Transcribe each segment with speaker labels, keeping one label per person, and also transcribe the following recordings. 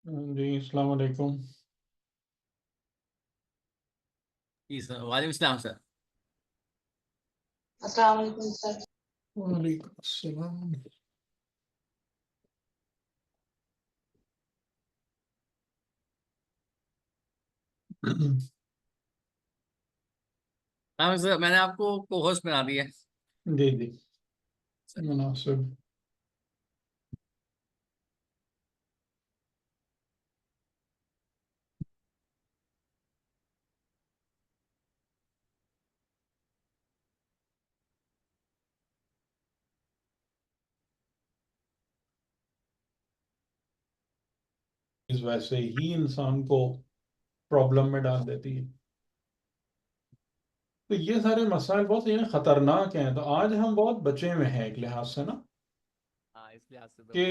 Speaker 1: جی السلام علیکم۔
Speaker 2: جی سر، وعلیکم السلام سر۔
Speaker 3: السلام علیکم سر۔
Speaker 1: وعلیکم السلام۔
Speaker 2: ہاں سر، میں نے آپ کو کو ہوسٹ بنا دیا ہے
Speaker 1: جی جی
Speaker 2: سر۔
Speaker 1: مناسب۔ ویسے ہی انسان کو پرابلم میں ڈال دیتی ہے۔ تو یہ سارے مسائل بہت خطرناک ہیں، تو آج ہم بہت بچے ہوئے ہیں ایک لحاظ سے نا،
Speaker 2: ہاں، اس لحاظ سے تو
Speaker 1: کہ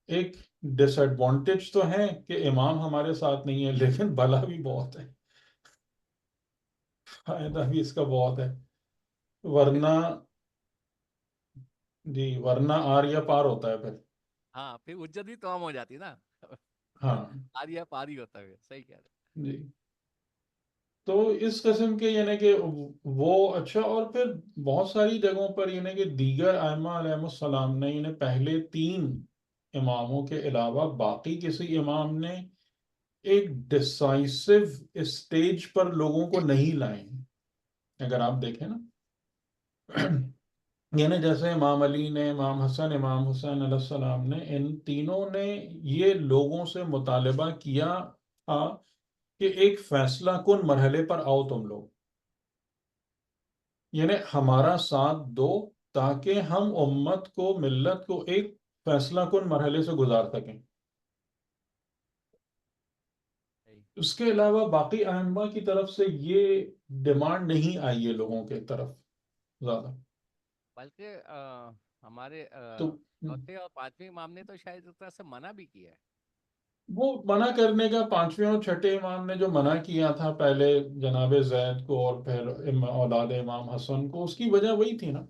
Speaker 1: ایک ڈس ایڈوانٹیج تو ہے کہ امام ہمارے ساتھ نہیں ہے، لیکن بھلا بھی بہت ہے، فائدہ بھی اس کا بہت ہے۔ ورنہ جی، ورنہ آر یا پار ہوتا ہے پھر۔
Speaker 2: ہاں، پھر حجت بھی تمام ہو جاتی نا۔
Speaker 1: ہاں
Speaker 2: آریا پاری ہوتا ہے، صحیح کہہ رہے
Speaker 1: جی، تو اس قسم کے کہ وہ اچھا، اور پھر بہت ساری جگہوں پر کہ دیگر ائمہ علیہ السلام نے پہلے 3 اماموں کے علاوہ باقی کسی امام نے ایک ڈسائسو اسٹیج پر لوگوں کو نہیں لائے ہیں۔ اگر آپ دیکھیں نا، جیسے امام علی نے، امام حسن علیہ السلام نے، ان تینوں نے یہ لوگوں سے مطالبہ کیا تھا کہ ایک فیصلہ کن مرحلے پر آؤ تم لوگ، ہمارا ساتھ دو تاکہ ہم امت کو، ملت کو ایک فیصلہ کن مرحلے سے گزار سکیں۔
Speaker 2: صحیح۔
Speaker 1: اس کے علاوہ باقی ائمہ کی طرف سے یہ ڈیمانڈ نہیں آئی ہے لوگوں کے طرف زیادہ۔
Speaker 2: بلکہ ہمارے
Speaker 1: تو
Speaker 2: چوتھے اور پانچویں امام نے تو شاید اس طرح سے منع بھی کیا ہے۔
Speaker 1: وہ منع کرنے کا، 5ویں اور 6ٹھے امام نے جو منع کیا تھا پہلے جناب زید کو اور پھر اولاد امام حسن کو، اس کی وجہ وہی تھی نا،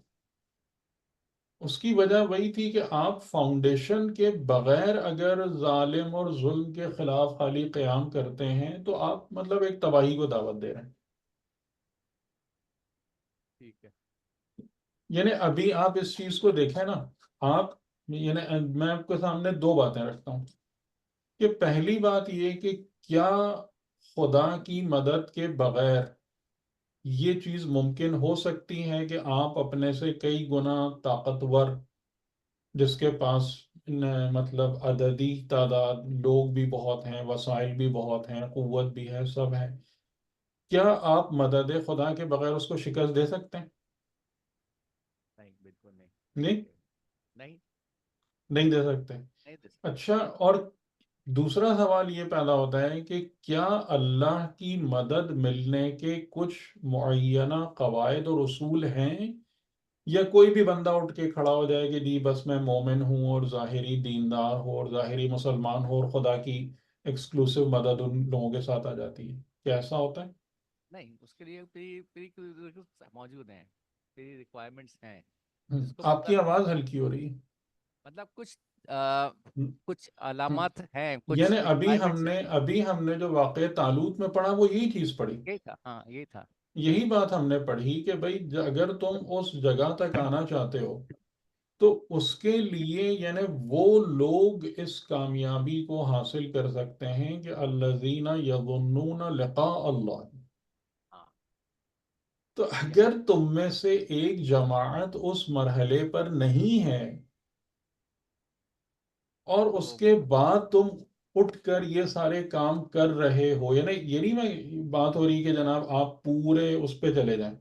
Speaker 1: اس کی وجہ وہی تھی کہ آپ فاؤنڈیشن کے بغیر اگر ظالم اور ظلم کے خلاف خالی قیام کرتے ہیں تو آپ ایک تباہی کو دعوت دے رہے ہیں۔
Speaker 2: ٹھیک ہے۔
Speaker 1: ابھی آپ اس چیز کو دیکھیں نا، آپ میں آپ کے سامنے 2 باتیں رکھتا ہوں کہ پہلی بات یہ کہ کیا خدا کی مدد کے بغیر یہ چیز ممکن ہو سکتی ہے کہ آپ اپنے سے کئی گنا طاقتور، جس کے پاس عددی تعداد لوگ بھی بہت ہیں، وسائل بھی بہت ہیں، قوت بھی ہے، سب ہے، کیا آپ مدد خدا کے بغیر اس کو شکست دے سکتے ہیں؟
Speaker 2: نہیں، بالکل نہیں۔
Speaker 1: نہیں،
Speaker 2: نہیں،
Speaker 1: نہیں دے سکتے۔
Speaker 2: نہیں دے سکتے۔
Speaker 1: اچھا، اور دوسرا سوال یہ پیدا ہوتا ہے کہ کیا اللہ کی مدد ملنے کے کچھ معینہ قواعد اور اصول ہیں، یا کوئی بھی بندہ اٹھ کے کھڑا ہو جائے کہ جی بس میں مومن ہوں اور ظاہری دیندار ہوں اور ظاہری مسلمان ہوں اور خدا کی ایکسکلوسیو مدد ان لوگوں کے ساتھ آ جاتی ہے؟ کیا ایسا ہوتا ہے؟
Speaker 2: نہیں، اس کے لیے پری موجود ہیں، پری ریکوائرمنٹس ہیں، جس کو
Speaker 1: آپ کی
Speaker 2: مطلب
Speaker 1: آواز ہلکی ہو رہی
Speaker 2: کچھ
Speaker 1: ہے۔
Speaker 2: کچھ علامات ہیں،
Speaker 1: یعنی
Speaker 2: کچھ ریکوائرمنٹس ہیں۔
Speaker 1: ابھی ہم نے جو واقعہ طالوت میں پڑھا وہ یہی چیز پڑھی،
Speaker 2: یہی تھا، ہاں یہی تھا۔
Speaker 1: یہی بات ہم نے پڑھی کہ بھائی اگر تم اس جگہ تک آنا چاہتے ہو تو اس کے لیے وہ لوگ اس کامیابی کو حاصل کر سکتے ہیں کہ الذین یظنون لقاء اللہ۔
Speaker 2: ہاں،
Speaker 1: تو اگر تم میں سے ایک جماعت اس مرحلے پر نہیں ہے اور
Speaker 2: تو
Speaker 1: اس کے بعد تم اٹھ کر یہ سارے کام کر رہے ہو، یہ نہیں میں بات ہو رہی کہ جناب آپ پورے اس پہ چلے جائیں،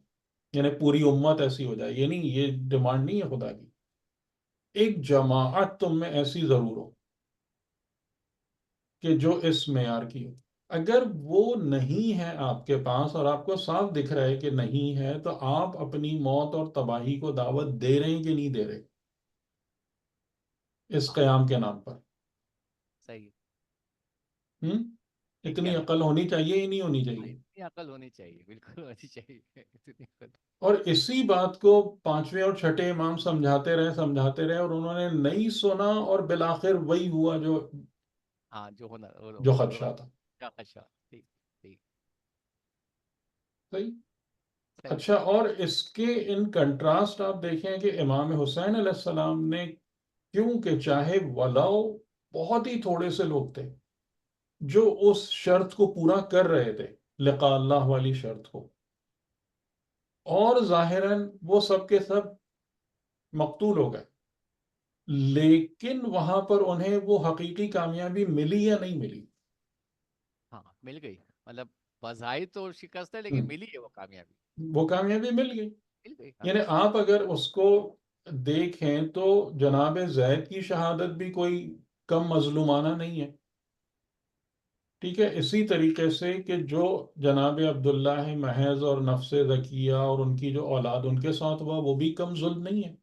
Speaker 1: پوری امت ایسی ہو جائے، یہ نہیں، یہ ڈیمانڈ نہیں ہے خدا کی۔ ایک جماعت تم میں ایسی ضرور ہو کہ جو اس معیار کی ہو۔ اگر وہ نہیں ہے آپ کے پاس اور آپ کو صاف دکھ رہا ہے کہ نہیں ہے، تو آپ اپنی موت اور تباہی کو دعوت دے رہے ہیں کہ نہیں دے رہے اس
Speaker 2: ہاں،
Speaker 1: قیام کے نام پر؟
Speaker 2: صحیح۔
Speaker 1: ہم
Speaker 2: ٹھیک کہہ
Speaker 1: اتنی
Speaker 2: رہے ہیں۔
Speaker 1: عقل ہونی چاہیے ہی نہیں ہونی
Speaker 2: ہاں،
Speaker 1: چاہیے؟
Speaker 2: اتنی عقل ہونی چاہیے، بالکل ہونی چاہیے، اتنی عقل۔
Speaker 1: اور اسی بات کو 5ویں اور 6ٹھے امام سمجھاتے رہے اور انہوں نے نہیں سنا، اور بالآخر وہی ہوا جو
Speaker 2: ہاں جو ہونا
Speaker 1: جو خدشہ تھا.
Speaker 2: اچھا ٹھیک ٹھیک
Speaker 1: صحیح.
Speaker 2: صحیح.
Speaker 1: اچھا، اور اس کے ان کنٹراسٹ آپ دیکھیں کہ امام حسین علیہ السلام نے، کیونکہ چاہے ولاؤ بہت ہی تھوڑے سے لوگ تھے جو اس شرط کو پورا کر رہے تھے، لقاء اللہ والی شرط کو، اور ظاہراً وہ سب کے سب مقتول ہو گئے، لیکن وہاں پر انہیں وہ حقیقی کامیابی ملی یا نہیں ملی؟
Speaker 2: ہاں مل گئی، مطلب بظاہر تو شکست ہے
Speaker 1: ہم،
Speaker 2: لیکن ملی ہے وہ کامیابی.
Speaker 1: وہ کامیابی مل گئی.
Speaker 2: مل گئی ہاں.
Speaker 1: یعنی آپ اگر اس کو دیکھیں تو جناب زید کی شہادت بھی کوئی کم مظلومانہ نہیں ہے. ٹھیک ہے، اسی طریقے سے کہ جو جناب عبداللہ محض اور نفس زکیہ اور ان کی جو اولاد ان کے ساتھ ہوا وہ بھی کم ظلم نہیں ہے.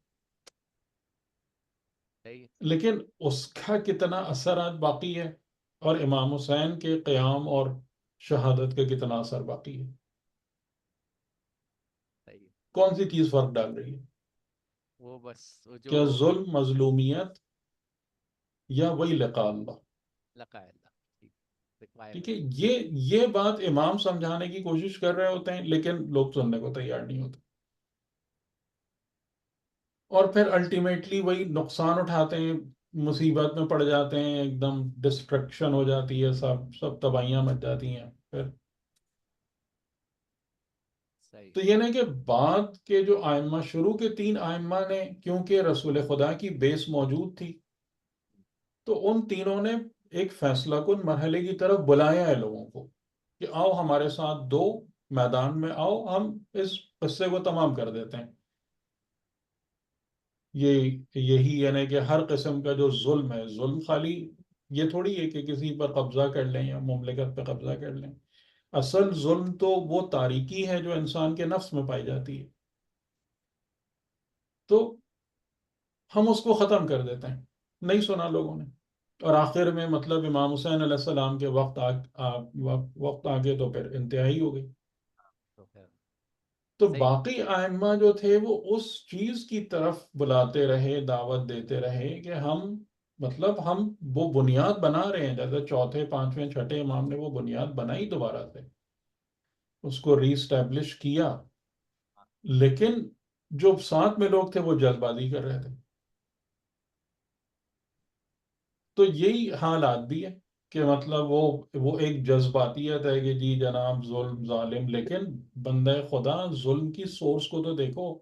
Speaker 2: صحیح ہے.
Speaker 1: لیکن اس کا کتنا اثر آج باقی ہے، اور امام حسین کے قیام اور شہادت کا کتنا اثر باقی ہے؟
Speaker 2: صحیح ہے.
Speaker 1: کون سی چیز فرق ڈال رہی ہے؟
Speaker 2: وہ بس وہ جو
Speaker 1: کیا ظلم، مظلومیت، یا وہی لقاء اللہ؟
Speaker 2: لقاء اللہ. ٹھیک.
Speaker 1: ٹھیک ہے،
Speaker 2: ریکوائرمنٹ.
Speaker 1: یہ بات امام سمجھانے کی کوشش کر رہے ہوتے ہیں لیکن لوگ سننے کو تیار نہیں ہوتے، اور پھر الٹیمیٹلی وہی نقصان اٹھاتے ہیں، مصیبت میں پڑ جاتے ہیں، ایک دم ڈسٹرکشن ہو جاتی ہے، سب سب تباہیاں مچ جاتی ہیں پھر.
Speaker 2: صحیح.
Speaker 1: تو یہ نہیں کہ بعد کے جو آئمہ، شروع کے تین آئمہ نے کیونکہ رسول خدا کی بیس موجود تھی تو ان تینوں نے ایک فیصلہ کن مرحلے کی طرف بلایا ہے لوگوں کو کہ آؤ ہمارے ساتھ دو، میدان میں آؤ، ہم اس قصے کو تمام کر دیتے ہیں. یہی یعنی کہ ہر قسم کا جو ظلم ہے، ظلم خالی یہ تھوڑی ہے کہ کسی پر قبضہ کر لیں یا مملکت پہ قبضہ کر لیں. اصل ظلم تو وہ تاریکی ہے جو انسان کے نفس میں پائی جاتی ہے، تو ہم اس کو ختم کر دیتے ہیں. نہیں سنا لوگوں نے، اور آخر میں مطلب امام حسین علیہ السلام کے وقت آگے تو پھر انتہائی ہو گئی.
Speaker 2: تو پھر
Speaker 1: تو
Speaker 2: صحیح.
Speaker 1: باقی ائمہ جو تھے وہ اس چیز کی طرف بلاتے رہے، دعوت دیتے رہے کہ ہم، مطلب ہم وہ بنیاد بنا رہے ہیں، جیسے چوتھے پانچویں چھٹے امام نے وہ بنیاد بنائی دوبارہ سے، اس کو ری اسٹیبلش کیا،
Speaker 2: ہاں.
Speaker 1: لیکن جو ساتھ میں لوگ تھے وہ جلد بازی کر رہے تھے. تو یہی حالات بھی ہے کہ مطلب وہ ایک جذباتیت ہے کہ جی جناب ظلم ظالم، لیکن بندہ خدا ظلم کی سورس کو تو دیکھو،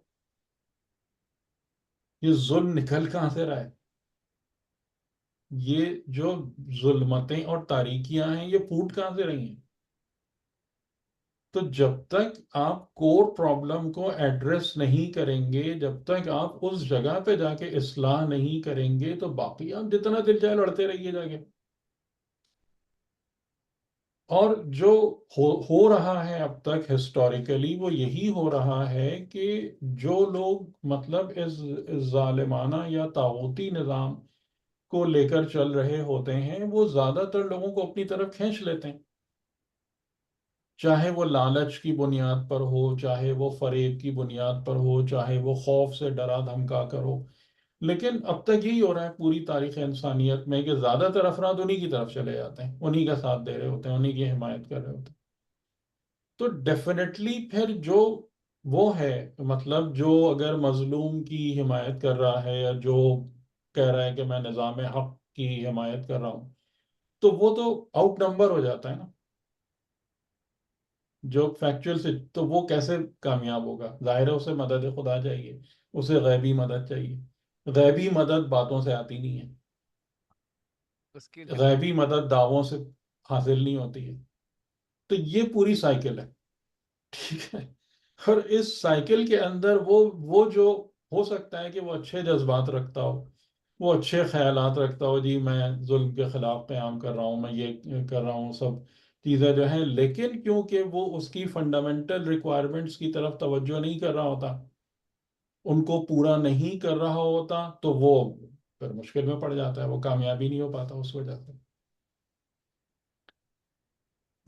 Speaker 1: یہ ظلم نکل کہاں سے رہا ہے؟ یہ جو ظلمتیں اور تاریکیاں ہیں یہ پھوٹ کہاں سے رہی ہیں؟ تو جب تک آپ کور پرابلم کو ایڈریس نہیں کریں گے، جب تک آپ اس جگہ پہ جا کے اصلاح نہیں کریں گے، تو باقی آپ جتنا دل چاہے لڑتے رہیے جا کے. اور جو ہو رہا ہے اب تک ہسٹوریکلی وہ یہی ہو رہا ہے کہ جو لوگ مطلب اس ظالمانہ یا طاغوتی نظام کو لے کر چل رہے ہوتے ہیں وہ زیادہ تر لوگوں کو اپنی طرف کھینچ لیتے ہیں، چاہے وہ لالچ کی بنیاد پر ہو، چاہے وہ فریب کی بنیاد پر ہو، چاہے وہ خوف سے ڈرا دھمکا کر ہو. لیکن اب تک یہی ہو رہا ہے پوری تاریخ انسانیت میں کہ زیادہ تر افراد انہی کی طرف چلے جاتے ہیں، انہی کا ساتھ دے رہے ہوتے ہیں، انہی کی حمایت کر رہے ہوتے ہیں. تو ڈیفینیٹلی پھر جو وہ ہے، مطلب جو اگر مظلوم کی حمایت کر رہا ہے یا جو کہہ رہا ہے کہ میں نظام حق کی حمایت کر رہا ہوں، تو وہ تو آؤٹ نمبر ہو جاتا ہے نا. جو فیکچوئل سے تو وہ کیسے کامیاب ہوگا؟ ظاہر ہے اسے مدد خدا چاہیے، اسے غیبی مدد چاہیے. غیبی مدد باتوں سے آتی نہیں ہے،
Speaker 2: اس کے لیے
Speaker 1: غیبی مدد دعووں سے حاصل نہیں ہوتی ہے. تو یہ پوری سائیکل ہے. ٹھیک ہے، اور اس سائیکل کے اندر وہ جو ہو سکتا ہے کہ وہ اچھے جذبات رکھتا ہو، وہ اچھے خیالات رکھتا ہو، جی میں ظلم کے خلاف قیام کر رہا ہوں، میں یہ کر رہا ہوں، سب چیزیں جو ہیں، لیکن کیونکہ وہ اس کی فنڈامنٹل ریکوائرمنٹس کی طرف توجہ نہیں کر رہا ہوتا، ان کو پورا نہیں کر رہا ہوتا، تو وہ پھر مشکل میں پڑ جاتا ہے، وہ کامیابی نہیں ہو پاتا اس وجہ سے.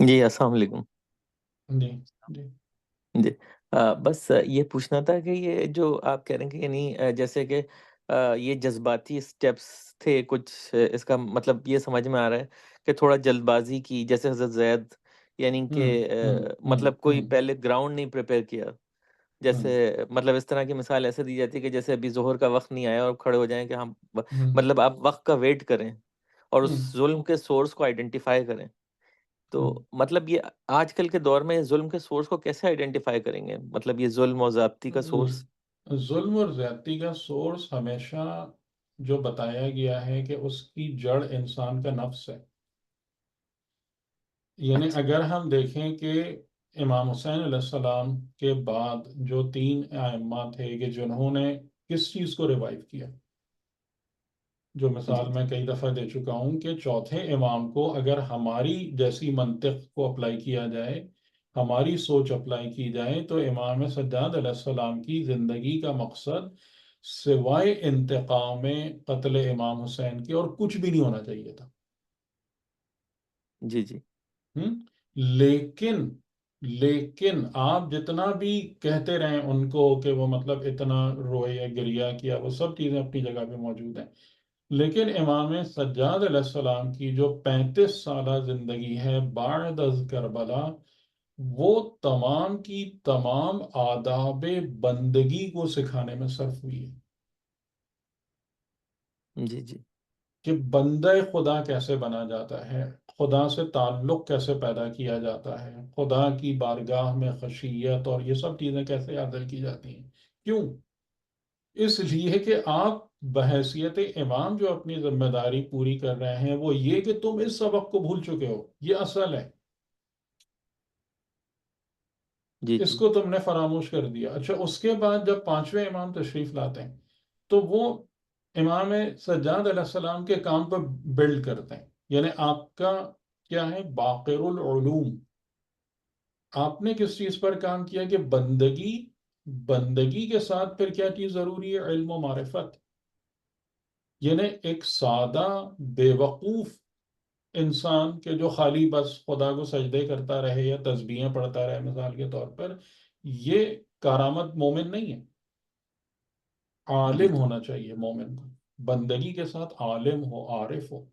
Speaker 3: جی السلام علیکم.
Speaker 1: جی. جی.
Speaker 3: جی بس یہ پوچھنا تھا کہ یہ جو آپ کہہ رہے ہیں کہ یعنی جیسے کہ یہ جذباتی سٹیپس تھے کچھ، اس کا مطلب یہ سمجھ میں آ رہا ہے کہ تھوڑا جلد بازی کی، جیسے حضرت زید، یعنی کہ مطلب کوئی پہلے گراؤنڈ نہیں پریپیئر کیا، جیسے مطلب اس طرح کی مثال ایسے دی جاتی ہے کہ جیسے ابھی ظہر کا وقت نہیں آیا اور کھڑے ہو جائیں کہ ہم، مطلب آپ وقت کا ویٹ کریں اور اس ظلم کے سورس کو آئیڈینٹیفائی کریں. تو مطلب یہ آج کل کے دور میں ظلم کے سورس کو کیسے آئیڈینٹیفائی کریں گے؟ مطلب یہ ظلم اور زیادتی کا سورس.
Speaker 1: ظلم اور زیادتی کا سورس ہمیشہ جو بتایا گیا ہے کہ اس کی جڑ انسان کا نفس ہے. یعنی
Speaker 3: اچھا
Speaker 1: اگر ہم دیکھیں کہ امام حسین علیہ السلام کے بعد جو 3 ائمہ تھے کہ جنہوں نے کس چیز کو ریوائیو کیا، جو
Speaker 3: جی
Speaker 1: مثال میں کئی دفعہ دے چکا ہوں کہ چوتھے امام کو اگر ہماری جیسی منطق کو اپلائی کیا جائے، ہماری سوچ اپلائی کی جائے، تو امام سجاد علیہ السلام کی زندگی کا مقصد سوائے انتقام قتل امام حسین کے اور کچھ بھی نہیں ہونا چاہیے تھا.
Speaker 3: جی جی
Speaker 1: لیکن لیکن آپ جتنا بھی کہتے رہیں ان کو کہ وہ مطلب اتنا روئے یا گریا کیا، وہ سب چیزیں اپنی جگہ پہ موجود ہیں، لیکن امام سجاد علیہ السلام کی جو 35 سالہ زندگی ہے بعد از کربلا، وہ تمام کی تمام آداب بندگی کو سکھانے میں صرف ہوئی ہے
Speaker 3: جی جی
Speaker 1: کہ بندہ خدا کیسے بنا جاتا ہے، خدا سے تعلق کیسے پیدا کیا جاتا ہے، خدا کی بارگاہ میں خشیت اور یہ سب چیزیں کیسے حاصل کی جاتی ہیں. کیوں؟ اس لیے کہ آپ بحیثیت امام جو اپنی ذمہ داری پوری کر رہے ہیں وہ یہ کہ تم اس سبق کو بھول چکے ہو، یہ اصل ہے،
Speaker 3: جی
Speaker 1: اس
Speaker 3: جی
Speaker 1: کو تم نے فراموش کر دیا. اچھا، اس کے بعد جب 5ویں امام تشریف لاتے ہیں تو وہ امام سجاد علیہ السلام کے کام پر بلڈ کرتے ہیں. یعنی آپ کا کیا ہے؟ باقر العلوم. آپ نے کس چیز پر کام کیا کہ بندگی کے ساتھ پھر کیا چیز ضروری ہے؟ علم و معرفت. یعنی ایک سادہ بے وقوف انسان کے جو خالی بس خدا کو سجدے کرتا رہے یا تسبیحیں پڑھتا رہے مثال کے طور پر، یہ کارآمد مومن نہیں ہے.
Speaker 3: جی
Speaker 1: عالم
Speaker 3: جی
Speaker 1: ہونا چاہیے مومن کو، بندگی کے ساتھ عالم ہو، عارف ہو.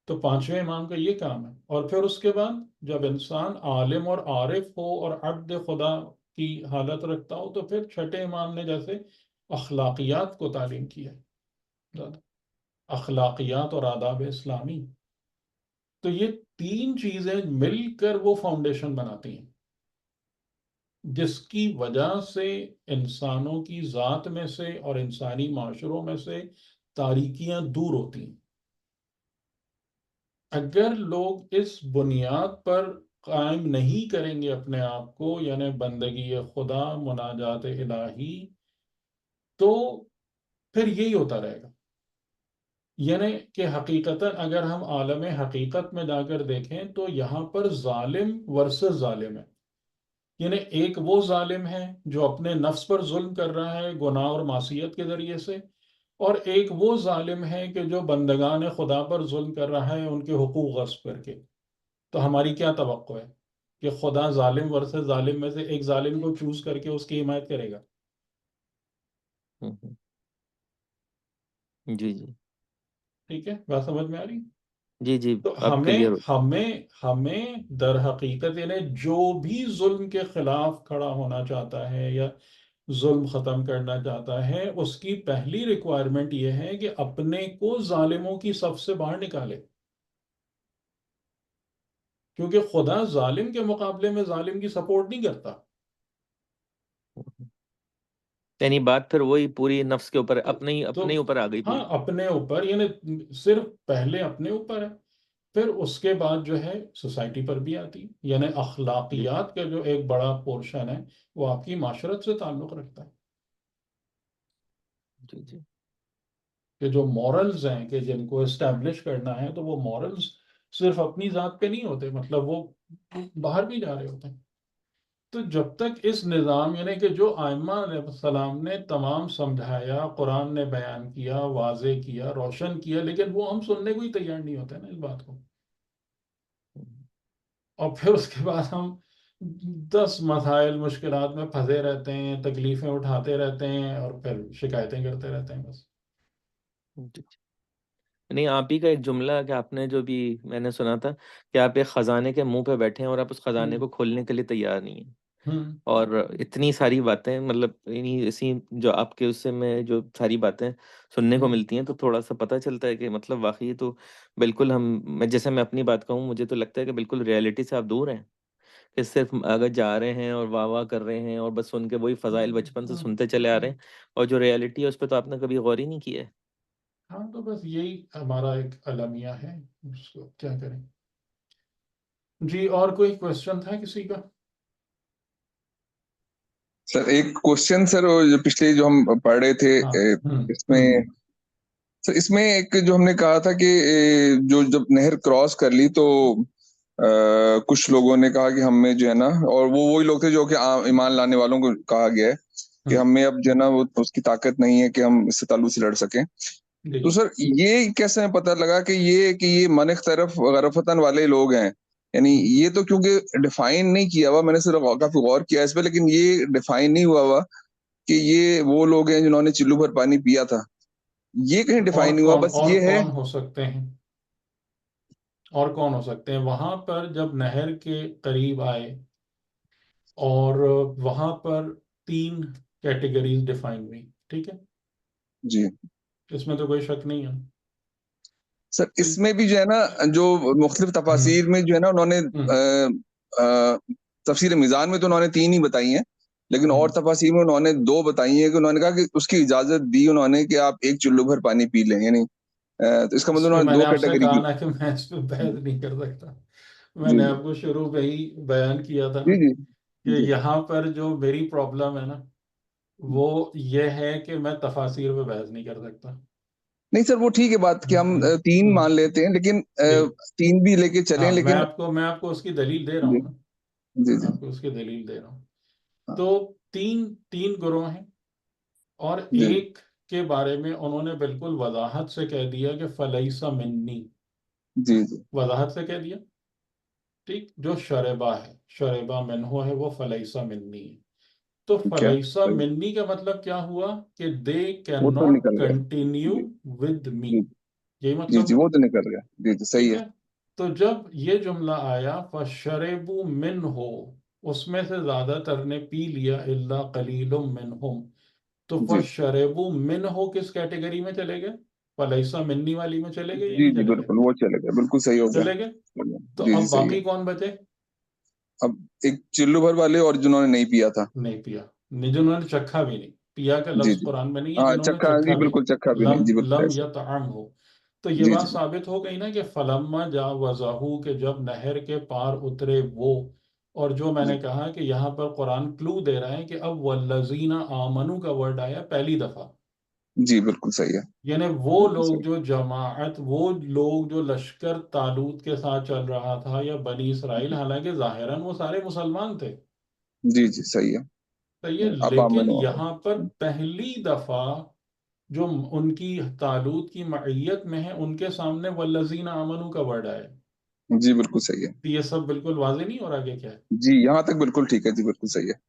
Speaker 1: تو 5ویں امام کا یہ کام ہے. اور پھر اس کے بعد جب انسان عالم اور عارف ہو اور عبد خدا کی حالت رکھتا ہو، تو پھر 6 امام نے جیسے اخلاقیات کو تعلیم کی ہے، اخلاقیات اور آداب اسلامی. تو یہ 3 چیزیں مل کر وہ فاؤنڈیشن بناتی ہیں جس کی وجہ سے انسانوں کی ذات میں سے اور انسانی معاشروں میں سے تاریکیاں دور ہوتی ہیں. اگر لوگ اس بنیاد پر قائم نہیں کریں گے اپنے آپ کو، یعنی بندگی خدا، مناجات الہی، تو پھر یہی ہوتا رہے گا. یعنی کہ حقیقتاً اگر ہم عالم حقیقت میں جا کر دیکھیں تو یہاں پر ظالم ورسز ظالم ہے. یعنی ایک وہ ظالم ہے جو اپنے نفس پر ظلم کر رہا ہے گناہ اور معصیت کے ذریعے سے، اور ایک وہ ظالم ہے کہ جو بندگان خدا پر ظلم کر رہا ہے ان کے حقوق غصب کر کے. تو ہماری کیا توقع ہے کہ خدا ظالم ورسز ظالم میں سے ایک ظالم کو چوز کر کے اس کی حمایت کرے گا؟
Speaker 3: جی جی
Speaker 1: ٹھیک ہے، بات سمجھ میں آ رہی؟
Speaker 3: جی جی
Speaker 1: تو
Speaker 3: اب
Speaker 1: ہمیں
Speaker 3: کلیئر ہو.
Speaker 1: ہمیں ہمیں در حقیقت یعنی جو بھی ظلم کے خلاف کھڑا ہونا چاہتا ہے یا ظلم ختم کرنا چاہتا ہے، اس کی پہلی ریکوائرمنٹ یہ ہے کہ اپنے کو ظالموں کی صف سے باہر نکالے. کیونکہ خدا ظالم کے مقابلے میں ظالم کی سپورٹ نہیں کرتا.
Speaker 3: یعنی بات پھر وہی پوری نفس کے اوپر،
Speaker 1: تو
Speaker 3: اپنے ہی اوپر آ گئی
Speaker 1: ہاں،
Speaker 3: پوری.
Speaker 1: اپنے اوپر، یعنی صرف پہلے اپنے اوپر ہے، پھر اس کے بعد جو ہے سوسائٹی پر بھی آتی. یعنی
Speaker 3: جی
Speaker 1: اخلاقیات کا جو ایک بڑا پورشن ہے وہ آپ کی معاشرت سے تعلق رکھتا ہے.
Speaker 3: جی جی
Speaker 1: کہ جو مورلز ہیں کہ جن کو اسٹیبلش کرنا ہے، تو وہ مورلز صرف اپنی ذات پہ نہیں ہوتے، مطلب وہ باہر بھی جا رہے ہوتے ہیں. تو جب تک اس نظام یعنی کہ جو ائمہ علیہ السلام نے تمام سمجھایا، قرآن نے بیان کیا، واضح کیا، روشن کیا، لیکن وہ ہم سننے کو ہی تیار نہیں ہوتے نا اس بات کو. اور پھر اس کے بعد ہم 10 مسائل مشکلات میں پھنسے رہتے ہیں، تکلیفیں اٹھاتے رہتے ہیں اور پھر شکایتیں کرتے رہتے ہیں بس۔
Speaker 3: نہیں، آپ ہی کا ایک جملہ کہ آپ نے جو بھی میں نے سنا تھا کہ آپ ایک خزانے کے منہ پہ بیٹھے ہیں اور آپ اس خزانے کو کھولنے کے لیے تیار نہیں ہیں،
Speaker 1: ہوں
Speaker 3: اور اتنی ساری باتیں مطلب اسی جو آپ کے اس سے میں جو ساری باتیں سننے کو ملتی ہیں تو تھوڑا سا پتہ چلتا ہے کہ مطلب واقعی تو بالکل میں جیسے میں اپنی بات کہوں، مجھے تو لگتا ہے کہ بالکل ریئلٹی سے آپ دور ہیں، کہ صرف اگر جا رہے ہیں اور واہ واہ کر رہے ہیں اور بس سن کے وہی فضائل بچپن سے سنتے چلے آ رہے ہیں، اور جو ریئلٹی ہے اس پہ تو آپ نے کبھی غور ہی نہیں کیا ہے۔
Speaker 1: ہاں، تو بس یہی ہمارا ایک المیہ ہے، اس کو کیا کریں۔ جی، اور کوئی کوشچن تھا کسی کا؟
Speaker 4: سر ایک کوشچن سر، وہ جو پچھلے جو ہم پڑھ رہے تھے
Speaker 1: ہاں
Speaker 4: اس میں سر، اس میں ایک جو ہم نے کہا تھا کہ جو جب نہر کراس کر لی تو کچھ لوگوں نے کہا کہ ہم میں جو ہے نا، اور وہ وہی لوگ تھے جو کہ ایمان لانے والوں کو کہا گیا ہے کہ ہم میں اب جو ہے نا وہ اس کی طاقت نہیں ہے کہ ہم اس سے تعلق سے لڑ سکیں۔ تو سر یہ کیسے پتہ لگا کہ یہ منخ طرف غرفتن والے لوگ ہیں؟ یعنی یہ تو کیونکہ ڈیفائن نہیں کیا ہوا، میں نے صرف کافی غور کیا اس پہ، لیکن یہ ڈیفائن نہیں ہوا ہوا کہ یہ وہ لوگ ہیں جنہوں نے چلو بھر پانی پیا تھا، یہ کہیں ڈیفائن نہیں ہوا، بس
Speaker 1: اور
Speaker 4: یہ ہے۔
Speaker 1: کون ہو سکتے ہیں؟ اور کون ہو سکتے ہیں وہاں پر جب نہر کے قریب آئے اور وہاں پر 3 کیٹیگریز ڈیفائن ہوئی، ٹھیک ہے،
Speaker 4: جی
Speaker 1: اس میں تو کوئی شک نہیں ہے۔
Speaker 4: سر،
Speaker 1: تو
Speaker 4: اس میں بھی جو ہے نا جو مختلف تفاسیر میں جو ہے نا انہوں نے تفسیر میزان میں تو انہوں نے 3 ہی بتائی ہیں، لیکن اور تفاسیر میں انہوں نے 2 بتائی ہیں، کہ انہوں نے کہا کہ اس کی اجازت دی انہوں نے کہ آپ 1 چلو بھر پانی پی لیں، یعنی تو اس کا
Speaker 1: اس
Speaker 4: مطلب
Speaker 1: پہ
Speaker 4: انہوں نے
Speaker 1: میں نے
Speaker 4: 2
Speaker 1: آپ سے
Speaker 4: کیٹیگری
Speaker 1: کہا
Speaker 4: کی۔
Speaker 1: نا کہ میں اس پہ بحث نہیں کر سکتا، میں
Speaker 4: جی
Speaker 1: نے
Speaker 4: جی
Speaker 1: آپ کو شروع پہ ہی بیان کیا تھا نا
Speaker 4: جی جی
Speaker 1: کہ
Speaker 4: جی
Speaker 1: یہاں پر جو میری پرابلم ہے نا وہ یہ ہے کہ میں تفاسیر پہ بحث نہیں کر سکتا۔
Speaker 4: نہیں سر، وہ ٹھیک ہے بات کہ ہم 3 مان لیتے ہیں، لیکن
Speaker 1: جی
Speaker 4: 3 بھی لے کے چلیں،
Speaker 1: ہاں،
Speaker 4: لیکن
Speaker 1: میں آپ کو اس کی دلیل دے رہا
Speaker 4: جی
Speaker 1: ہوں نا،
Speaker 4: جی
Speaker 1: میں
Speaker 4: جی
Speaker 1: آپ کو اس کی دلیل دے رہا ہوں۔
Speaker 4: ہاں،
Speaker 1: تو تین گروہ ہیں، اور
Speaker 4: جی
Speaker 1: ایک کے بارے میں انہوں نے بالکل وضاحت سے کہہ دیا کہ فلیس منی،
Speaker 4: جی جی
Speaker 1: وضاحت سے کہہ دیا، ٹھیک، جو شربا ہے، شربا منہو ہے، وہ فلیسا منی ہے۔ تو
Speaker 4: ٹھیک ہے،
Speaker 1: فلیسا
Speaker 4: صحیح،
Speaker 1: منی کا مطلب کیا ہوا کہ دے
Speaker 4: وہ
Speaker 1: کین
Speaker 4: تو
Speaker 1: ناٹ
Speaker 4: نکل گیا،
Speaker 1: کنٹینیو
Speaker 4: جی
Speaker 1: ود می،
Speaker 4: جی
Speaker 1: یہی
Speaker 4: جی
Speaker 1: مطلب
Speaker 4: جی،
Speaker 1: ہے،
Speaker 4: وہ تو نکل گیا، جی جی صحیح
Speaker 1: ٹھیک
Speaker 4: ہے۔
Speaker 1: ہے۔ تو جب یہ جملہ آیا فَشَرِبُوا مِنْهُ، اس میں سے زیادہ تر نے پی لیا، الا قلیل منہم، تو
Speaker 4: جی
Speaker 1: فَشَرِبُوا مِنْهُ کس کیٹیگری میں چلے گئے؟ فلیسا منی والی میں چلے گئے یا
Speaker 4: جی
Speaker 1: نہیں
Speaker 4: جی
Speaker 1: چلے گئے؟
Speaker 4: بالکل، وہ چلے گیا، بالکل صحیح ہو گیا۔
Speaker 1: چلے گئے۔ تو
Speaker 4: جی جی
Speaker 1: اب
Speaker 4: صحیح ہے۔
Speaker 1: باقی کون بچے؟
Speaker 4: اب ایک چلو بھر والے اور جنہوں نے نہیں پیا تھا۔
Speaker 1: نہیں پیا، نہیں، جنہوں نے چکھا بھی نہیں، پیا کا
Speaker 4: جی
Speaker 1: لفظ
Speaker 4: جی
Speaker 1: قرآن میں نہیں ہے،
Speaker 4: ہاں،
Speaker 1: جنہوں نے
Speaker 4: چکھا،
Speaker 1: چکھا
Speaker 4: جی
Speaker 1: بھی
Speaker 4: بالکل چکھا بھی
Speaker 1: نہیں،
Speaker 4: نہیں، جی بالکل
Speaker 1: لم
Speaker 4: ایسا۔
Speaker 1: یطعم ہو۔ تو یہ
Speaker 4: جی
Speaker 1: بات
Speaker 4: جی
Speaker 1: ثابت ہو گئی نا کہ فلما جاوزہ، کہ جب نہر کے پار اترے وہ، اور جو میں
Speaker 4: جی
Speaker 1: نے کہا کہ یہاں پر قرآن کلو دے رہا ہے کہ اب والذین آمنو کا ورڈ آیا پہلی دفعہ،
Speaker 4: جی بالکل صحیح ہے،
Speaker 1: یعنی وہ
Speaker 4: بالکل
Speaker 1: لوگ
Speaker 4: صحیح
Speaker 1: جو جماعت، وہ لوگ جو لشکر طالوت کے ساتھ چل رہا تھا یا بنی اسرائیل، حالانکہ ظاہراً وہ سارے مسلمان تھے،
Speaker 4: جی جی صحیح ہے۔
Speaker 1: صحیح ہے،
Speaker 4: اب
Speaker 1: لیکن
Speaker 4: آمن ہو۔
Speaker 1: یہاں پر پہلی دفعہ جو ان کی طالوت کی معیت میں ہے ان کے سامنے والذین آمنو کا ورڈ آیا۔
Speaker 4: جی بالکل صحیح ہے،
Speaker 1: تو یہ سب بالکل واضح نہیں ہو رہا کہ کیا ہے؟
Speaker 4: جی یہاں تک بالکل ٹھیک ہے، جی بالکل صحیح ہے۔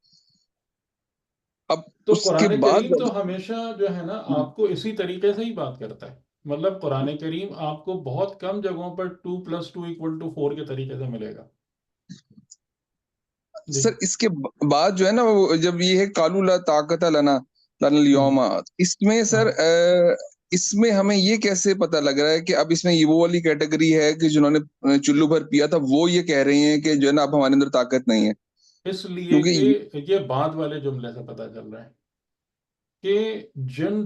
Speaker 4: اب
Speaker 1: تو
Speaker 4: اس کے
Speaker 1: قرآن
Speaker 4: بعد
Speaker 1: کریم تو ہمیشہ جو ہے نا آپ کو اسی طریقے سے ہی بات کرتا ہے، مطلب قرآن کریم آپ کو بہت کم جگہوں پر 2+2=4 کے طریقے سے ملے گا۔ جی
Speaker 4: سر اس کے بعد جو ہے نا وہ جب یہ ہے کالو لا طاقت لنا لنا اليوم، اس میں سر
Speaker 1: ہاں،
Speaker 4: اس میں ہمیں یہ کیسے پتہ لگ رہا ہے کہ اب اس میں یہ وہ والی کیٹیگری ہے کہ جنہوں نے چلو بھر پیا تھا وہ یہ کہہ رہے ہیں کہ جو ہے نا اب ہمارے اندر طاقت نہیں ہے؟
Speaker 1: اس لیے
Speaker 4: کیونکہ
Speaker 1: کہ یہ بعد والے جملے سے پتہ چل رہا ہے کہ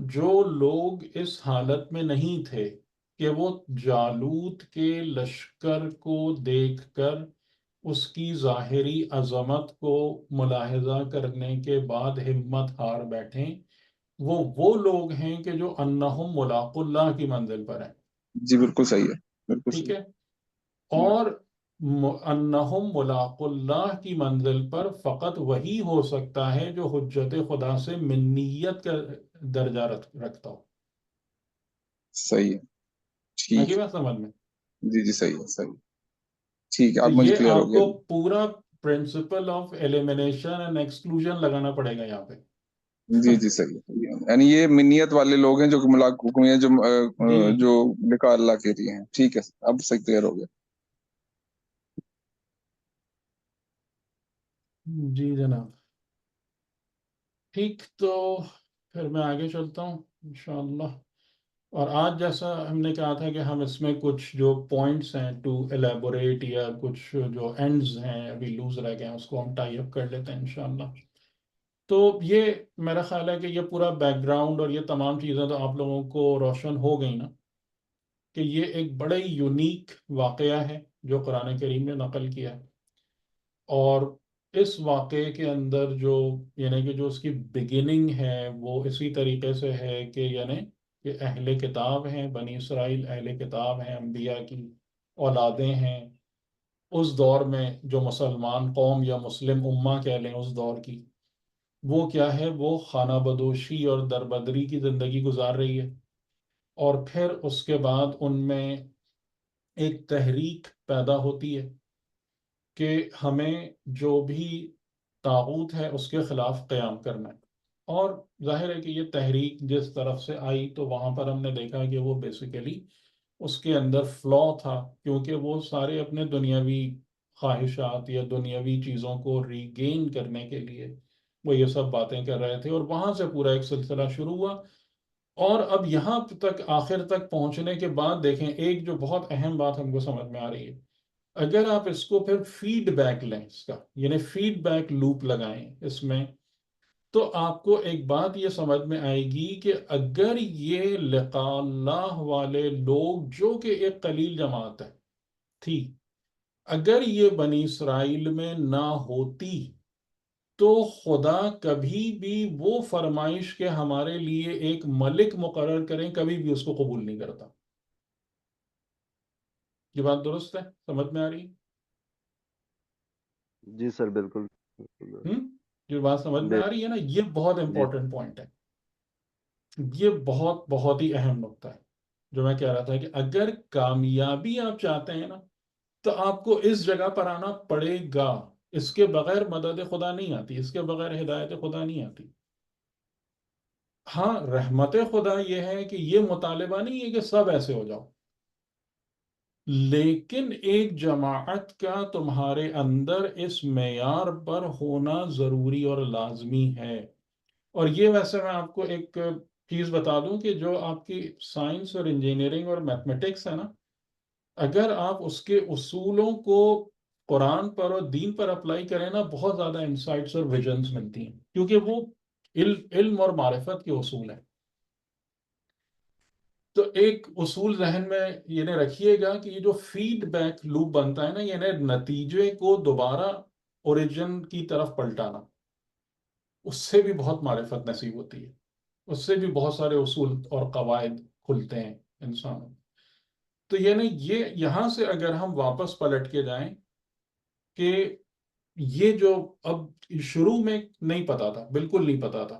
Speaker 1: جو لوگ اس حالت میں نہیں تھے کہ وہ جالوت کے لشکر کو دیکھ کر اس کی ظاہری عظمت کو ملاحظہ کرنے کے بعد ہمت ہار بیٹھیں، وہ لوگ ہیں کہ جو انہم ملاق اللہ کی منزل پر ہیں،
Speaker 4: جی بالکل صحیح ہے، بالکل
Speaker 1: ٹھیک
Speaker 4: صحیح
Speaker 1: ہے، اور انہم ملاق اللہ کی منزل پر فقط وہی ہو سکتا ہے جو حجت خدا سے منیت کا درجہ رکھتا ہو۔
Speaker 4: صحیح ہے،
Speaker 1: ہے
Speaker 4: ٹھیک
Speaker 1: کہ
Speaker 4: ہے،
Speaker 1: بات سمجھ میں؟
Speaker 4: جی جی صحیح ہے، صحیح، ٹھیک ہے،
Speaker 1: تو
Speaker 4: اب مجھے
Speaker 1: یہ
Speaker 4: کلیئر ہو
Speaker 1: آپ
Speaker 4: گیا۔
Speaker 1: کو پورا principle of elimination and exclusion لگانا پڑے گا یہاں پہ.
Speaker 4: جی جی صحیح ہے. یعنی یہ منیت والے لوگ ہیں جو کہ ملاقات
Speaker 1: جی
Speaker 4: جو لقاء اللہ کے لیے ہیں. ٹھیک ہے اب صحیح کلیئر ہو گیا.
Speaker 1: جی جناب. ٹھیک، تو پھر میں آگے چلتا ہوں انشاءاللہ. اور آج جیسا ہم نے کہا تھا کہ ہم اس میں کچھ جو پوائنٹس ہیں ٹو ایلیبوریٹ یا کچھ جو اینڈز ہیں ابھی لوز رہ گئے ہیں اس کو ہم ٹائی اپ کر لیتے ہیں انشاءاللہ. تو یہ میرا خیال ہے کہ یہ پورا بیک گراؤنڈ اور یہ تمام چیزیں تو آپ لوگوں کو روشن ہو گئی نا، کہ یہ ایک بڑا ہی یونیک واقعہ ہے جو قرآن کریم نے نقل کیا ہے. اور اس واقعے کے اندر جو یعنی کہ جو اس کی بگننگ ہے وہ اسی طریقے سے ہے کہ یعنی کہ اہل کتاب ہیں، بنی اسرائیل اہل کتاب ہیں، انبیاء کی اولادیں ہیں. اس دور میں جو مسلمان قوم یا مسلم امہ کہہ لیں اس دور کی، وہ کیا ہے، وہ خانہ بدوشی اور دربدری کی زندگی گزار رہی ہے. اور پھر اس کے بعد ان میں ایک تحریک پیدا ہوتی ہے کہ ہمیں جو بھی طاغوت ہے اس کے خلاف قیام کرنا ہے. اور ظاہر ہے کہ یہ تحریک جس طرف سے آئی تو وہاں پر ہم نے دیکھا کہ وہ بیسیکلی اس کے اندر فلا تھا، کیونکہ وہ سارے اپنے دنیاوی خواہشات یا دنیاوی چیزوں کو ریگین کرنے کے لیے وہ یہ سب باتیں کر رہے تھے. اور وہاں سے پورا ایک سلسلہ شروع ہوا. اور اب یہاں تک آخر تک پہنچنے کے بعد دیکھیں ایک جو بہت اہم بات ہم کو سمجھ میں آ رہی ہے. اگر آپ اس کو پھر فیڈ بیک لیں، اس کا یعنی فیڈ بیک لوپ لگائیں اس میں، تو آپ کو ایک بات یہ سمجھ میں آئے گی کہ اگر یہ لقاء اللہ والے لوگ جو کہ ایک قلیل جماعت ہے تھی، اگر یہ بنی اسرائیل میں نہ ہوتی تو خدا کبھی بھی وہ فرمائش کہ ہمارے لیے ایک ملک مقرر کریں کبھی بھی اس کو قبول نہیں کرتا. یہ بات درست ہے؟ سمجھ میں آ رہی؟
Speaker 5: جی سر بالکل
Speaker 1: یہ بات سمجھ میں آ رہی ہے نا؟ یہ بہت
Speaker 5: جی
Speaker 1: امپورٹنٹ پوائنٹ ہے. یہ بہت بہت ہی اہم نقطہ ہے جو میں کہہ رہا تھا کہ اگر کامیابی آپ چاہتے ہیں نا تو آپ کو اس جگہ پر آنا پڑے گا. اس کے بغیر مدد خدا نہیں آتی، اس کے بغیر ہدایت خدا نہیں آتی. ہاں رحمت خدا یہ ہے کہ یہ مطالبہ نہیں ہے کہ سب ایسے ہو جاؤ، لیکن ایک جماعت کا تمہارے اندر اس معیار پر ہونا ضروری اور لازمی ہے. اور یہ ویسے میں آپ کو ایک چیز بتا دوں کہ جو آپ کی سائنس اور انجینئرنگ اور میتھمیٹکس ہے نا، اگر آپ اس کے اصولوں کو قرآن پر اور دین پر اپلائی کریں نا، بہت زیادہ انسائٹس اور ویژنز ملتی ہیں، کیونکہ وہ علم اور معرفت کے اصول ہیں. تو ایک اصول ذہن میں یہ رکھیے گا کہ یہ جو فیڈ بیک لوپ بنتا ہے نا، یعنی نتیجے کو دوبارہ اوریجن کی طرف پلٹانا، اس سے بھی بہت معرفت نصیب ہوتی ہے، اس سے بھی بہت سارے اصول اور قواعد کھلتے ہیں انسانوں. تو یعنی یہ یہاں سے اگر ہم واپس پلٹ کے جائیں کہ یہ جو اب شروع میں نہیں پتا تھا، بالکل نہیں پتا تھا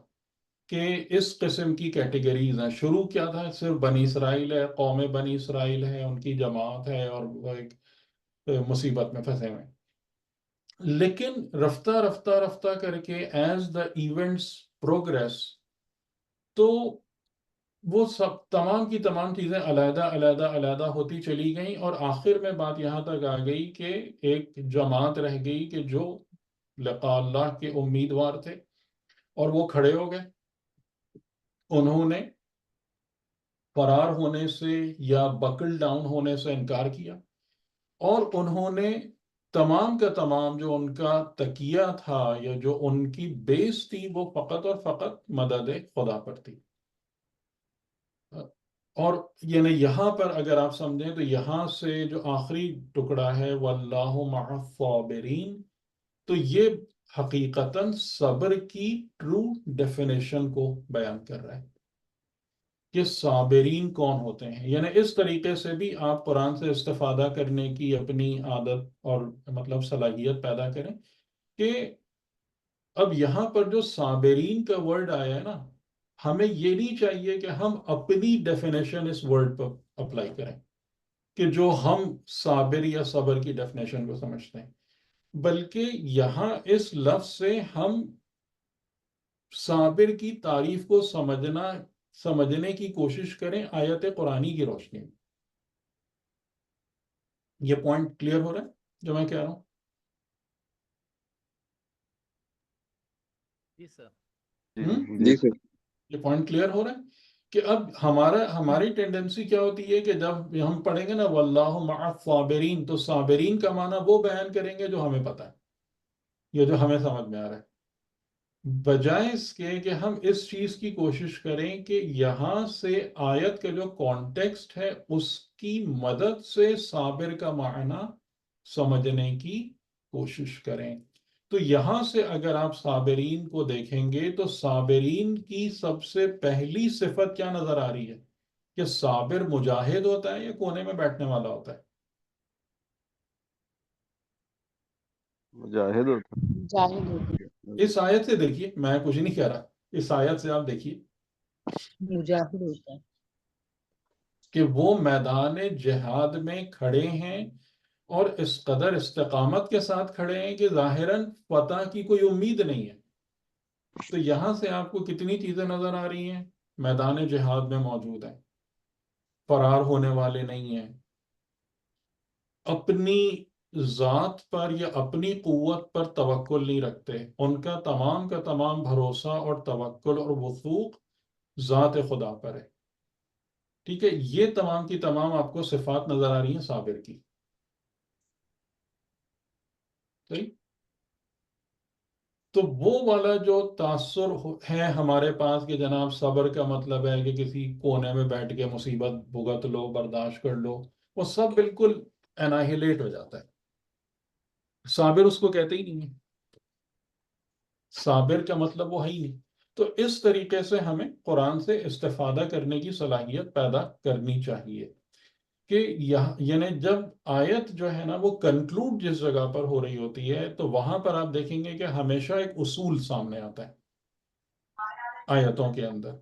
Speaker 1: کہ اس قسم کی کیٹیگریز ہیں. شروع کیا تھا؟ صرف بنی اسرائیل ہے، قوم بنی اسرائیل ہے، ان کی جماعت ہے اور وہ ایک مصیبت میں پھنسے ہوئے. لیکن رفتہ رفتہ رفتہ کر کے ایز دا ایونٹس پروگریس، تو وہ سب تمام کی تمام چیزیں علیحدہ علیحدہ علیحدہ ہوتی چلی گئیں. اور آخر میں بات یہاں تک آ گئی کہ ایک جماعت رہ گئی کہ جو لقاء اللہ کے امیدوار تھے، اور وہ کھڑے ہو گئے. انہوں نے فرار ہونے سے یا بکل ڈاؤن ہونے سے انکار کیا، اور انہوں نے تمام کا تمام جو ان کا تکیہ تھا یا جو ان کی بیس تھی وہ فقط اور فقط مدد خدا پر تھی. اور یعنی یہاں پر اگر آپ سمجھیں تو یہاں سے جو آخری ٹکڑا ہے واللہ مع الصابرین، تو یہ حقیقتاً صبر کی ٹرو ڈیفینیشن کو بیان کر رہا ہے کہ صابرین کون ہوتے ہیں. یعنی اس طریقے سے بھی آپ قرآن سے استفادہ کرنے کی اپنی عادت اور مطلب صلاحیت پیدا کریں کہ اب یہاں پر جو صابرین کا ورڈ آیا ہے نا، ہمیں یہ نہیں چاہیے کہ ہم اپنی ڈیفینیشن اس ورڈ پر اپلائی کریں کہ جو ہم صابر یا صبر کی ڈیفینیشن کو سمجھتے ہیں. بلکہ یہاں اس لفظ سے ہم صابر کی تعریف کو سمجھنے کی کوشش کریں آیت قرآنی کی روشنی میں. یہ پوائنٹ کلیئر ہو رہا ہے جو میں کہہ رہا ہوں؟
Speaker 2: جی سر.
Speaker 4: جی سر.
Speaker 1: یہ پوائنٹ کلیئر ہو رہا ہے کہ اب ہماری ٹینڈنسی کیا ہوتی ہے کہ جب ہم پڑھیں گے نا واللہ مع الصابرین، تو صابرین کا معنی وہ بیان کریں گے جو ہمیں پتہ ہے یا جو ہمیں سمجھ میں آ رہا ہے، بجائے اس کے کہ ہم اس چیز کی کوشش کریں کہ یہاں سے آیت کا جو کانٹیکسٹ ہے اس کی مدد سے صابر کا معنی سمجھنے کی کوشش کریں. تو یہاں سے اگر آپ صابرین کو دیکھیں گے تو صابرین کی سب سے پہلی صفت کیا نظر آ رہی ہے کہ صابر مجاہد ہوتا ہے یا کونے میں بیٹھنے والا ہوتا ہے؟
Speaker 5: مجاہد ہوتا
Speaker 6: جاہل ہوتے
Speaker 1: اس آیت سے دیکھیے، میں کچھ نہیں کہہ رہا، اس آیت سے آپ دیکھیے
Speaker 6: مجاہد ہوتا ہے.
Speaker 1: کہ وہ میدان جہاد میں کھڑے ہیں اور اس قدر استقامت کے ساتھ کھڑے ہیں کہ ظاہراً فتح کی کوئی امید نہیں ہے. تو یہاں سے آپ کو کتنی چیزیں نظر آ رہی ہیں؟ میدان جہاد میں موجود ہیں، فرار ہونے والے نہیں ہیں، اپنی ذات پر یا اپنی قوت پر توکل نہیں رکھتے، ان کا تمام بھروسہ اور توکل اور وثوق ذات خدا پر ہے. ٹھیک ہے، یہ تمام کی تمام آپ کو صفات نظر آ رہی ہیں صابر کی. صحیح؟ تو وہ والا جو تاثر ہے ہمارے پاس کہ جناب صبر کا مطلب ہے کہ کسی کونے میں بیٹھ کے مصیبت بھگت لو، برداشت کر لو، وہ سب بالکل اناہیلیٹ ہو جاتا ہے. صابر اس کو کہتے ہی نہیں ہے، صابر کا مطلب وہ ہے ہی نہیں. تو اس طریقے سے ہمیں قرآن سے استفادہ کرنے کی صلاحیت پیدا کرنی چاہیے کہ یعنی جب آیت جو ہے نا وہ کنکلوڈ جس جگہ پر ہو رہی ہوتی ہے تو وہاں پر آپ دیکھیں گے کہ ہمیشہ ایک اصول سامنے آتا ہے آیتوں کے اندر،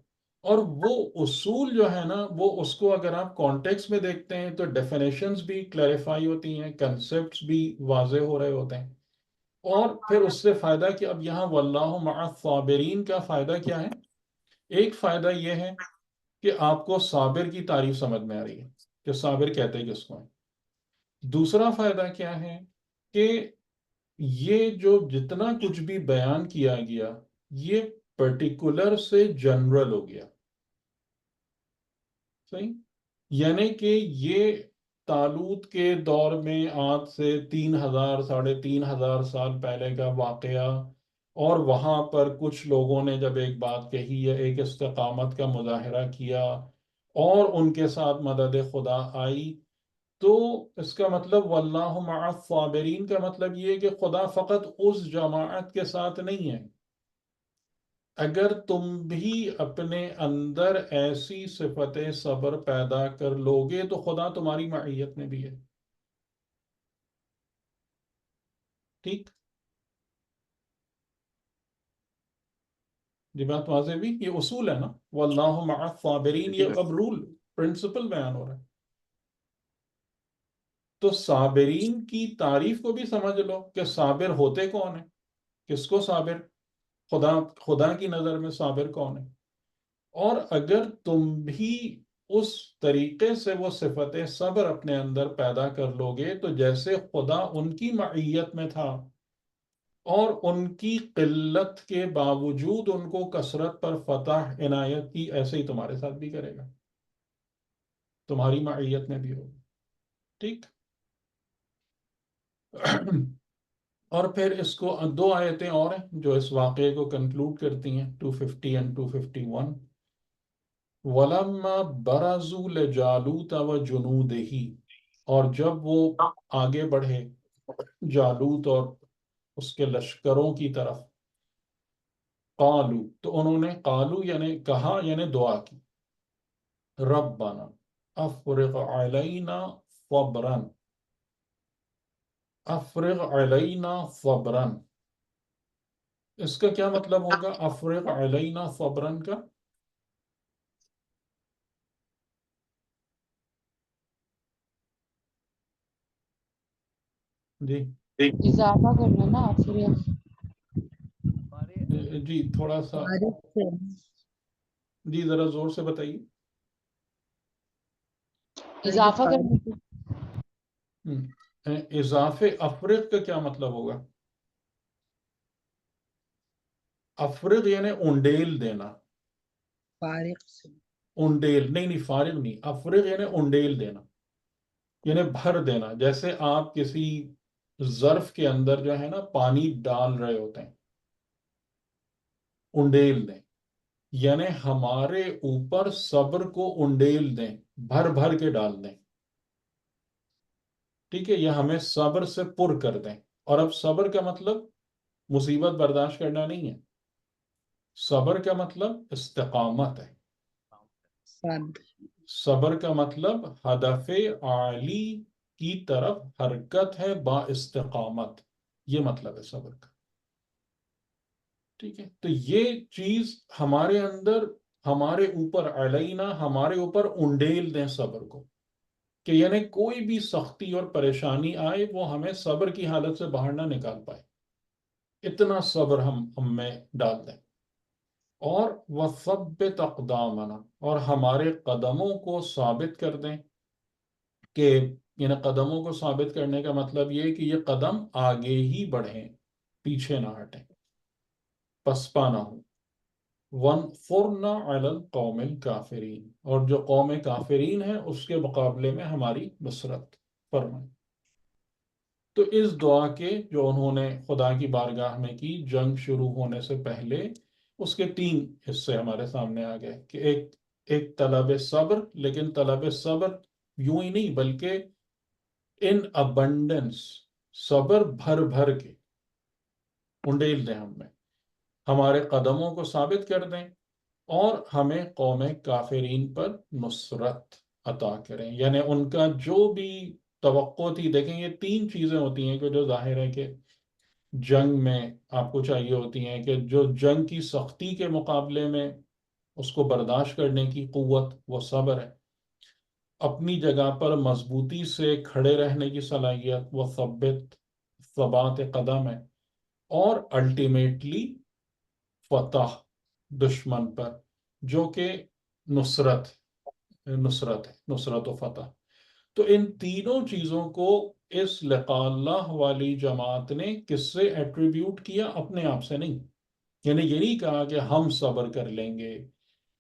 Speaker 1: اور وہ اصول جو ہے نا وہ اس کو اگر آپ کانٹیکس میں دیکھتے ہیں تو ڈیفینیشنز بھی کلیریفائی ہوتی ہیں، کنسیپٹس بھی واضح ہو رہے ہوتے ہیں. اور پھر اس سے فائدہ کہ اب یہاں واللہ مع الصابرین کا فائدہ کیا ہے؟ ایک فائدہ یہ ہے کہ آپ کو صابر کی تعریف سمجھ میں آ رہی ہے کہ صابر کہتے کس کو ہیں. دوسرا فائدہ کیا ہے کہ یہ جو جتنا کچھ بھی بیان کیا گیا یہ پرٹیکولر سے جنرل ہو گیا. صحیح؟ یعنی کہ یہ طالوت کے دور میں آج سے 3000 3500 سال پہلے کا واقعہ، اور وہاں پر کچھ لوگوں نے جب ایک بات کہی یا ایک استقامت کا مظاہرہ کیا اور ان کے ساتھ مدد خدا آئی، تو اس کا مطلب واللہ مع الصابرین کا مطلب یہ ہے کہ خدا فقط اس جماعت کے ساتھ نہیں ہے. اگر تم بھی اپنے اندر ایسی صفت صبر پیدا کر لوگے تو خدا تمہاری معیت میں بھی ہے. ٹھیک؟ یہ بات واضح بھی، یہ اصول ہے نا، واللہ مع الصابرین، یہ اب رول پرنسپل بیان ہو رہا ہے. تو صابرین کی تعریف کو بھی سمجھ لو کہ صابر ہوتے کون ہیں، کس کو صابر، خدا کی نظر میں صابر کون ہے. اور اگر تم بھی اس طریقے سے وہ صفت صبر اپنے اندر پیدا کر لوگے تو جیسے خدا ان کی معیت میں تھا اور ان کی قلت کے باوجود ان کو کثرت پر فتح عنایت کی، ایسے ہی تمہارے ساتھ بھی کرے گا، تمہاری معیت میں بھی ہوگا. ٹھیک؟ اور پھر اس کو دو آیتیں اور ہیں جو اس واقعے کو کنکلوڈ کرتی ہیں، 250 and 251. وَلَمَّا بَرَزُوا لِجَالُوتَ وَجُنُودِهِ، اور جب وہ آگے بڑھے جالوت اور اس کے لشکروں کی طرف، قالو، تو انہوں نے قالو یعنی کہا یعنی دعا کی، ربنا افرغ علینا صبرا، افرغ علینا صبرا. اس کا کیا مطلب ہوگا افرغ علینا صبرا کا؟ جی
Speaker 6: اضافہ کرنا نا افریق
Speaker 2: ہمارے
Speaker 1: جی تھوڑا سا،
Speaker 6: فارغ سے
Speaker 1: جی ذرا زور سے بتائیے.
Speaker 6: اضافہ کرنے سے
Speaker 1: اضافے افرغ کا کیا مطلب ہوگا؟ افرغ یعنی انڈیل دینا.
Speaker 6: فارغ سے
Speaker 1: انڈیل نہیں، فارغ نہیں، افرغ یعنی انڈیل دینا، یعنی بھر دینا. جیسے آپ کسی ظرف کے اندر جو ہے نا پانی ڈال رہے ہوتے ہیں، انڈیل دیں، یعنی ہمارے اوپر صبر کو انڈیل دیں، بھر بھر کے ڈال دیں. ٹھیک ہے، یہ ہمیں صبر سے پر کر دیں. اور اب صبر کا مطلب مصیبت برداشت کرنا نہیں ہے. صبر کا مطلب استقامت ہے.
Speaker 6: صبر
Speaker 1: صبر کا مطلب ہدف عالی کی طرف حرکت ہے با استقامت، یہ مطلب ہے صبر کا. ٹھیک ہے، تو یہ چیز ہمارے اندر، ہمارے اوپر علینا، ہمارے اوپر انڈیل دیں صبر کو، کہ یعنی کوئی بھی سختی اور پریشانی آئے وہ ہمیں صبر کی حالت سے باہر نہ نکال پائے، اتنا صبر ہم میں ڈال دیں. اور وَثَبِّتْ أَقْدَامَنَا، اور ہمارے قدموں کو ثابت کر دیں. کہ یعنی قدموں کو ثابت کرنے کا مطلب یہ کہ یہ قدم آگے ہی بڑھیں، پیچھے نہ ہٹیں، پسپا نہ ہوں. وَانْصُرْنَا عَلَى الْقَوْمِ الْكَافِرِينَ، اور جو قوم کافرین ہیں اس کے مقابلے میں ہماری نصرت فرمائیں. تو اس دعا کے جو انہوں نے خدا کی بارگاہ میں کی جنگ شروع ہونے سے پہلے، اس کے 3 حصے ہمارے سامنے آ گئے. کہ ایک طلب صبر، لیکن طلب صبر یوں ہی نہیں بلکہ ان ابنڈنس، صبر بھر بھر کے انڈیل دیں ہم میں، ہمارے قدموں کو ثابت کر دیں، اور ہمیں قوم کافرین پر نصرت عطا کریں. یعنی ان کا جو بھی توقع تھی، دیکھیں یہ 3 چیزیں ہوتی ہیں کہ جو ظاہر ہے کہ جنگ میں آپ کو چاہیے ہوتی ہیں، کہ جو جنگ کی سختی کے مقابلے میں اس کو برداشت کرنے کی قوت، وہ صبر ہے. اپنی جگہ پر مضبوطی سے کھڑے رہنے کی صلاحیت، وہ ثبات قدم ہے. اور الٹیمیٹلی فتح دشمن پر، جو کہ نصرت نصرت ہے، نصرت و فتح. تو ان تینوں چیزوں کو اس لقاء اللہ والی جماعت نے کس سے ایٹریبیوٹ کیا؟ اپنے آپ سے نہیں. یعنی یہ نہیں کہا کہ ہم صبر کر لیں گے،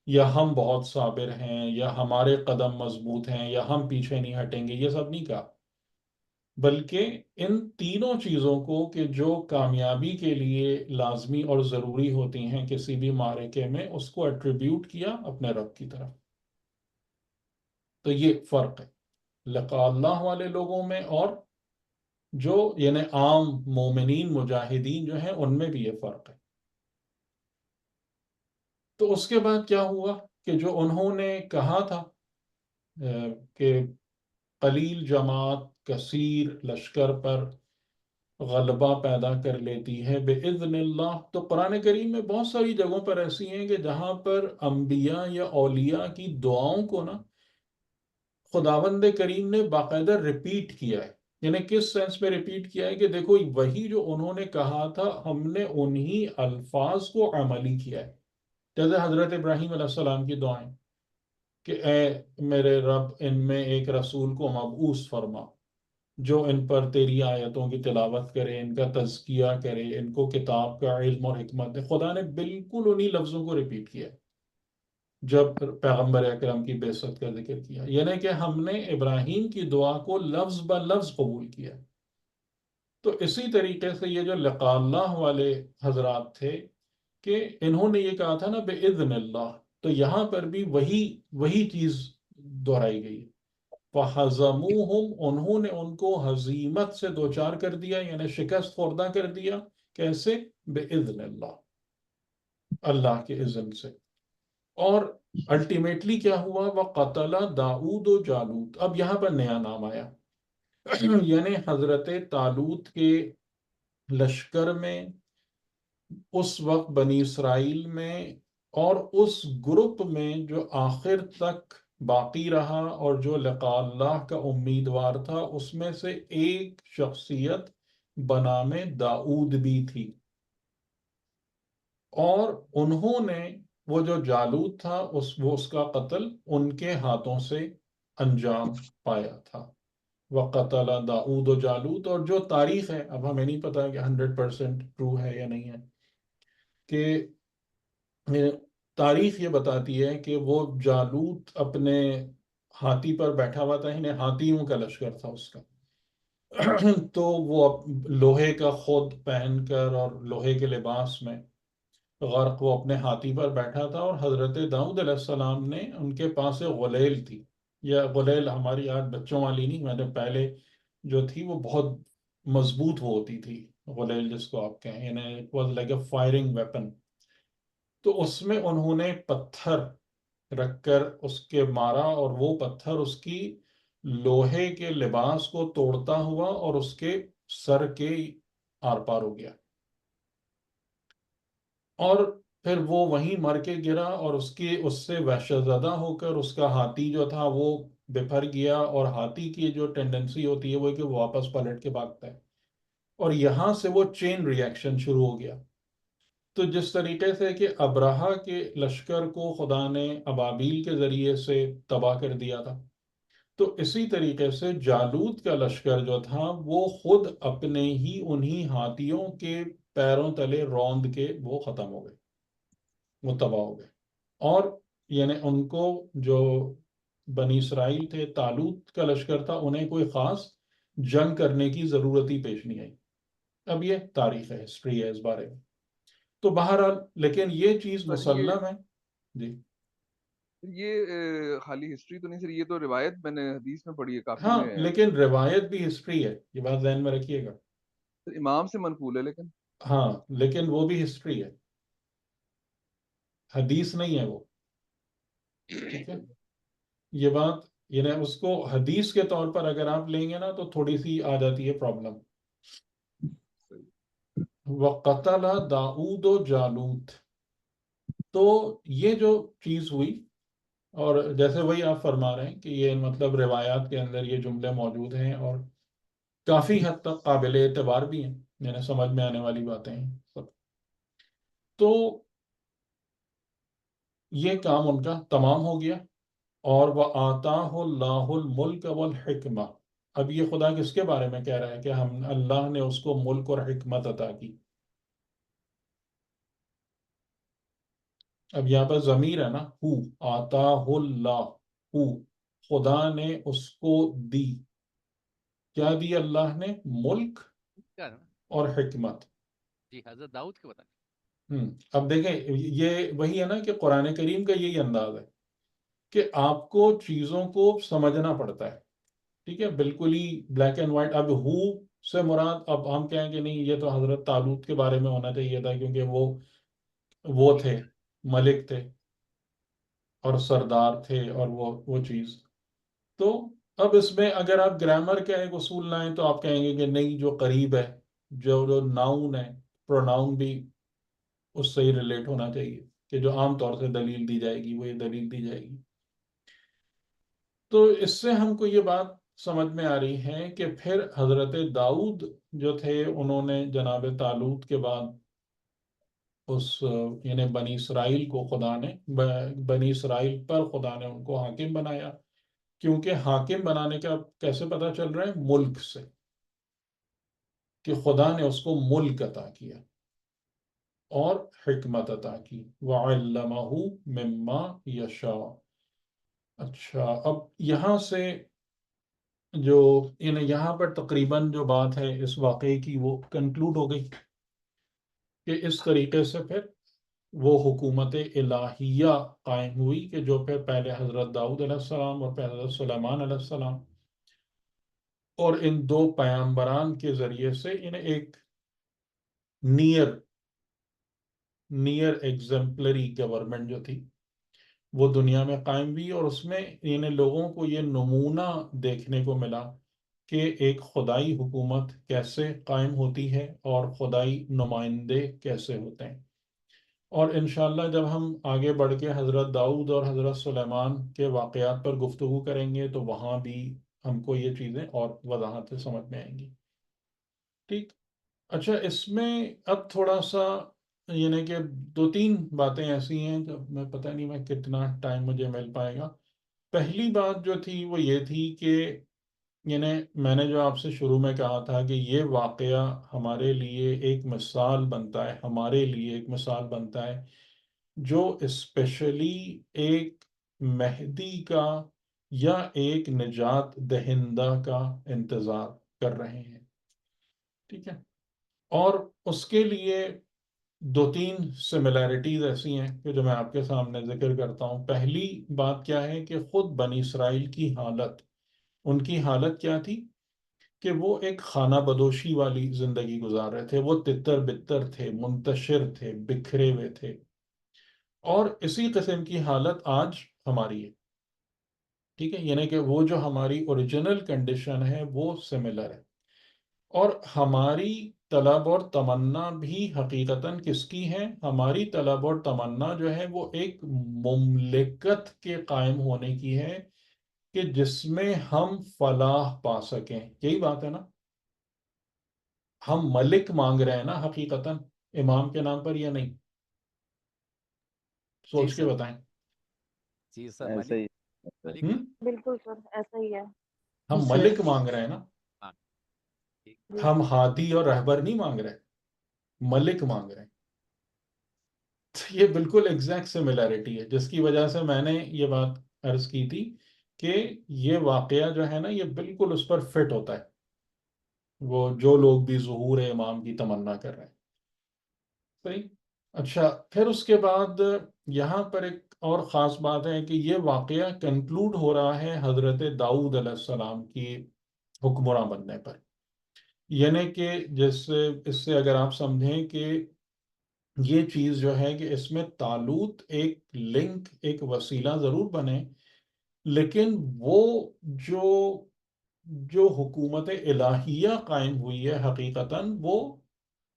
Speaker 1: یا ہم بہت صابر ہیں، یا ہمارے قدم مضبوط ہیں، یا ہم پیچھے نہیں ہٹیں گے، یہ سب نہیں کہا. بلکہ ان تینوں چیزوں کو کہ جو کامیابی کے لیے لازمی اور ضروری ہوتی ہیں کسی بھی معرکے میں، اس کو ایٹریبیوٹ کیا اپنے رب کی طرف. تو یہ فرق ہے لقاء اللہ والے لوگوں میں، اور جو یعنی عام مومنین مجاہدین جو ہیں ان میں بھی یہ فرق ہے. تو اس کے بعد کیا ہوا کہ جو انہوں نے کہا تھا کہ قلیل جماعت کثیر لشکر پر غلبہ پیدا کر لیتی ہے بِإِذْنِ اللہ، تو قرآن کریم میں بہت ساری جگہوں پر ایسی ہیں کہ جہاں پر انبیاء یا اولیاء کی دعاؤں کو نا خداوند کریم نے باقاعدہ ریپیٹ کیا ہے. یعنی کس سینس میں ریپیٹ کیا ہے کہ دیکھو وہی جو انہوں نے کہا تھا ہم نے انہی الفاظ کو عملی کیا ہے. جیسے حضرت ابراہیم علیہ السلام کی دعائیں کہ اے میرے رب ان میں ایک رسول کو مبعوث فرما جو ان پر تیری آیتوں کی تلاوت کرے، ان کا تزکیہ کرے، ان کو کتاب کا علم اور حکمت دے. خدا نے بالکل انہی لفظوں کو ریپیٹ کیا جب پیغمبر اکرم کی بعثت کا ذکر کیا. یعنی کہ ہم نے ابراہیم کی دعا کو لفظ بہ لفظ قبول کیا. تو اسی طریقے سے یہ جو لقاء اللہ والے حضرات تھے کہ انہوں نے یہ کہا تھا نا بِإِذْنِ اللہ، تو یہاں پر بھی وہی چیز دہرائی گئی. فَحَزَمُوهُمْ، انہوں نے ان کو ہزیمت سے دوچار کر دیا، یعنی شکست خوردہ کر دیا. کیسے؟ بِإِذْنِ اللہ، اللہ کے اذن سے. اور الٹیمیٹلی کیا ہوا؟ وَقَتَلَ داؤد و جالوت. اب یہاں پر نیا نام آیا یعنی حضرت طالوت کے لشکر میں اس وقت بنی اسرائیل میں، اور اس گروپ میں جو آخر تک باقی رہا اور جو لقاء اللہ کا امیدوار تھا، اس میں سے ایک شخصیت بنام داؤد بھی تھی، اور انہوں نے وہ جو جالوت تھا وہ اس کا قتل ان کے ہاتھوں سے انجام پایا تھا۔ وقتل داؤد و جالوت، اور جو تاریخ ہے، اب ہمیں نہیں پتا کہ 100% ٹرو ہے یا نہیں ہے، کہ تاریخ یہ بتاتی ہے کہ وہ جالوت اپنے ہاتھی پر بیٹھا ہوا تھا، انہیں ہاتھیوں کا لشکر تھا اس کا، تو وہ لوہے کا خود پہن کر اور لوہے کے لباس میں غرق وہ اپنے ہاتھی پر بیٹھا تھا، اور حضرت داؤد علیہ السلام نے ان کے پاس غلیل تھی، یا غلیل ہماری آج بچوں والی نہیں، میں نے پہلے جو تھی وہ بہت مضبوط وہ ہوتی تھی، غلیل جس کو آپ کہیں، یعنی it was like a firing weapon, تو اس میں انہوں نے پتھر رکھ کر اس کے مارا، اور وہ پتھر اس کی لوہے کے لباس کو توڑتا ہوا اور اس کے سر کے آر پار ہو گیا، اور پھر وہ وہیں مر کے گرا، اور اس سے وحشت زدہ ہو کر اس کا ہاتھی جو تھا وہ بپھر گیا، اور ہاتھی کی جو ٹینڈنسی ہوتی ہے وہ کہ وہ واپس پلٹ کے بھاگتا ہے، اور یہاں سے وہ چین ری ایکشن شروع ہو گیا۔ تو جس طریقے سے کہ ابرہہ کے لشکر کو خدا نے ابابیل کے ذریعے سے تباہ کر دیا تھا، تو اسی طریقے سے جالوت کا لشکر جو تھا وہ خود اپنے ہی انہی ہاتھیوں کے پیروں تلے روند کے وہ ختم ہو گئے، وہ تباہ ہو گئے، اور یعنی ان کو جو بنی اسرائیل تھے، طالوت کا لشکر تھا، انہیں کوئی خاص جنگ کرنے کی ضرورت ہی پیش نہیں آئی۔ اب یہ تاریخ ہے، ہسٹری ہے اس بارے میں، تو بہرحال لیکن یہ چیز
Speaker 4: سر
Speaker 1: مسلم ہے۔ جی
Speaker 4: یہ خالی ہسٹری تو نہیں سر، یہ تو روایت میں نے حدیث میں پڑھی ہے کافی
Speaker 1: ہاں،
Speaker 4: میں،
Speaker 1: لیکن روایت بھی ہسٹری ہے، یہ بات ذہن میں رکھیے گا۔
Speaker 4: امام سے منقول ہے لیکن
Speaker 1: ہاں، لیکن وہ بھی ہسٹری ہے، حدیث نہیں ہے وہ، ٹھیک ہے، یہ بات یعنی اس کو حدیث کے طور پر اگر آپ لیں گے نا تو تھوڑی سی آ جاتی ہے پرابلم۔ وَقَتَلَ داؤد و جالوت، تو یہ جو چیز ہوئی، اور جیسے وہی آپ فرما رہے ہیں کہ یہ مطلب روایات کے اندر یہ جملے موجود ہیں، اور کافی حد تک قابل اعتبار بھی ہیں، یعنی سمجھ میں آنے والی باتیں ہیں سب۔ تو یہ کام ان کا تمام ہو گیا، اور وَآتَاهُ اللَّهُ الْمُلْكَ وَالْحِكْمَةَ، اب یہ خدا کس کے بارے میں کہہ رہا ہے کہ اللہ نے اس کو ملک اور حکمت عطا کی۔ اب یہاں پر ضمیر ہے نا، ہو، آتاہ اللہ، ہو، خدا نے اس کو دی، کیا دی اللہ نے؟ ملک
Speaker 2: کیا ہے نا؟
Speaker 1: اور حکمت۔
Speaker 2: جی حضرت داؤد کے بتائیں۔
Speaker 1: اب دیکھیں یہ وہی ہے نا کہ قرآن کریم کا یہی انداز ہے کہ آپ کو چیزوں کو سمجھنا پڑتا ہے، ٹھیک ہے، بالکل ہی بلیک اینڈ وائٹ۔ اب ہو سے مراد اب ہم کہیں کہ نہیں یہ تو حضرت طالوت کے بارے میں ہونا چاہیے تھا، کیونکہ وہ تھے، ملک تھے اور سردار تھے، اور وہ چیز، تو اب اس میں اگر آپ گرامر کا ایک اصول لائیں تو آپ کہیں گے کہ نہیں، جو قریب ہے، جو ناؤن ہے، پروناؤن بھی اس سے ہی ریلیٹ ہونا چاہیے، کہ جو عام طور سے دلیل دی جائے گی وہ یہ دلیل دی جائے گی۔ تو اس سے ہم کو یہ بات سمجھ میں آ رہی ہے کہ پھر حضرت داؤد جو تھے انہوں نے جناب طالوت کے بعد یعنی بنی اسرائیل کو خدا نے، بنی اسرائیل پر خدا نے ان کو حاکم بنایا، کیونکہ حاکم بنانے کا کیسے پتا چل رہا ہے؟ ملک سے، کہ خدا نے اس کو ملک عطا کیا اور حکمت عطا کی، وَعَلَّمَهُ مِمَّا يَشَاءُ۔ اچھا، اب یہاں سے جو یہاں پر تقریباً جو بات ہے اس واقعے کی وہ کنکلوڈ ہو گئی، کہ اس طریقے سے پھر وہ حکومت الہیہ قائم ہوئی، کہ جو پھر پہلے حضرت داؤد علیہ السلام اور پھر حضرت سلیمان علیہ السلام اور ان دو پیامبران کے ذریعے سے انہیں ایک نیئر ایگزمپلری گورنمنٹ جو تھی وہ دنیا میں قائم ہوئی، اور اس میں انہیں لوگوں کو یہ نمونہ دیکھنے کو ملا کہ ایک خدائی حکومت کیسے قائم ہوتی ہے اور خدائی نمائندے کیسے ہوتے ہیں۔ اور انشاءاللہ جب ہم آگے بڑھ کے حضرت داؤد اور حضرت سلیمان کے واقعات پر گفتگو کریں گے تو وہاں بھی ہم کو یہ چیزیں اور وضاحت سے سمجھ میں آئیں گی، ٹھیک۔ اچھا، اس میں اب تھوڑا سا یعنی کہ 2-3 باتیں ایسی ہیں جو میں پتہ نہیں میں کتنا ٹائم مجھے مل پائے گا. پہلی بات جو تھی وہ یہ تھی کہ یعنی میں نے جو آپ سے شروع میں کہا تھا کہ یہ واقعہ ہمارے لیے ایک مثال بنتا ہے، ہمارے لیے ایک مثال بنتا ہے جو اسپیشلی ایک مہدی کا یا ایک نجات دہندہ کا انتظار کر رہے ہیں. ٹھیک ہے، اور اس کے لیے 2-3 سملیرٹیز ایسی ہیں کہ جو میں آپ کے سامنے ذکر کرتا ہوں. پہلی بات کیا ہے کہ خود بنی اسرائیل کی حالت، ان کی حالت کیا تھی کہ وہ ایک خانہ بدوشی والی زندگی گزار رہے تھے. وہ تتر بتر تھے، منتشر تھے، بکھرے ہوئے تھے. اور اسی قسم کی حالت آج ہماری ہے. ٹھیک ہے، یعنی کہ وہ جو ہماری اوریجنل کنڈیشن ہے وہ سملر ہے. اور ہماری طلب اور تمنا بھی حقیقتاً کس کی ہے؟ ہماری طلب اور تمنا جو ہے وہ ایک مملکت کے قائم ہونے کی ہے کہ جس میں ہم فلاح پا سکیں. یہی بات ہے نا؟ ہم ملک مانگ رہے ہیں نا حقیقتاً امام کے نام پر، یا نہیں؟
Speaker 2: جی
Speaker 1: سوچ کے
Speaker 2: سر،
Speaker 1: بتائیں.
Speaker 2: جی سر،
Speaker 3: ایسا ہی
Speaker 2: ملک
Speaker 1: ہم
Speaker 5: بالکل سر ایسا ہی ہے.
Speaker 1: ہم
Speaker 6: سر
Speaker 1: ملک مانگ رہے ہیں نا،
Speaker 2: ہاں، ٹھیک.
Speaker 5: جی
Speaker 1: ہم ہادی اور رہبر نہیں مانگ رہے، ملک مانگ رہے ہیں. تو یہ بالکل ایگزیکٹ سملیرٹی ہے جس کی وجہ سے میں نے یہ بات عرض کی تھی کہ یہ واقعہ جو ہے نا یہ بالکل اس پر فٹ ہوتا ہے، وہ جو لوگ بھی ظہور امام کی تمنا کر رہے ہیں. صحیح. اچھا، پھر اس کے بعد یہاں پر ایک اور خاص بات ہے کہ یہ واقعہ کنکلوڈ ہو رہا ہے حضرت داؤد علیہ السلام کی حکمراں بننے پر. یعنی کہ جیسے اس سے اگر آپ سمجھیں کہ یہ چیز جو ہے کہ اس میں طالوت ایک لنک، ایک وسیلہ ضرور بنے، لیکن وہ جو جو حکومت الہیہ قائم ہوئی ہے حقیقتاً وہ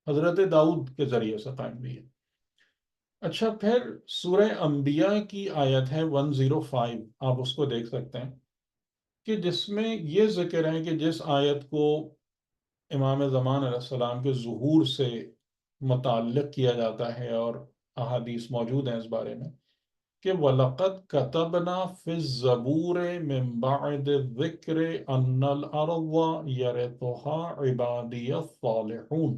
Speaker 1: حضرت داؤد کے ذریعے سے قائم ہوئی ہے. اچھا، پھر سورہ انبیاء کی آیت ہے 105، آپ اس کو دیکھ سکتے ہیں کہ جس میں یہ ذکر ہے کہ جس آیت کو امام زمان علیہ السلام کے ظہور سے متعلق کیا جاتا ہے، اور احادیث موجود ہیں اس بارے میں کہ وَلَقَدْ كَتَبْنَا فِي الزَّبُورِ مِن بَعْدِ الذِّكْرِ أَنَّ الْأَرْضَ يَرِثُهَا عِبَادِيَ الصَّالِحُونَ،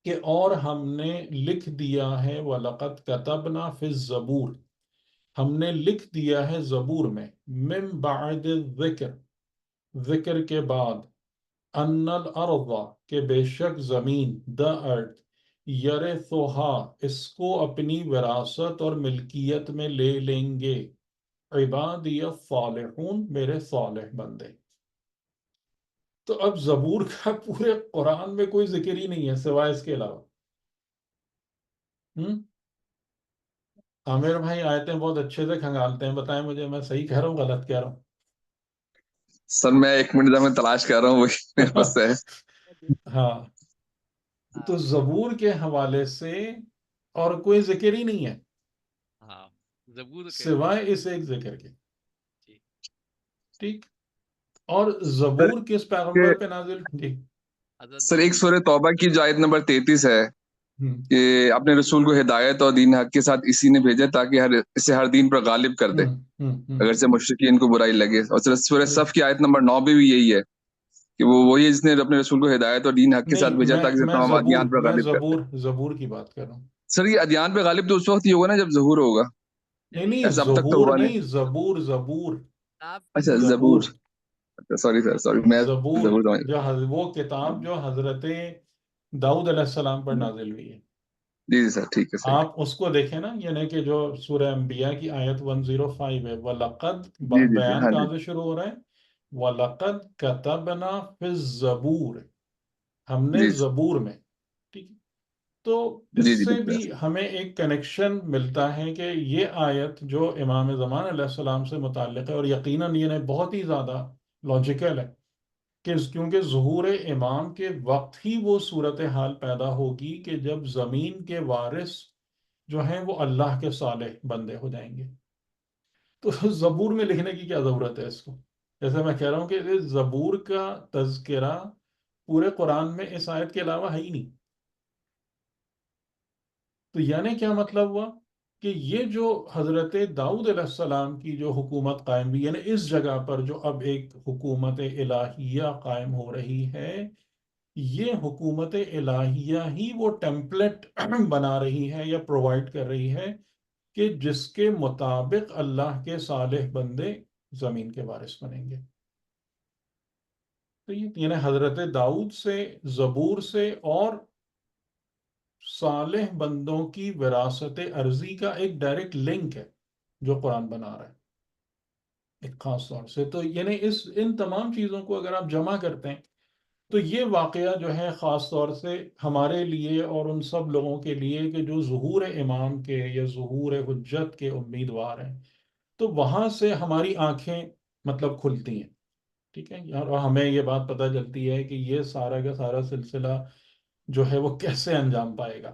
Speaker 1: کہ اور ہم نے لکھ دیا ہے وَلَقَدْ كَتَبْنَا فِي الزَّبُورِ، ہم نے لکھ دیا ہے زبور میں، من بعد الذکر، ذکر کے بعد، ان الارض، کہ بے شک زمین، the earth، یرثھا، اس کو اپنی وراثت اور ملکیت میں لے لیں گے، عبادی الصالحون، میرے صالح بندے. تو اب زبور کا پورے قرآن میں کوئی ذکر ہی نہیں ہے سوائے اس کے علاوہ. عامر بھائی آیتیں بہت اچھے سے کھنگالتے ہیں، بتائیں مجھے میں صحیح کہہ رہا ہوں غلط کہہ رہا
Speaker 4: سر میں 1 منٹ میں تلاش کر رہا ہوں، وہی میرے پاس ہے.
Speaker 1: ہوں؟ ہاں، تو زبور کے حوالے سے اور کوئی ذکر ہی نہیں ہے
Speaker 2: ہاں، زبور کے
Speaker 1: سوائے اس ایک ذکر کے.
Speaker 2: جی.
Speaker 1: ٹھیک. اور
Speaker 4: سر
Speaker 1: زبور کس پیغمبر پہ نازل؟ جی.
Speaker 2: حضرت
Speaker 4: سر ایک
Speaker 2: داؤد.
Speaker 4: سورہ توبہ کی جو آیت نمبر 33 ہے
Speaker 1: ہم،
Speaker 4: کہ اپنے رسول کو ہدایت اور دین حق کے ساتھ اسی نے بھیجا تاکہ اسے ہر دین پر غالب کر دے
Speaker 1: ہم.
Speaker 4: اگرچہ مشرکین کو برائی لگے. اور سورہ
Speaker 1: جی.
Speaker 4: صف کی آیت نمبر 9 بھی یہی ہے کہ وہ وہی ہے جس نے اپنے رسول کو ہدایت اور دین حق کے ساتھ
Speaker 1: نہیں،
Speaker 4: بھیجا
Speaker 1: میں
Speaker 4: تاکہ اسے
Speaker 1: میں
Speaker 4: تمام
Speaker 1: زبور
Speaker 4: ادیان پر
Speaker 1: میں
Speaker 4: غالب کر دے.
Speaker 1: زبور کی بات کر رہا ہوں.
Speaker 4: سر یہ ادیان پہ غالب تو اس وقت ہی ہوگا نا جب ظہور ہوگا،
Speaker 1: نہیں،
Speaker 4: ایسا اب تک تو
Speaker 1: ظہور
Speaker 4: ہوا نہیں.
Speaker 1: نہیں، زبور، زبور،
Speaker 2: آپ
Speaker 4: اچھا زبور،
Speaker 1: زبور،
Speaker 4: سوری سر سوری، میں
Speaker 1: زبور،
Speaker 4: ظہور سمجھ.
Speaker 1: جو وہ کتاب جو حضرت داؤد علیہ السلام پر نازل ہوئی ہے.
Speaker 4: جی جی سر ٹھیک ہے صحیح.
Speaker 1: آپ اس کو دیکھیں نا، یعنی کہ جو سورہ انبیاء کی آیت 105 ہے، وَلَقَدْ،
Speaker 4: جی جی جی
Speaker 1: بیان
Speaker 4: ہاں
Speaker 1: کہاں
Speaker 4: جی
Speaker 1: سے شروع ہو رہا ہے؟ وَلَقَدْ كَتَبْنَا فِي الزَّبُورِ، ہم نے
Speaker 4: جی
Speaker 1: زبور میں. ٹھیک. تو اس
Speaker 4: جی جی
Speaker 1: سے
Speaker 4: بالکل.
Speaker 1: بھی ہمیں ایک کنیکشن ملتا ہے کہ یہ آیت جو امام زمان علیہ السلام سے متعلق ہے، اور یقیناً یہ بہت ہی زیادہ لاجیکل ہے کہ کیونکہ ظہور امام کے وقت ہی وہ صورتحال پیدا ہوگی کہ جب زمین کے وارث جو ہیں وہ اللہ کے صالح بندے ہو جائیں گے. تو زبور میں لکھنے کی کیا ضرورت ہے اس کو؟ جیسے میں کہہ رہا ہوں کہ اس زبور کا تذکرہ پورے قرآن میں اس آیت کے علاوہ ہے ہی نہیں. تو یعنی کیا مطلب ہوا کہ یہ جو حضرت داؤد علیہ السلام کی جو حکومت قائم ہوئی، یعنی اس جگہ پر جو اب ایک حکومت الہیہ قائم ہو رہی ہے، یہ حکومت الہیہ ہی وہ ٹیمپلیٹ بنا رہی ہے یا پرووائڈ کر رہی ہے کہ جس کے مطابق اللہ کے صالح بندے زمین کے وارث بنیں گے. تو یہ یعنی حضرت داؤد سے، زبور سے اور صالح بندوں کی وراثت ارضی کا ایک ڈائریکٹ لنک ہے جو قرآن بنا رہا ہے ایک خاص طور سے. تو یعنی ان تمام چیزوں کو اگر آپ جمع کرتے ہیں تو یہ واقعہ جو ہے خاص طور سے ہمارے لیے اور ان سب لوگوں کے لیے کہ جو ظہور امام کے یا ظہور حجت کے امیدوار ہیں، تو وہاں سے ہماری آنکھیں مطلب کھلتی ہیں. ٹھیک ہے، اور ہمیں یہ بات پتہ چلتی ہے کہ یہ سارا کا سارا سلسلہ جو ہے وہ کیسے انجام پائے گا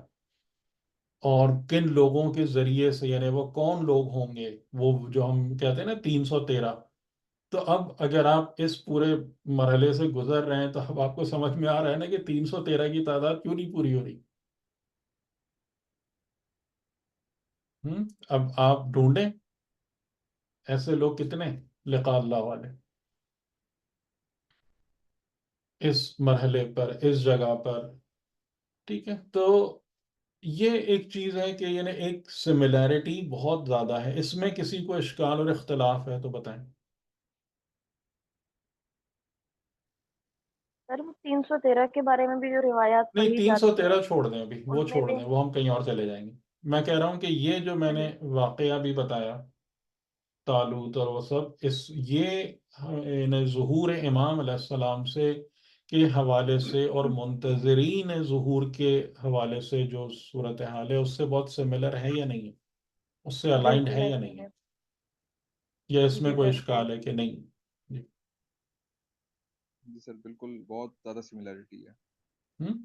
Speaker 1: اور کن لوگوں کے ذریعے سے، یعنی وہ کون لوگ ہوں گے، وہ جو ہم کہتے ہیں نا 313. تو اب اگر آپ اس پورے مرحلے سے گزر رہے ہیں تو اب آپ کو سمجھ میں آ رہا ہے نا کہ 313 کی تعداد کیوں نہیں پوری ہو رہی. اب آپ ڈھونڈیں ایسے لوگ کتنے لقاء اللہ والے اس مرحلے پر، اس جگہ پر. ٹھیک ہے، تو یہ ایک چیز ہے کہ یعنی ایک سملیرٹی بہت زیادہ ہے. اس میں کسی کو اشکال اور اختلاف ہے تو بتائیں.
Speaker 5: سر وہ 313 کے بارے میں بھی جو روایات
Speaker 1: نہیں،
Speaker 5: پڑھی
Speaker 1: تین سو
Speaker 5: جاتی ہیں
Speaker 1: تیرہ چھوڑ دیں، ابھی وہ
Speaker 5: ان میں
Speaker 1: چھوڑ
Speaker 5: بھی.
Speaker 1: دیں، وہ ہم کہیں اور چلے جائیں گے. میں کہہ رہا ہوں کہ یہ جو میں نے
Speaker 5: چلیے.
Speaker 1: واقعہ بھی بتایا طالوت اور وہ سب، یہ یعنی ظہور امام علیہ السلام سے کے حوالے سے اور منتظرین ظہور کے حوالے سے جو صورتحال ہے اس سے بہت سملر ہے یا نہیں ہے، اس سے الائنڈ
Speaker 5: بالکل
Speaker 1: ہے یا
Speaker 5: ایسے
Speaker 1: نہیں
Speaker 5: ہی
Speaker 1: ہے،
Speaker 5: ہے.
Speaker 1: یا اس میں
Speaker 5: جی
Speaker 1: کوئی
Speaker 5: بالکل.
Speaker 1: اشکال ہے کہ نہیں. جی
Speaker 4: جی سر بالکل بہت زیادہ سملیرٹی ہے.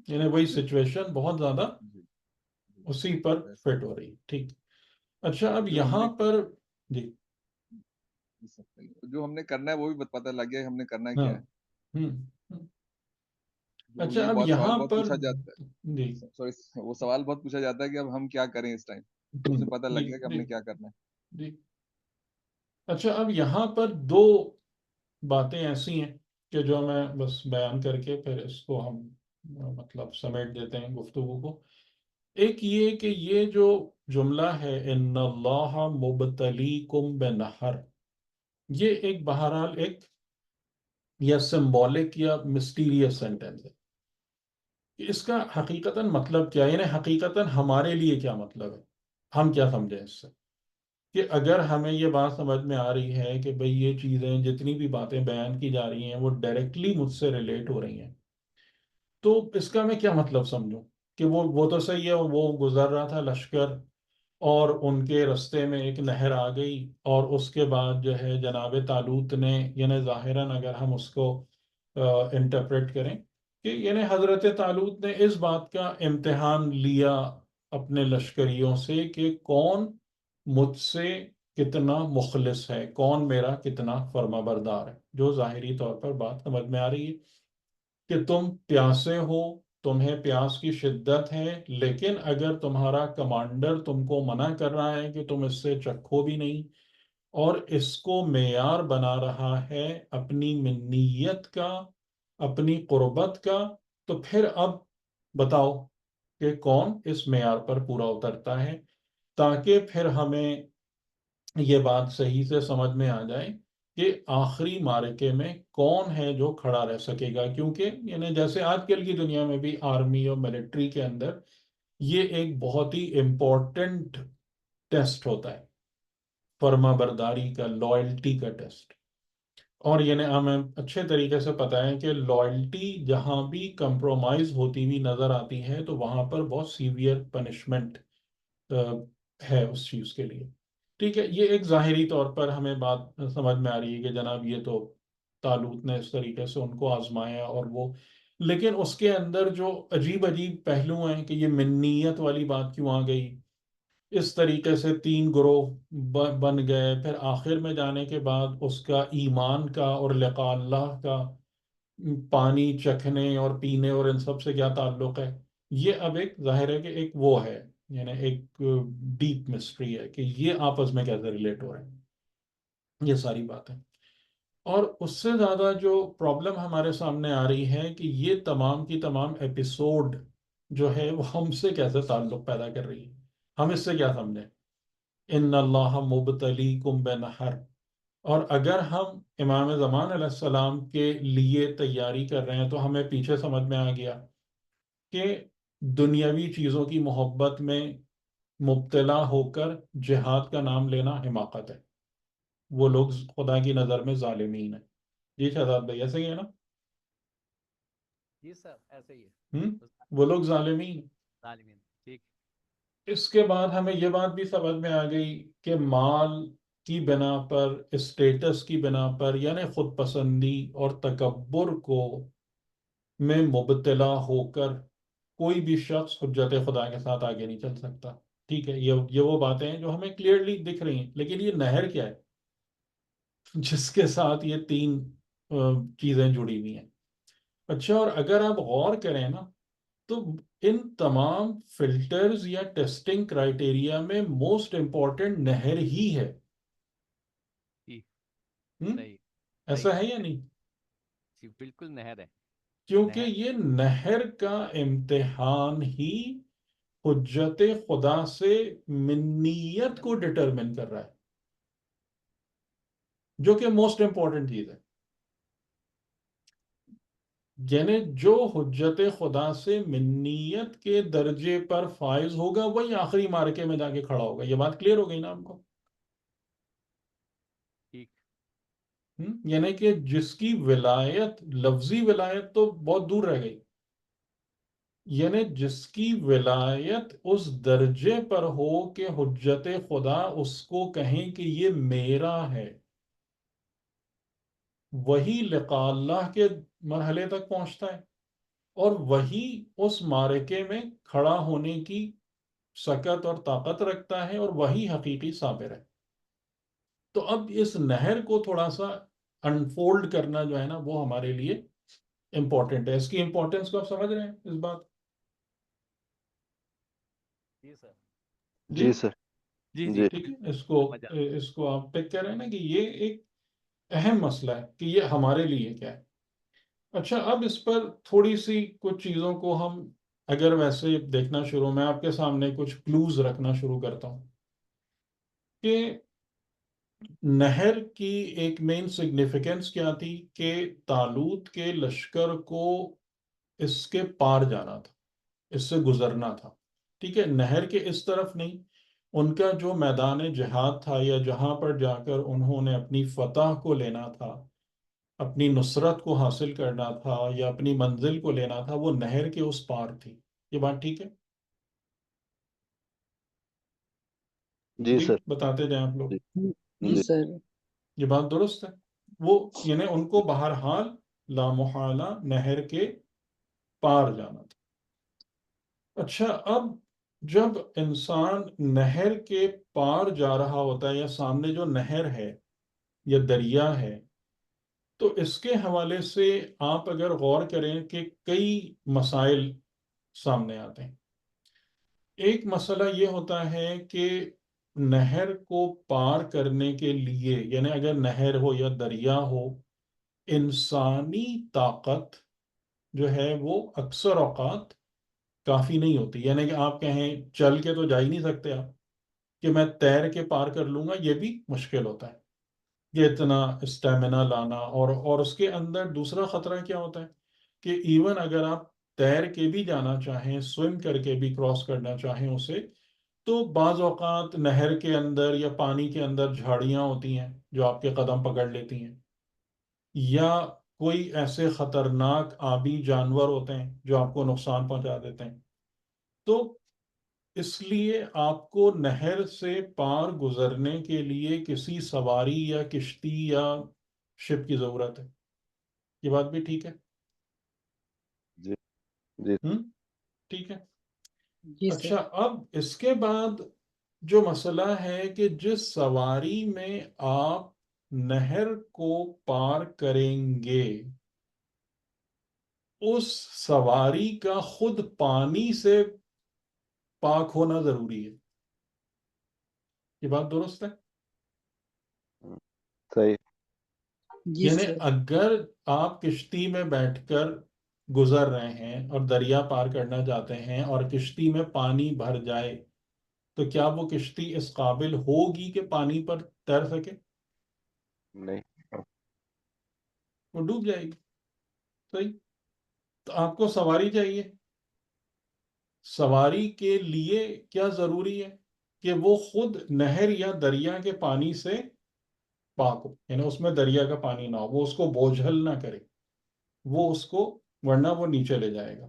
Speaker 1: یعنی وہی سچویشن بہت زیادہ
Speaker 4: جی جی
Speaker 1: اسی پر
Speaker 4: ویسے
Speaker 1: فٹ ہو رہی. ٹھیک. اچھا، اب
Speaker 4: جو ہم
Speaker 1: یہاں
Speaker 4: نے
Speaker 1: پر جی
Speaker 4: جو ہم نے کرنا ہے وہ بھی پتہ لگ گیا ہے ہم نے کرنا
Speaker 1: ہاں
Speaker 4: کیا ہے.
Speaker 1: ہوں ہوں.
Speaker 4: جو
Speaker 1: اچھا،
Speaker 4: یہ
Speaker 1: اب
Speaker 4: بات سوال
Speaker 1: یہاں
Speaker 4: بہت
Speaker 1: پر
Speaker 4: پوچھا جاتا
Speaker 1: جی
Speaker 4: ہے، سوری وہ سوال بہت پوچھا جاتا ہے کہ اب ہم کیا کریں اس ٹائم، تو اس میں پتہ لگ
Speaker 1: جی
Speaker 4: گیا کہ ہم
Speaker 1: جی
Speaker 4: نے کیا کرنا ہے.
Speaker 1: جی. اچھا، اب یہاں پر دو باتیں ایسی ہیں کہ جو میں بس بیان کر کے پھر اس کو ہم مطلب سمیٹ دیتے ہیں گفتگو کو. ایک یہ کہ یہ جو جملہ ہے ان اللہ مبتلیکم بنہر، یہ ایک بہرحال ایک یا سمبولک یا مسٹیریس سینٹینس ہے. اس کا حقیقتاً مطلب کیا ہے، یعنی حقیقتاً ہمارے لیے کیا مطلب ہے، ہم کیا سمجھیں اس سے. کہ اگر ہمیں یہ بات سمجھ میں آ رہی ہے کہ بھئی یہ چیزیں جتنی بھی باتیں بیان کی جا رہی ہیں وہ ڈائریکٹلی مجھ سے ریلیٹ ہو رہی ہیں، تو اس کا میں کیا مطلب سمجھوں کہ وہ تو صحیح ہے، وہ گزر رہا تھا لشکر اور ان کے رستے میں ایک نہر آ گئی اور اس کے بعد جو ہے جناب طالوت نے، یعنی ظاہراً اگر ہم اس کو انٹرپریٹ کریں کہ یعنی حضرت طالوت نے اس بات کا امتحان لیا اپنے لشکریوں سے کہ کون مجھ سے کتنا مخلص ہے، کون میرا کتنا فرما بردار ہے. جو ظاہری طور پر بات سمجھ میں آ رہی ہے کہ تم پیاسے ہو، تمہیں پیاس کی شدت ہے، لیکن اگر تمہارا کمانڈر تم کو منع کر رہا ہے کہ تم اس سے چکھو بھی نہیں اور اس کو معیار بنا رہا ہے اپنی منیت کا، اپنی قربت کا، تو پھر اب بتاؤ کہ کون اس معیار پر پورا اترتا ہے، تاکہ پھر ہمیں یہ بات صحیح سے سمجھ میں آ جائے کہ آخری معرکے میں کون ہے جو کھڑا رہ سکے گا. کیونکہ یعنی جیسے آج کل کی دنیا میں بھی آرمی اور ملٹری کے اندر یہ ایک بہت ہی امپورٹنٹ ٹیسٹ ہوتا ہے، فرما برداری کا، لائلٹی کا ٹیسٹ. اور یعنی ہمیں اچھے طریقے سے پتہ ہے کہ لائلٹی جہاں بھی کمپرومائز ہوتی ہوئی نظر آتی ہے تو وہاں پر بہت سیویئر پنشمنٹ ہے اس چیز کے لیے. ٹھیک ہے، یہ ایک ظاہری طور پر ہمیں بات سمجھ میں آ رہی ہے کہ جناب یہ تو طالوت نے اس طریقے سے ان کو آزمایا اور وہ، لیکن اس کے اندر جو عجیب عجیب پہلو ہیں کہ یہ منیت والی بات کیوں آ گئی، اس طریقے سے 3 گروہ بن گئے، پھر آخر میں جانے کے بعد اس کا ایمان کا اور لقاء اللہ کا پانی چکھنے اور پینے اور ان سب سے کیا تعلق ہے، یہ اب ایک ظاہر ہے کہ ایک وہ ہے، یعنی ایک ڈیپ مسٹری ہے کہ یہ آپس میں کیسے ریلیٹ ہو رہے ہیں، یہ ساری باتیں۔ اور اس سے زیادہ جو پرابلم ہمارے سامنے آ رہی ہے کہ یہ تمام کی تمام ایپیسوڈ جو ہے وہ ہم سے کیسے تعلق پیدا کر رہی ہے، ہم اس سے کیا سمجھیں۔ ان اللہ مبتلیکم بنہر، اور اگر ہم امام زمان علیہ السلام کے لیے تیاری کر رہے ہیں تو ہمیں پیچھے سمجھ میں آ گیا کہ دنیاوی چیزوں کی محبت میں مبتلا ہو کر جہاد کا نام لینا حماقت ہے، وہ لوگ خدا کی نظر میں ظالمین ہیں۔ جی شہزاد بھائی ایسے ہی ہے نا؟
Speaker 2: جی سر ایسے ہی ہے،
Speaker 1: وہ لوگ ظالمین۔
Speaker 2: ظالمین، ٹھیک۔
Speaker 1: اس کے بعد ہمیں یہ بات بھی سمجھ میں آ گئی کہ مال کی بنا پر، اسٹیٹس کی بنا پر، یعنی خود پسندی اور تکبر کو میں مبتلا ہو کر کوئی بھی شخص حجت خدا کے ساتھ آگے نہیں چل سکتا۔ ٹھیک ہے، یہ وہ باتیں ہیں جو ہمیں کلیئرلی دکھ رہی ہیں، لیکن یہ نہر کیا ہے جس کے ساتھ یہ تین چیزیں جڑی ہوئی ہیں؟ اچھا، اور اگر آپ غور کریں نا تو ان تمام فلٹرز یا ٹیسٹنگ کرائٹیریا میں موسٹ امپورٹنٹ نہر ہی ہے۔
Speaker 2: جی
Speaker 1: ہم؟
Speaker 2: صحیح،
Speaker 1: ایسا ہے یا نہیں؟
Speaker 2: جی بالکل نہر ہے،
Speaker 1: کیونکہ
Speaker 2: نہر
Speaker 1: یہ نہر کا امتحان ہی حجت خدا سے منیت کو ڈٹرمن کر رہا ہے، جو کہ موسٹ امپورٹنٹ چیز ہے۔ یعنی جو حجت خدا سے منیت کے درجے پر فائز ہوگا وہی آخری مارکے میں جا کے کھڑا ہوگا۔ یہ بات کلیئر ہو گئی نا آپ کو؟
Speaker 2: ٹھیک۔
Speaker 1: یعنی کہ جس کی ولایت، لفظی ولایت تو بہت دور رہ گئی، یعنی جس کی ولایت اس درجے پر ہو کہ حجت خدا اس کو کہیں کہ یہ میرا ہے، وہی لقاء اللہ کے مرحلے تک پہنچتا ہے، اور وہی اس معرکے میں کھڑا ہونے کی سکت اور طاقت رکھتا ہے، اور وہی حقیقی صابر ہے۔ تو اب اس نہر کو تھوڑا سا انفولڈ کرنا جو ہے نا وہ ہمارے لیے امپورٹنٹ ہے۔ اس کی امپورٹنس کو آپ سمجھ رہے ہیں اس بات؟
Speaker 2: جی سر،
Speaker 4: جی سر،
Speaker 2: جی
Speaker 4: جی
Speaker 1: ٹھیک ہے،
Speaker 2: سمجھ آ-
Speaker 1: اس کو آپ پک کر رہے ہیں نا کہ یہ ایک اہم مسئلہ ہے کہ یہ ہمارے لیے کیا ہے۔ اچھا، اب اس پر تھوڑی سی کچھ چیزوں کو ہم اگر ویسے دیکھنا شروع، میں آپ کے سامنے کچھ کلوز رکھنا شروع کرتا ہوں کہ نہر کی ایک مین سگنیفیکنس کیا تھی کہ طالوت کے لشکر کو اس کے پار جانا تھا، اس سے گزرنا تھا۔ ٹھیک ہے، نہر کے اس طرف نہیں، ان کا جو میدان جہاد تھا یا جہاں پر جا کر انہوں نے اپنی فتح کو لینا تھا، اپنی نصرت کو حاصل کرنا تھا یا اپنی منزل کو لینا تھا، وہ نہر کے اس پار تھی۔ یہ بات ٹھیک ہے؟
Speaker 4: جی
Speaker 1: جی
Speaker 4: سر،
Speaker 1: بتاتے جائیں آپ لوگ۔
Speaker 6: جی سر،
Speaker 1: یہ بات درست ہے، وہ یعنی ان کو بہرحال لامحالہ نہر کے پار جانا تھا۔ اچھا، اب جب انسان نہر کے پار جا رہا ہوتا ہے یا سامنے جو نہر ہے یا دریا ہے، تو اس کے حوالے سے آپ اگر غور کریں کہ کئی مسائل سامنے آتے ہیں۔ ایک مسئلہ یہ ہوتا ہے کہ نہر کو پار کرنے کے لیے، یعنی اگر نہر ہو یا دریا ہو، انسانی طاقت جو ہے وہ اکثر اوقات کافی نہیں ہوتی۔ یعنی کہ آپ کہیں چل کے تو جا ہی نہیں سکتے آپ، کہ میں تیر کے پار کر لوں گا، یہ بھی مشکل ہوتا ہے کہ اتنا اسٹیمنا لانا۔ اور اس کے اندر دوسرا خطرہ کیا ہوتا ہے کہ ایون اگر آپ تیر کے بھی جانا چاہیں، سوئم کر کے بھی کراس کرنا چاہیں اسے، تو بعض اوقات نہر کے اندر یا پانی کے اندر جھاڑیاں ہوتی ہیں جو آپ کے قدم پکڑ لیتی ہیں، یا کوئی ایسے خطرناک آبی جانور ہوتے ہیں جو آپ کو نقصان پہنچا دیتے ہیں۔ تو اس لیے آپ کو نہر سے پار گزرنے کے لیے کسی سواری یا کشتی یا شپ کی ضرورت ہے۔ یہ بات بھی ٹھیک ہے؟
Speaker 4: جی، جی
Speaker 1: ٹھیک ہے۔
Speaker 6: جی سر،
Speaker 1: اچھا، اب اس کے بعد جو مسئلہ ہے کہ جس سواری میں آپ نہر کو پار کریں گے اس سواری کا خود پانی سے پاک ہونا ضروری ہے. یہ بات درست ہے؟
Speaker 7: صحیح.
Speaker 6: جی
Speaker 1: یعنی
Speaker 6: سر.
Speaker 1: اگر آپ کشتی میں بیٹھ کر گزر رہے ہیں اور دریا پار کرنا چاہتے ہیں اور کشتی میں پانی بھر جائے تو کیا وہ کشتی اس قابل ہوگی کہ پانی پر تیر سکے؟
Speaker 7: نہیں.
Speaker 1: وہ ڈوب جائے گی. صحیح. تو آپ کو سواری چاہیے. سواری کے لیے کیا ضروری ہے کہ وہ خود نہر یا دریا کے پانی سے پاک ہو، یعنی اس میں دریا کا پانی نہ ہو، وہ اس کو بوجھل نہ کرے، وہ اس کو، ورنہ وہ نیچے لے جائے گا.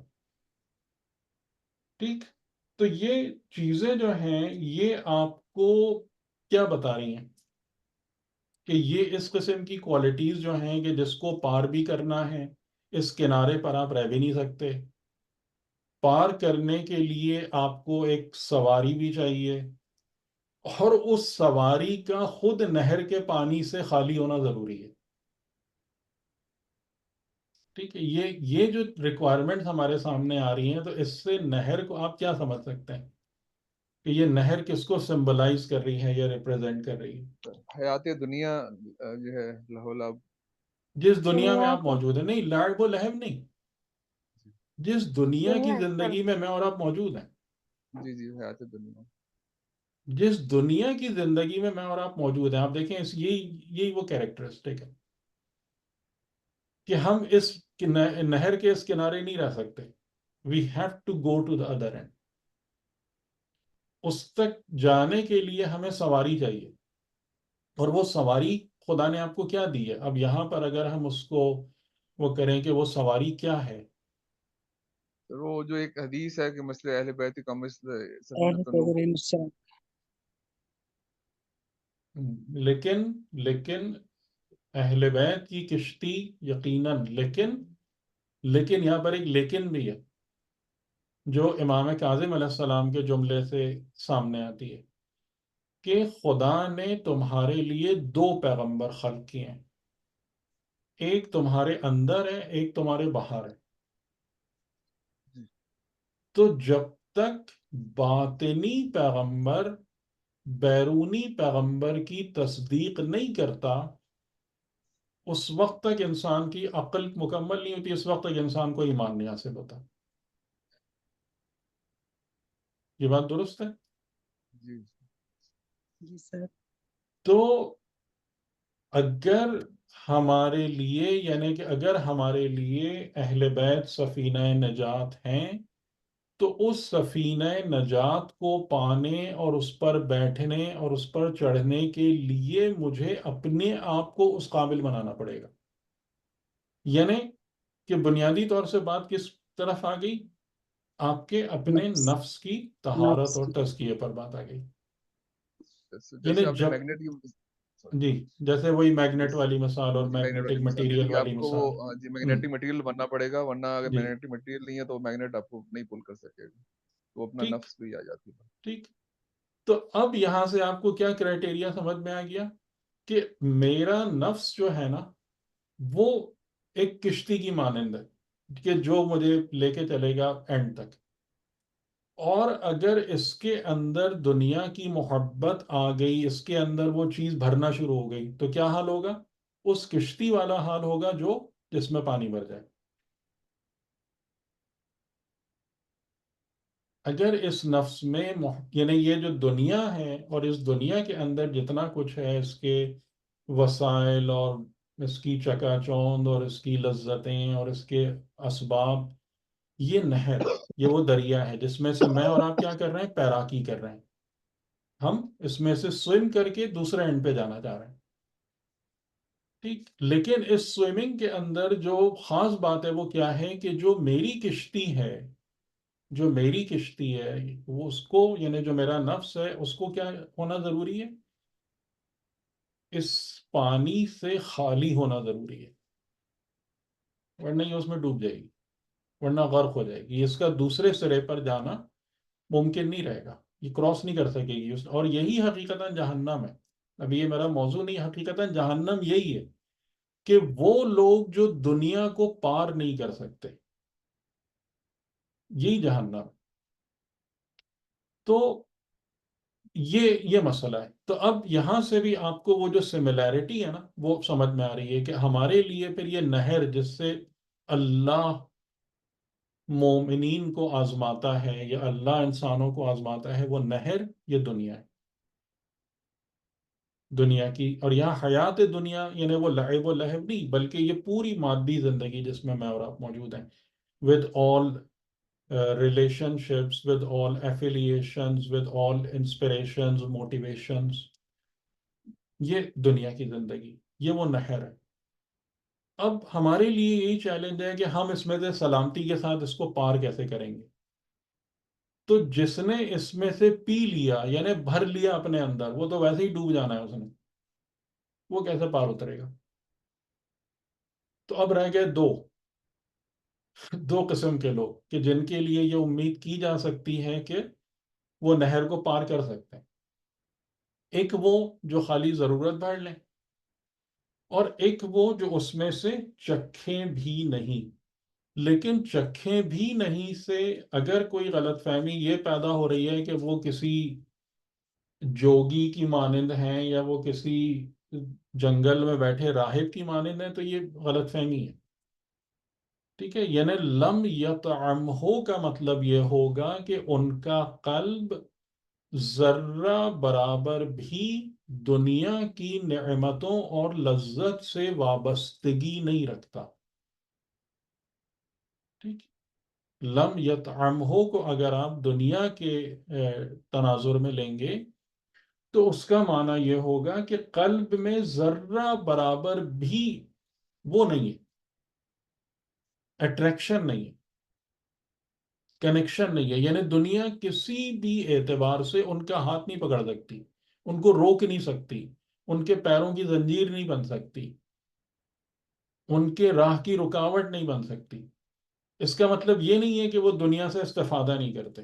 Speaker 1: ٹھیک. تو یہ چیزیں جو ہیں یہ آپ کو کیا بتا رہی ہیں کہ یہ اس قسم کی کوالٹیز جو ہیں کہ جس کو پار بھی کرنا ہے، اس کنارے پر آپ رہ بھی نہیں سکتے. پار کرنے کے لیے آپ کو ایک سواری بھی چاہیے اور اس سواری کا خود نہر کے پانی سے خالی ہونا ضروری ہے. ٹھیک ہے. یہ جو ریکوائرمنٹ ہمارے سامنے آ رہی ہیں، تو اس سے نہر کو آپ کیا سمجھ سکتے ہیں کہ یہ نہر کس کو سمبلائز کر رہی ہے یا ریپرزینٹ کر رہی ہے؟
Speaker 4: حیات دنیا جو ہے لہو لعب،
Speaker 1: جس دنیا میں
Speaker 5: دنیا
Speaker 1: آپ
Speaker 5: کو،
Speaker 1: موجود ہیں. نہیں، لعب و لہو نہیں، جس دنیا کی
Speaker 5: دنیا
Speaker 1: زندگی
Speaker 5: itself.
Speaker 1: میں اور آپ موجود ہیں.
Speaker 4: جی جی حیات دنیا.
Speaker 1: جس دنیا کی زندگی میں اور آپ موجود ہیں، آپ دیکھیں یہی وہ کیریکٹرسٹک ہے کہ ہم اس نہر کے اس کنارے نہیں رہ سکتے. We have to go to the other end. اس تک جانے کے لیے ہمیں سواری چاہیے، اور وہ سواری خدا نے آپ کو کیا دی ہے. اب یہاں پر اگر ہم اس کو وہ کریں کہ وہ سواری کیا ہے،
Speaker 4: وہ جو ایک حدیث ہے کہ مثل اہل بیت کا مثل
Speaker 6: اہل
Speaker 4: سفینۃ نوح.
Speaker 6: قدر السلام.
Speaker 1: لیکن اہل بیت کی کشتی یقیناً، لیکن یہاں پر ایک لیکن بھی ہے جو امام کاظم علیہ السلام کے جملے سے سامنے آتی ہے کہ خدا نے تمہارے لیے 2 پیغمبر خلق کیے ہیں، ایک تمہارے اندر ہے، ایک تمہارے باہر ہے. تو جب تک باطنی پیغمبر بیرونی پیغمبر کی تصدیق نہیں کرتا، اس وقت تک انسان کی عقل مکمل نہیں ہوتی، اس وقت تک انسان کو ایمان نہیں حاصل ہوتا. یہ بات درست ہے؟
Speaker 4: جی
Speaker 6: جی سر.
Speaker 1: تو اگر ہمارے لیے، یعنی کہ اگر ہمارے لیے اہل بیت سفینہ نجات ہیں، تو اس سفینہ نجات کو پانے اور اس پر بیٹھنے اور اس پر چڑھنے کے لیے مجھے اپنے آپ کو اس قابل بنانا پڑے گا. یعنی کہ بنیادی طور سے بات کس طرف آ گئی؟ آپ کے اپنے نفس کی طہارت
Speaker 6: نفس
Speaker 1: اور
Speaker 6: کی.
Speaker 1: تزکیے پر بات آ گئی.
Speaker 4: جیسے
Speaker 1: یعنی
Speaker 4: آپ نے
Speaker 1: جب،
Speaker 4: میگنیٹ کی
Speaker 1: جی، جیسے وہی میگنیٹ والی مثال اور
Speaker 4: جی میگنیٹ
Speaker 1: میگنیٹک
Speaker 4: والی مثال دے دی
Speaker 1: مٹیریل
Speaker 4: کہ
Speaker 1: والی
Speaker 4: آپ کو
Speaker 1: مثال.
Speaker 4: وہ جی میگنیٹک مٹیریل بننا پڑے گا، ورنہ اگر
Speaker 1: جی،
Speaker 4: میگنیٹک مٹیریل نہیں ہے تو میگنیٹ آپ کو نہیں پل کر سکے گا، وہ اپنا
Speaker 1: ٹھیک
Speaker 4: نفس بھی آ جاتی ہے.
Speaker 1: ٹھیک. تو اب یہاں سے آپ کو کیا کرائٹیریا سمجھ میں آ گیا کہ میرا نفس جو ہے نا وہ ایک کشتی کی مانند ہے کہ جو مجھے لے کے چلے گا اینڈ تک. اور اگر اس کے اندر دنیا کی محبت آ گئی، اس کے اندر وہ چیز بھرنا شروع ہو گئی، تو کیا حال ہوگا؟ اس کشتی والا حال ہوگا جس میں پانی بھر جائے. اگر اس نفس میں یعنی یہ جو دنیا ہے اور اس دنیا کے اندر جتنا کچھ ہے، اس کے وسائل اور اس کی چکا چوند اور اس کی لذتیں اور اس کے اسباب، یہ نہر، یہ وہ دریا ہے جس میں سے میں اور آپ کیا کر رہے ہیں؟ پیراکی کر رہے ہیں. ہم اس میں سے سوئم کر کے دوسرے اینڈ پہ جانا چاہ رہے ہیں. ٹھیک. لیکن اس سوئمنگ کے اندر جو خاص بات ہے وہ کیا ہے کہ جو میری کشتی ہے، وہ اس کو، یعنی جو میرا نفس ہے، اس کو کیا ہونا ضروری ہے؟ اس پانی سے خالی ہونا ضروری ہے، ورنہ یہ اس میں ڈوب جائے گی، ورنہ غرق ہو جائے گی. اس کا دوسرے سرے پر جانا ممکن نہیں رہے گا، یہ کراس نہیں کر سکے گی. اور یہی حقیقتاً جہنم ہے. ابھی یہ میرا موضوع نہیں، حقیقتاً جہنم یہی ہے کہ وہ لوگ جو دنیا کو پار نہیں کر سکتے، یہی جہنم. تو یہ مسئلہ ہے. تو اب یہاں سے بھی آپ کو وہ جو سملیرٹی ہے نا وہ سمجھ میں آ رہی ہے کہ ہمارے لیے پھر یہ نہر جس سے اللہ مومنین کو آزماتا ہے یا اللہ انسانوں کو آزماتا ہے، وہ نہر یہ دنیا ہے، دنیا کی. اور یہاں حیات دنیا یعنی وہ لعب و لہب نہیں، بلکہ یہ پوری مادی زندگی جس میں اور آپ موجود ہیں، with all relationships, with all affiliations, with all inspirations, motivations. یہ دنیا کی زندگی، یہ وہ نہر ہے. اب ہمارے لیے یہی چیلنج ہے کہ ہم اس میں سے سلامتی کے ساتھ اس کو پار کیسے کریں گے. تو جس نے اس میں سے پی لیا یعنی بھر لیا اپنے اندر، وہ تو ویسے ہی ڈوب جانا ہے اس نے، وہ کیسے پار اترے گا. تو اب رہ گئے دو قسم کے لوگ کہ جن کے لیے یہ امید کی جا سکتی ہے کہ وہ نہر کو پار کر سکتے ہیں. ایک وہ جو خالی ضرورت بھر لیں، اور ایک وہ جو اس میں سے چکھیں بھی نہیں. لیکن چکھیں بھی نہیں سے اگر کوئی غلط فہمی یہ پیدا ہو رہی ہے کہ وہ کسی جوگی کی مانند ہیں یا وہ کسی جنگل میں بیٹھے راہب کی مانند ہیں، تو یہ غلط فہمی ہے. ٹھیک ہے، یعنی لم یطعمہ کا مطلب یہ ہوگا کہ ان کا قلب ذرہ برابر بھی دنیا کی نعمتوں اور لذت سے وابستگی نہیں رکھتا. ٹھیک، لم یطعمہ کو اگر آپ دنیا کے تناظر میں لیں گے تو اس کا معنی یہ ہوگا کہ قلب میں ذرہ برابر بھی وہ نہیں ہے، اٹریکشن نہیں ہے، کنیکشن نہیں ہے. یعنی دنیا کسی بھی اعتبار سے ان کا ہاتھ نہیں پکڑ سکتی، ان کو روک نہیں سکتی، ان کے پیروں کی زنجیر نہیں بن سکتی، ان کے راہ کی رکاوٹ نہیں بن سکتی. اس کا مطلب یہ نہیں ہے کہ وہ دنیا سے استفادہ نہیں کرتے.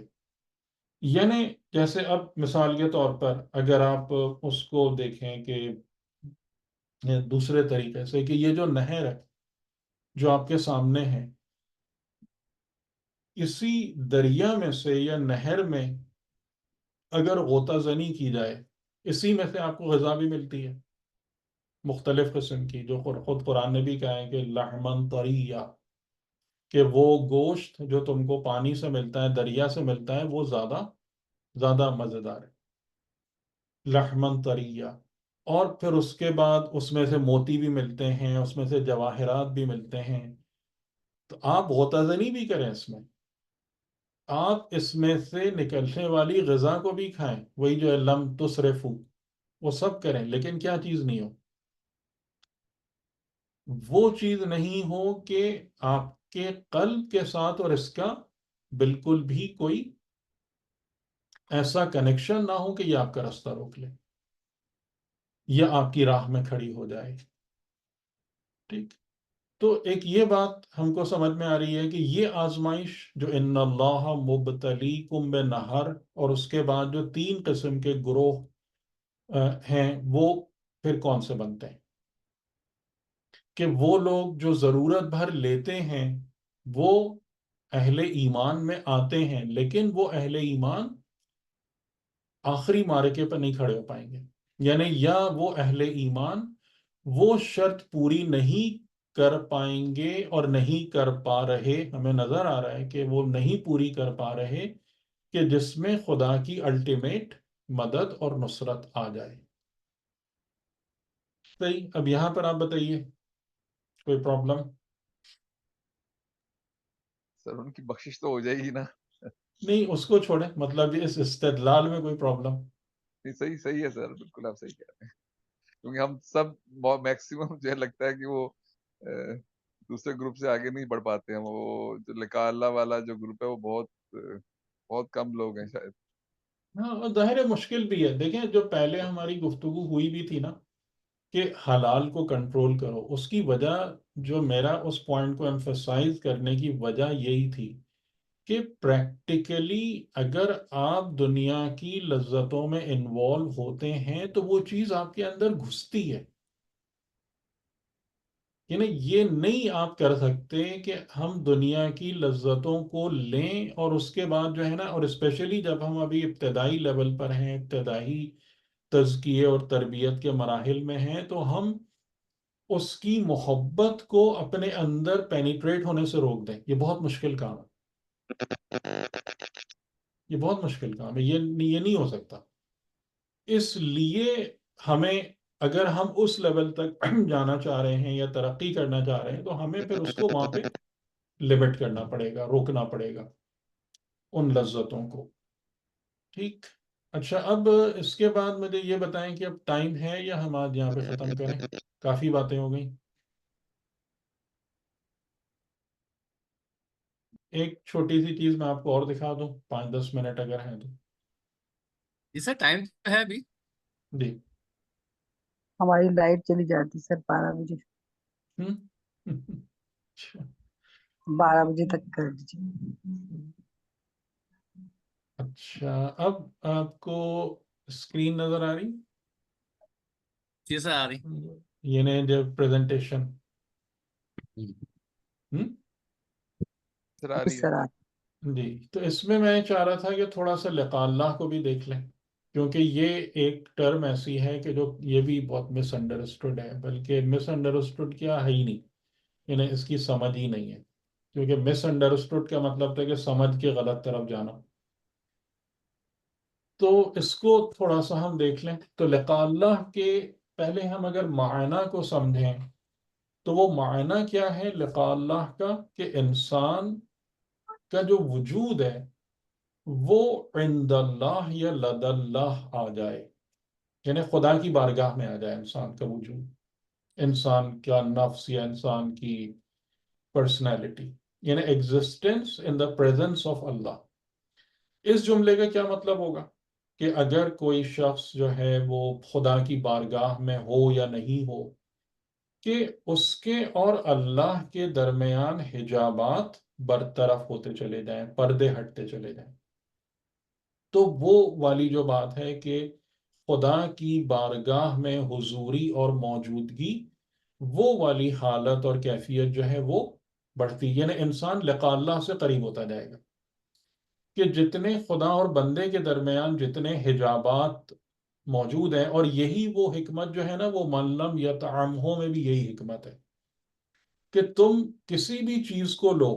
Speaker 1: یعنی جیسے اب مثال کے طور پر اگر آپ اس کو دیکھیں کہ دوسرے طریقے سے کہ یہ جو نہر ہے جو آپ کے سامنے ہے، اسی دریا میں سے یا نہر میں اگر غوطہ زنی کی جائے، اسی میں سے آپ کو غذا بھی ملتی ہے مختلف قسم کی، جو خود قرآن نے بھی کہا ہے کہ لحمن طریہ، کہ وہ گوشت جو تم کو پانی سے ملتا ہے، دریا سے ملتا ہے، وہ زیادہ مزیدار ہے. لحمن طریہ. اور پھر اس کے بعد اس میں سے موتی بھی ملتے ہیں، اس میں سے جواہرات بھی ملتے ہیں. تو آپ غوطہ زنی بھی کریں اس میں، آپ اس میں سے نکلنے والی غذا کو بھی کھائیں، وہی جو ہے لم تسرفو، وہ سب کریں، لیکن کیا چیز نہیں ہو، وہ چیز نہیں ہو کہ آپ کے قلب کے ساتھ اور اس کا بالکل بھی کوئی ایسا کنیکشن نہ ہو کہ یہ آپ کا راستہ روک لے یا آپ کی راہ میں کھڑی ہو جائے. ٹھیک، تو ایک یہ بات ہم کو سمجھ میں آ رہی ہے کہ یہ آزمائش جو ان اللہ مبتلیکم بنہر، اور اس کے بعد جو 3 قسم کے گروہ ہیں، وہ پھر کون سے بنتے ہیں؟ کہ وہ لوگ جو ضرورت بھر لیتے ہیں وہ اہل ایمان میں آتے ہیں، لیکن وہ اہل ایمان آخری معرکے پر نہیں کھڑے ہو پائیں گے. یعنی یا وہ اہل ایمان وہ شرط پوری نہیں کر پائیں گے اور نہیں کر پا رہے، ہمیں نظر آ رہا ہے کہ وہ نہیں پوری کر پا رہے، کہ جس میں خدا کی الٹیمیٹ مدد اور نصرت آ جائے. صحیح، اب یہاں پر آپ بتائیے کوئی پرابلم؟
Speaker 7: سر ان کی بخشش تو ہو جائے گی نا.
Speaker 1: نہیں، اس کو چھوڑیں، مطلب اس استدلال میں کوئی پرابلم؟
Speaker 7: نہیں، صحیح ہے سر، بالکل آپ صحیح کہہ رہے ہیں. کیونکہ ہم سب میکسیمم جو ہے لگتا ہے کہ وہ دوسرے گروپ سے آگے نہیں بڑھ پاتے ہیں. وہ جو لقاء اللہ والا جو گروپ ہے وہ بہت کم لوگ ہیں شاید.
Speaker 1: ہاں، اور ظاہر ہے مشکل بھی ہے. دیکھیں جو پہلے ہماری گفتگو ہوئی بھی تھی نا کہ حلال کو کنٹرول کرو، اس کی وجہ جو میرا اس پوائنٹ کو ایمفسائز کرنے کی وجہ یہی تھی کہ پریکٹیکلی اگر آپ دنیا کی لذتوں میں انوالو ہوتے ہیں تو وہ چیز آپ کے اندر گھستی ہے. یعنی یہ نہیں آپ کر سکتے کہ ہم دنیا کی لذتوں کو لیں اور اس کے بعد جو ہے نا، اور اسپیشلی جب ہم ابھی ابتدائی لیول پر ہیں، ابتدائی تزکیے اور تربیت کے مراحل میں ہیں، تو ہم اس کی محبت کو اپنے اندر پینیٹریٹ ہونے سے روک دیں. یہ بہت مشکل کام ہے، یہ بہت مشکل کام ہے، یہ نہیں ہو سکتا. اس لیے ہمیں، اگر ہم اس لیول تک جانا چاہ رہے ہیں یا ترقی کرنا چاہ رہے ہیں، تو ہمیں پھر اس کو وہاں پہ لمٹ کرنا پڑے گا، روکنا پڑے گا ان لذتوں کو. ٹھیک. اچھا، اب اس کے بعد مجھے یہ بتائیں کہ اب ٹائم ہے یا ہم آج یہاں پہ ختم کریں؟ کافی باتیں ہو گئیں. ایک چھوٹی سی چیز میں آپ کو اور دکھا دوں، 5-10 منٹ اگر ہیں تو.
Speaker 2: جی سر ٹائم ہے ابھی.
Speaker 1: جی.
Speaker 6: ہماری لائٹ چلی جاتی سر 12 بجے،
Speaker 1: ہم؟ اچھا.
Speaker 6: 12 بجے تک کر دیجیے.
Speaker 1: اچھا، اب آپ کو اسکرین نظر آ رہی؟
Speaker 2: جی سر آ رہی.
Speaker 1: یہ نہیں جو پریزنٹیشن.
Speaker 7: سر آ
Speaker 6: جی
Speaker 7: رہی ہے.
Speaker 6: سر
Speaker 1: جی، تو اس میں چاہ رہا تھا کہ تھوڑا سا لقاء اللہ کو بھی دیکھ لیں، کیونکہ یہ ایک ٹرم ایسی ہے کہ جو یہ بھی بہت مس انڈرسٹوڈ ہے، بلکہ مس انڈرسٹوڈ کیا ہے ہی نہیں، یعنی اس کی سمجھ ہی نہیں ہے. کیونکہ مس انڈرسٹوڈ کا مطلب تھا کہ سمجھ کے غلط طرف جانا. تو اس کو تھوڑا سا ہم دیکھ لیں. تو لقاء اللہ کے پہلے ہم اگر معنی کو سمجھیں تو وہ معنی کیا ہے لقاء اللہ کا، کہ انسان کا جو وجود ہے وہ عند اللہ یا لد اللہ آ جائے، یعنی خدا کی بارگاہ میں آ جائے انسان کا وجود، انسان کا نفس یا انسان کی پرسنالٹی، یعنی existence in the presence of Allah. اس جملے کا کیا مطلب ہوگا کہ اگر کوئی شخص جو ہے وہ خدا کی بارگاہ میں ہو یا نہیں ہو، کہ اس کے اور اللہ کے درمیان حجابات برطرف ہوتے چلے جائیں، پردے ہٹتے چلے جائیں. تو وہ والی جو بات ہے کہ خدا کی بارگاہ میں حضوری اور موجودگی، وہ والی حالت اور کیفیت جو ہے وہ بڑھتی، یعنی انسان لقاء اللہ سے قریب ہوتا جائے گا. کہ جتنے خدا اور بندے کے درمیان جتنے حجابات موجود ہیں، اور یہی وہ حکمت جو ہے نا، وہ من لم یطعمہ میں بھی یہی حکمت ہے کہ تم کسی بھی چیز کو لو،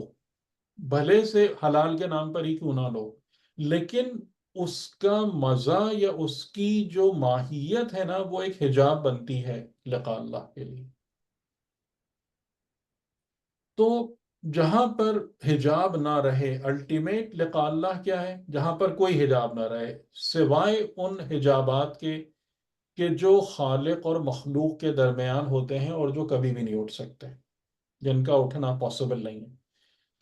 Speaker 1: بھلے سے حلال کے نام پر ہی کیوں نہ لو، لیکن اس کا مزہ یا اس کی جو ماہیت ہے نا، وہ ایک حجاب بنتی ہے لقاء اللہ کے لیے. تو جہاں پر حجاب نہ رہے، الٹیمیٹ لقاء اللہ کیا ہے؟ جہاں پر کوئی حجاب نہ رہے سوائے ان حجابات کے کہ جو خالق اور مخلوق کے درمیان ہوتے ہیں اور جو کبھی بھی نہیں اٹھ سکتے، جن کا اٹھنا پاسبل نہیں ہے.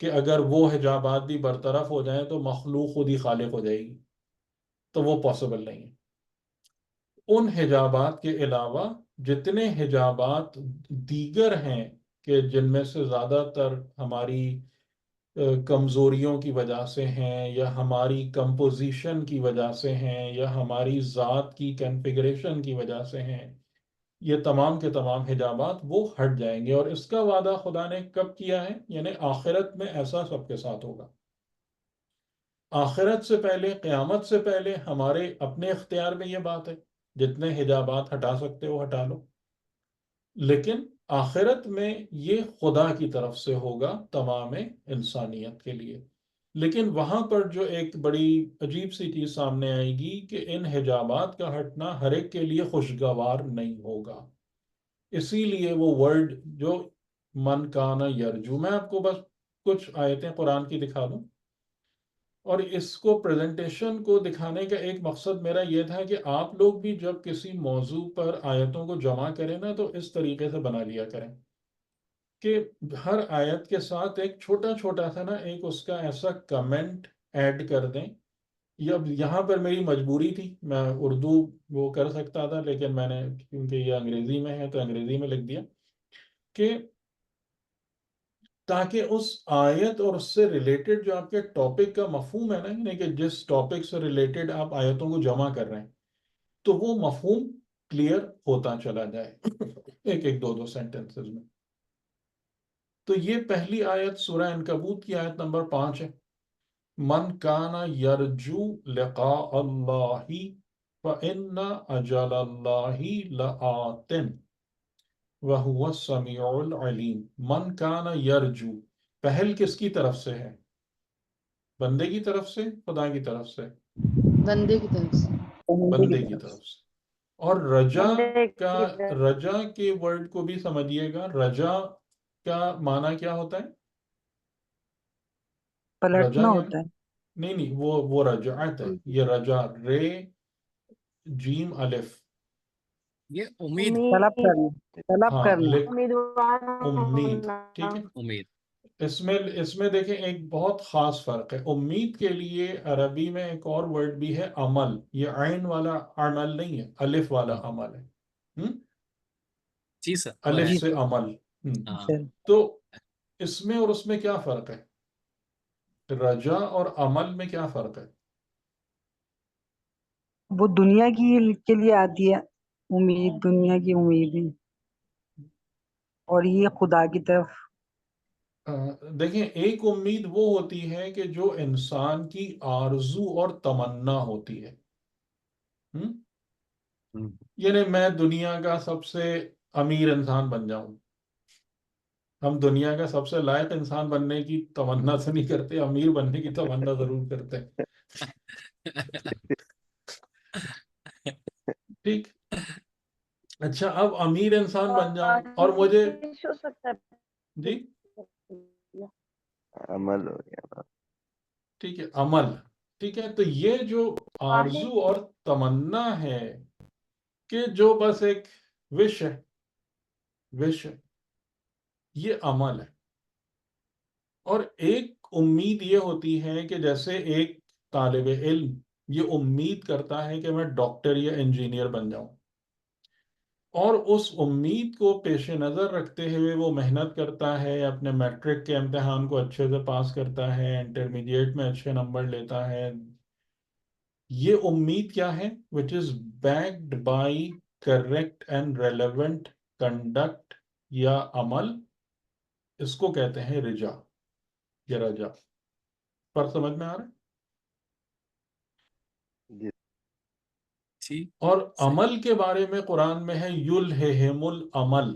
Speaker 1: کہ اگر وہ حجابات بھی برطرف ہو جائیں تو مخلوق خود ہی خالق ہو جائے گی، تو وہ پاسبل نہیں ہے. ان حجابات کے علاوہ جتنے حجابات دیگر ہیں، کہ جن میں سے زیادہ تر ہماری کمزوریوں کی وجہ سے ہیں، یا ہماری کمپوزیشن کی وجہ سے ہیں، یا ہماری ذات کی کنفیگریشن کی وجہ سے ہیں، یہ تمام کے تمام حجابات وہ ہٹ جائیں گے. اور اس کا وعدہ خدا نے کب کیا ہے؟ یعنی آخرت میں ایسا سب کے ساتھ ہوگا. آخرت سے پہلے، قیامت سے پہلے ہمارے اپنے اختیار میں یہ بات ہے، جتنے حجابات ہٹا سکتے ہو ہٹا لو. لیکن آخرت میں یہ خدا کی طرف سے ہوگا تمام انسانیت کے لیے. لیکن وہاں پر جو ایک بڑی عجیب سی چیز سامنے آئے گی کہ ان حجابات کا ہٹنا ہر ایک کے لیے خوشگوار نہیں ہوگا. اسی لیے وہ ورڈ جو من کانا یرجو، میں آپ کو بس کچھ آیتیں قرآن کی دکھا دوں. اور اس کو پریزنٹیشن کو دکھانے کا ایک مقصد میرا یہ تھا کہ آپ لوگ بھی جب کسی موضوع پر آیتوں کو جمع کریں نا، تو اس طریقے سے بنا لیا کریں کہ ہر آیت کے ساتھ ایک چھوٹا چھوٹا سا نا ایک اس کا ایسا کمنٹ ایڈ کر دیں. یہاں پر میری مجبوری تھی، میں اردو وہ کر سکتا تھا، لیکن میں نے کیونکہ یہ انگریزی میں ہے تو انگریزی میں لکھ دیا، کہ تاکہ اس آیت اور اس سے ریلیٹڈ جو آپ کے ٹاپک کا مفہوم ہے نا، یعنی کہ جس ٹاپک سے ریلیٹڈ آپ آیتوں کو جمع کر رہے ہیں، تو وہ مفہوم کلیئر ہوتا چلا جائے ایک ایک دو دو سینٹنسز میں. تو یہ پہلی آیت سورہ عنکبوت کی آیت نمبر 5 ہے. من کان یرجو لقاء اللہ فإن اجل اللہ لآت وہو السمیع العلیم. من کان یرجو، پہل کس کی طرف سے ہے؟ بندے کی طرف سے، خدا کی طرف سے؟
Speaker 8: بندے کی طرف سے.
Speaker 1: بندے کی طرف سے. اور رجا
Speaker 5: بندے
Speaker 1: کا،
Speaker 5: کی طرف.
Speaker 1: رجا کے ورڈ کو بھی سمجھیے گا. رجا کا معنی کیا ہوتا ہے؟ رجا
Speaker 6: پلٹنا
Speaker 1: یعنی
Speaker 6: ہوتا ہے.
Speaker 1: نہیں وہ رجعت ہے. یہ رجا، رے جیم الف.
Speaker 2: یہ امید
Speaker 6: طلب کرنا، طلب
Speaker 1: ہاں
Speaker 6: کرنا.
Speaker 5: امیدوار
Speaker 1: امید.
Speaker 5: ہونا.
Speaker 1: ٹھیک ہے.
Speaker 2: امید.
Speaker 1: اس میں دیکھیں ایک بہت خاص فرق ہے. امید کے لیے عربی میں ایک اور ورڈ بھی ہے، عمل. یہ عین والا عمل نہیں ہے، الف والا عمل ہے.
Speaker 2: جی سر وہ
Speaker 1: الف
Speaker 2: ہے.
Speaker 1: سے عمل.
Speaker 2: ہاں
Speaker 6: سر
Speaker 1: تو اس میں اور اس میں کیا فرق ہے؟ رجا اور عمل میں کیا فرق ہے؟
Speaker 6: وہ دنیا کی کے لیے آتی ہے امید، دنیا کی امیدیں، اور یہ خدا کی طرف.
Speaker 1: دیکھیں ایک امید وہ ہوتی ہے کہ جو انسان کی آرزو اور تمنا ہوتی ہے. یعنی میں دنیا کا سب سے امیر انسان بن جاؤں. ہم دنیا کا سب سے لائق انسان بننے کی تمنا سے نہیں کرتے، امیر بننے کی تمنا ضرور کرتے ہیں. ٹھیک. اچھا اب امیر انسان بن جاؤں اور مجھے،
Speaker 5: ہو سکتا
Speaker 1: جی
Speaker 5: ہے.
Speaker 3: عمل ہو گیا.
Speaker 1: ٹھیک ہے، عمل. ٹھیک ہے. تو یہ جو آرزو اور تمنا ہے کہ جو بس ایک وش ہے، وش ہے، یہ عمل ہے. اور ایک امید یہ ہوتی ہے کہ جیسے ایک طالب علم یہ امید کرتا ہے کہ میں ڈاکٹر یا انجینئر بن جاؤں، اور اس امید کو پیش نظر رکھتے ہوئے وہ محنت کرتا ہے، اپنے میٹرک کے امتحان کو اچھے سے پاس کرتا ہے، انٹرمیڈیٹ میں اچھے نمبر لیتا ہے. یہ امید کیا ہے؟ which is backed by correct and relevant conduct یا عمل. اس کو کہتے ہیں رجا یا رجا. پر سمجھ میں آ رہا ہے؟
Speaker 2: جی
Speaker 1: اور
Speaker 2: صحیح.
Speaker 1: عمل کے بارے میں قرآن میں ہے یلہہم العمل.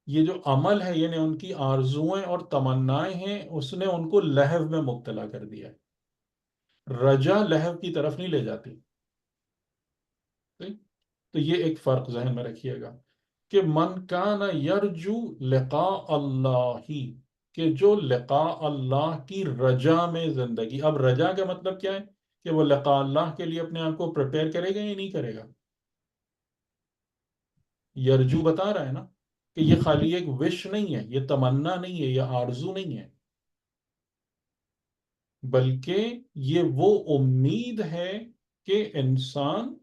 Speaker 1: یہ جو عمل ہے یعنی ان کی آرزوئیں اور تمنائیں ہیں، اس نے ان کو لہو میں مبتلا کر دیا ہے. رجا لہو کی طرف نہیں لے جاتی. تو یہ ایک فرق ذہن میں رکھیے گا کہ من کان یرجو لقاء اللہ، کہ جو لقاء اللہ کی رجا میں زندگی. اب رجا کا مطلب کیا ہے؟ کہ وہ لقاء اللہ کے لیے اپنے آپ کو پریپیئر کرے گا یا نہیں کرے گا؟ یرجو بتا رہا ہے نا کہ یہ خالی ایک وش نہیں ہے، یہ تمنا نہیں ہے، یہ آرزو نہیں ہے، بلکہ یہ وہ امید ہے کہ انسان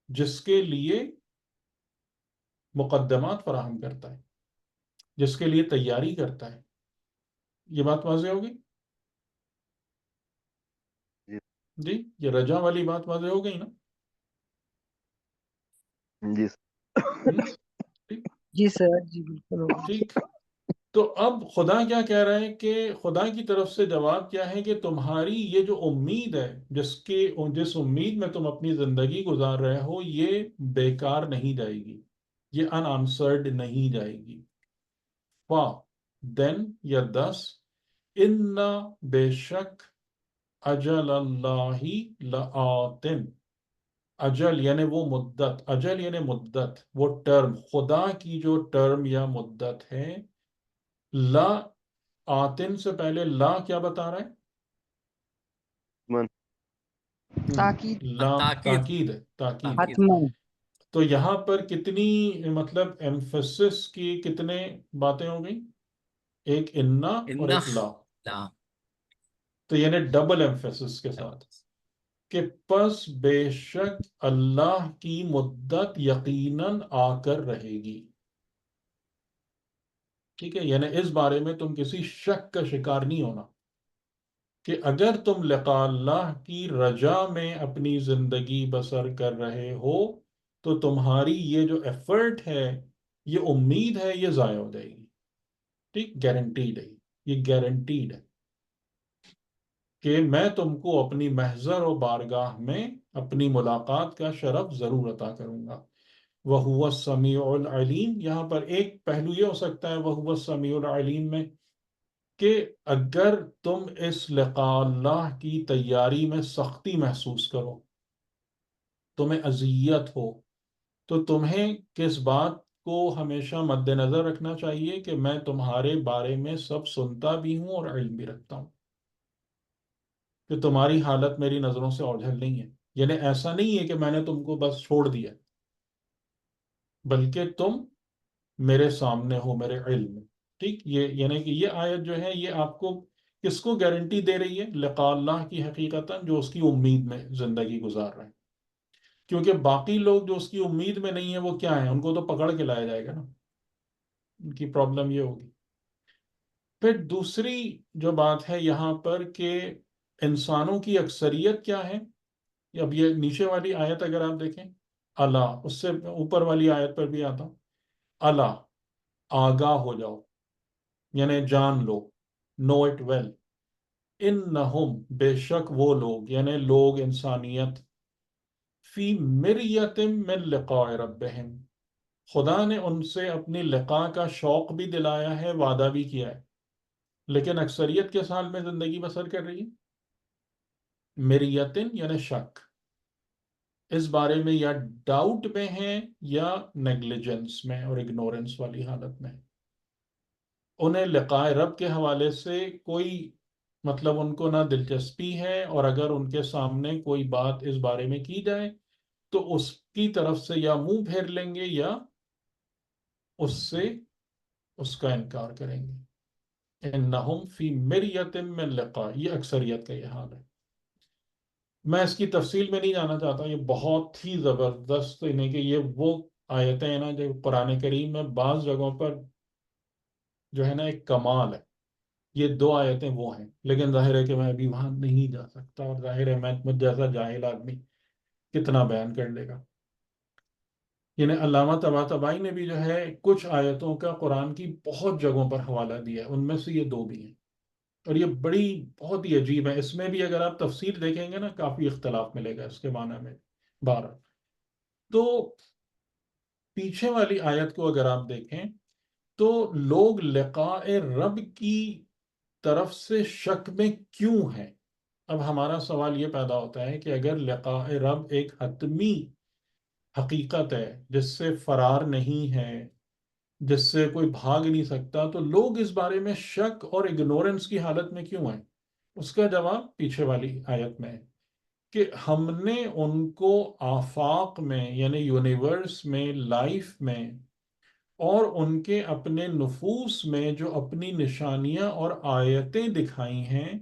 Speaker 1: جس کے لیے مقدمات فراہم کرتا ہے، جس کے لیے تیاری کرتا ہے. یہ بات واضح ہوگی؟ جی یہ رجا والی بات واضح ہو گئی نا؟
Speaker 3: جی
Speaker 1: ٹھیک.
Speaker 6: جی سر، جی بالکل ہوگا.
Speaker 1: ٹھیک. تو اب خدا کیا کہہ رہا ہے کہ خدا کی طرف سے جواب کیا ہے کہ تمہاری یہ جو امید ہے، جس امید میں تم اپنی زندگی گزار رہے ہو، یہ بیکار نہیں جائے گی، یہ ان آنسرڈ نہیں جائے گی. دین یا دس ان بے شک اجل اللہ لآتن. اجل یعنی وہ مدت، اجل یعنی مدت، وہ ٹرم، خدا کی جو ٹرم یا مدت ہے. لا آتن سے پہلے لا کیا بتا رہا ہے؟
Speaker 6: تاکید.
Speaker 1: لا
Speaker 2: تاکید.
Speaker 1: تاکید ہے، تاکید.
Speaker 6: حتمن.
Speaker 1: تو یہاں پر کتنی مطلب ایمفسس کی کتنے باتیں ہو گئی؟ ایک انا اور
Speaker 2: انا
Speaker 1: ایک لا.
Speaker 2: لا.
Speaker 1: تو یعنی ڈبل ایمفسس کے ساتھ کہ پس بے شک اللہ کی مدت یقیناً آ کر رہے گی. ٹھیک ہے. یعنی اس بارے میں تم کسی شک کا شکار نہیں ہونا کہ اگر تم لقاء اللہ کی رجا میں اپنی زندگی بسر کر رہے ہو تو تمہاری یہ جو ایفرٹ ہے، یہ امید ہے، یہ ضائع ہو جائے گی. ٹھیک، گارنٹیڈ ہے، یہ گارنٹیڈ ہے کہ میں تم کو اپنی محضر و بارگاہ میں اپنی ملاقات کا شرف ضرور عطا کروں گا۔ وَهُوَ السَّمِيعُ الْعَلِيمُ، یہاں پر ایک پہلو یہ ہو سکتا ہے وَهُوَ السَّمِيعُ الْعَلِيمُ میں کہ اگر تم اس لقاء اللہ کی تیاری میں سختی محسوس کرو، تمہیں اذیت ہو، تو تمہیں کس بات کو ہمیشہ مد نظر رکھنا چاہیے کہ میں تمہارے بارے میں سب سنتا بھی ہوں اور علم بھی رکھتا ہوں، کہ تمہاری حالت میری نظروں سے اوجھل نہیں ہے۔ یعنی ایسا نہیں ہے کہ میں نے تم کو بس چھوڑ دیا، بلکہ تم میرے سامنے ہو، میرے علم میں۔ ٹھیک، یہ یعنی کہ یہ آیت جو ہے یہ آپ کو کس کو گارنٹی دے رہی ہے؟ لقاء اللہ کی، حقیقتاً جو اس کی امید میں زندگی گزار رہے ہیں، کیونکہ باقی لوگ جو اس کی امید میں نہیں ہیں وہ کیا ہیں؟ ان کو تو پکڑ کے لایا جائے گا نا، ان کی پرابلم یہ ہوگی۔ پھر دوسری جو بات ہے یہاں پر کہ انسانوں کی اکثریت کیا ہے، اب یہ نیچے والی آیت اگر آپ دیکھیں، اللہ، اس سے اوپر والی آیت پر بھی آتا ہوں، اللہ، آگاہ ہو جاؤ، یعنی جان لو، نو اٹ ویل، انہم، بے شک وہ لوگ، یعنی لوگ، انسانیت، فی مریت من لقاء ربہم، خدا نے ان سے اپنی لقاء کا شوق بھی دلایا ہے، وعدہ بھی کیا ہے، لیکن اکثریت کے سال میں زندگی بسر کر رہی ہے مریتن یعنی شک، اس بارے میں یا ڈاؤٹ میں ہیں یا نیگلیجنس میں اور اگنورنس والی حالت میں۔ انہیں لقاء رب کے حوالے سے کوئی مطلب ان کو نہ دلچسپی ہے، اور اگر ان کے سامنے کوئی بات اس بارے میں کی جائے تو اس کی طرف سے یا منہ پھیر لیں گے یا اس سے اس کا انکار کریں گے۔ انہم فی مریت من لقاء، یہ اکثریت کا یہ حال ہے۔ میں اس کی تفصیل میں نہیں جانا چاہتا، یہ بہت ہی زبردست، یعنی کہ یہ وہ آیتیں ہیں نا جو قرآن کریم میں بعض جگہوں پر جو ہے نا ایک کمال ہے۔ یہ دو آیتیں وہ ہیں، لیکن ظاہر ہے کہ میں ابھی وہاں نہیں جا سکتا، اور ظاہر ہے میں مجھ جیسا جاہل آدمی کتنا بیان کر لے گا۔ یعنی علامہ طباطبائی نے بھی جو ہے کچھ آیتوں کا قرآن کی بہت جگہوں پر حوالہ دیا ہے، ان میں سے یہ دو بھی ہیں، اور یہ بڑی بہت ہی عجیب ہے۔ اس میں بھی اگر آپ تفسیر دیکھیں گے نا کافی اختلاف ملے گا اس کے معنی میں۔ 12 تو پیچھے والی آیت کو اگر آپ دیکھیں تو لوگ لقاء رب کی طرف سے شک میں کیوں ہیں؟ اب ہمارا سوال یہ پیدا ہوتا ہے کہ اگر لقاء رب ایک حتمی حقیقت ہے جس سے فرار نہیں ہے، جس سے کوئی بھاگ نہیں سکتا، تو لوگ اس بارے میں شک اور اگنورنس کی حالت میں کیوں ہیں؟ اس کا جواب پیچھے والی آیت میں ہے کہ ہم نے ان کو آفاق میں یعنی یونیورس میں، لائف میں، اور ان کے اپنے نفوس میں جو اپنی نشانیاں اور آیتیں دکھائی ہیں،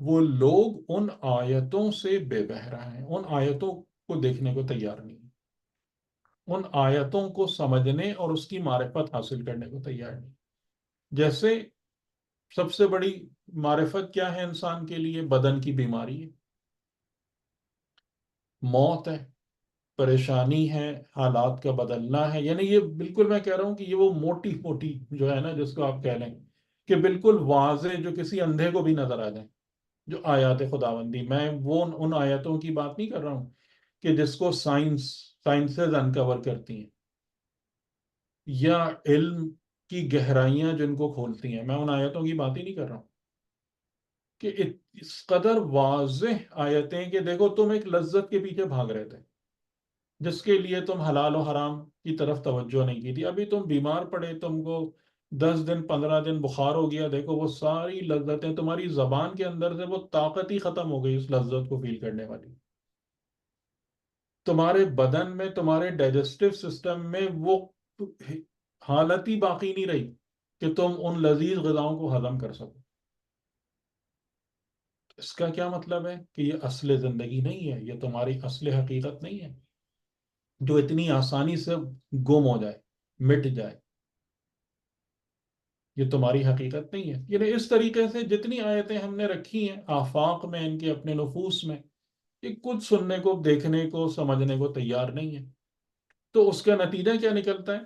Speaker 1: وہ لوگ ان آیتوں سے بے بہرہ ہیں، ان آیتوں کو دیکھنے کو تیار نہیں، ان آیتوں کو سمجھنے اور اس کی معرفت حاصل کرنے کو تیار نہیں۔ جیسے سب سے بڑی معرفت کیا ہے انسان کے لیے؟ بدن کی بیماری ہے، موت ہے، پریشانی ہے، حالات کا بدلنا ہے، یعنی یہ بالکل میں کہہ رہا ہوں کہ یہ وہ موٹی موٹی جو ہے نا جس کو آپ کہہ لیں کہ بالکل واضح، جو کسی اندھے کو بھی نظر آ جائیں، جو آیات خداوندی، میں وہ ان آیتوں کی بات نہیں کر رہا ہوں کہ جس کو سائنسز انکور کرتی ہیں یا علم کی گہرائیاں جن کو کھولتی ہیں، میں ان آیتوں کی بات ہی نہیں کر رہا ہوں کہ اس قدر واضح آیتیں کہ دیکھو تم ایک لذت کے پیچھے بھاگ رہے تھے جس کے لیے تم حلال و حرام کی طرف توجہ نہیں کی تھی، ابھی تم بیمار پڑے، تم کو 10 دن 15 دن بخار ہو گیا، دیکھو وہ ساری لذتیں تمہاری زبان کے اندر سے، وہ طاقت ہی ختم ہو گئی اس لذت کو فیل کرنے والی، تمہارے بدن میں، تمہارے ڈائجسٹو سسٹم میں وہ حالت ہی باقی نہیں رہی کہ تم ان لذیذ غذاؤں کو ہضم کر سکو۔ اس کا کیا مطلب ہے؟ کہ یہ اصل زندگی نہیں ہے، یہ تمہاری اصل حقیقت نہیں ہے جو اتنی آسانی سے گم ہو جائے، مٹ جائے، یہ تمہاری حقیقت نہیں ہے۔ یعنی اس طریقے سے جتنی آیتیں ہم نے رکھی ہیں آفاق میں، ان کے اپنے نفوس میں، یہ کچھ سننے کو، دیکھنے کو، سمجھنے کو تیار نہیں ہے۔ تو اس کا نتیجہ کیا نکلتا ہے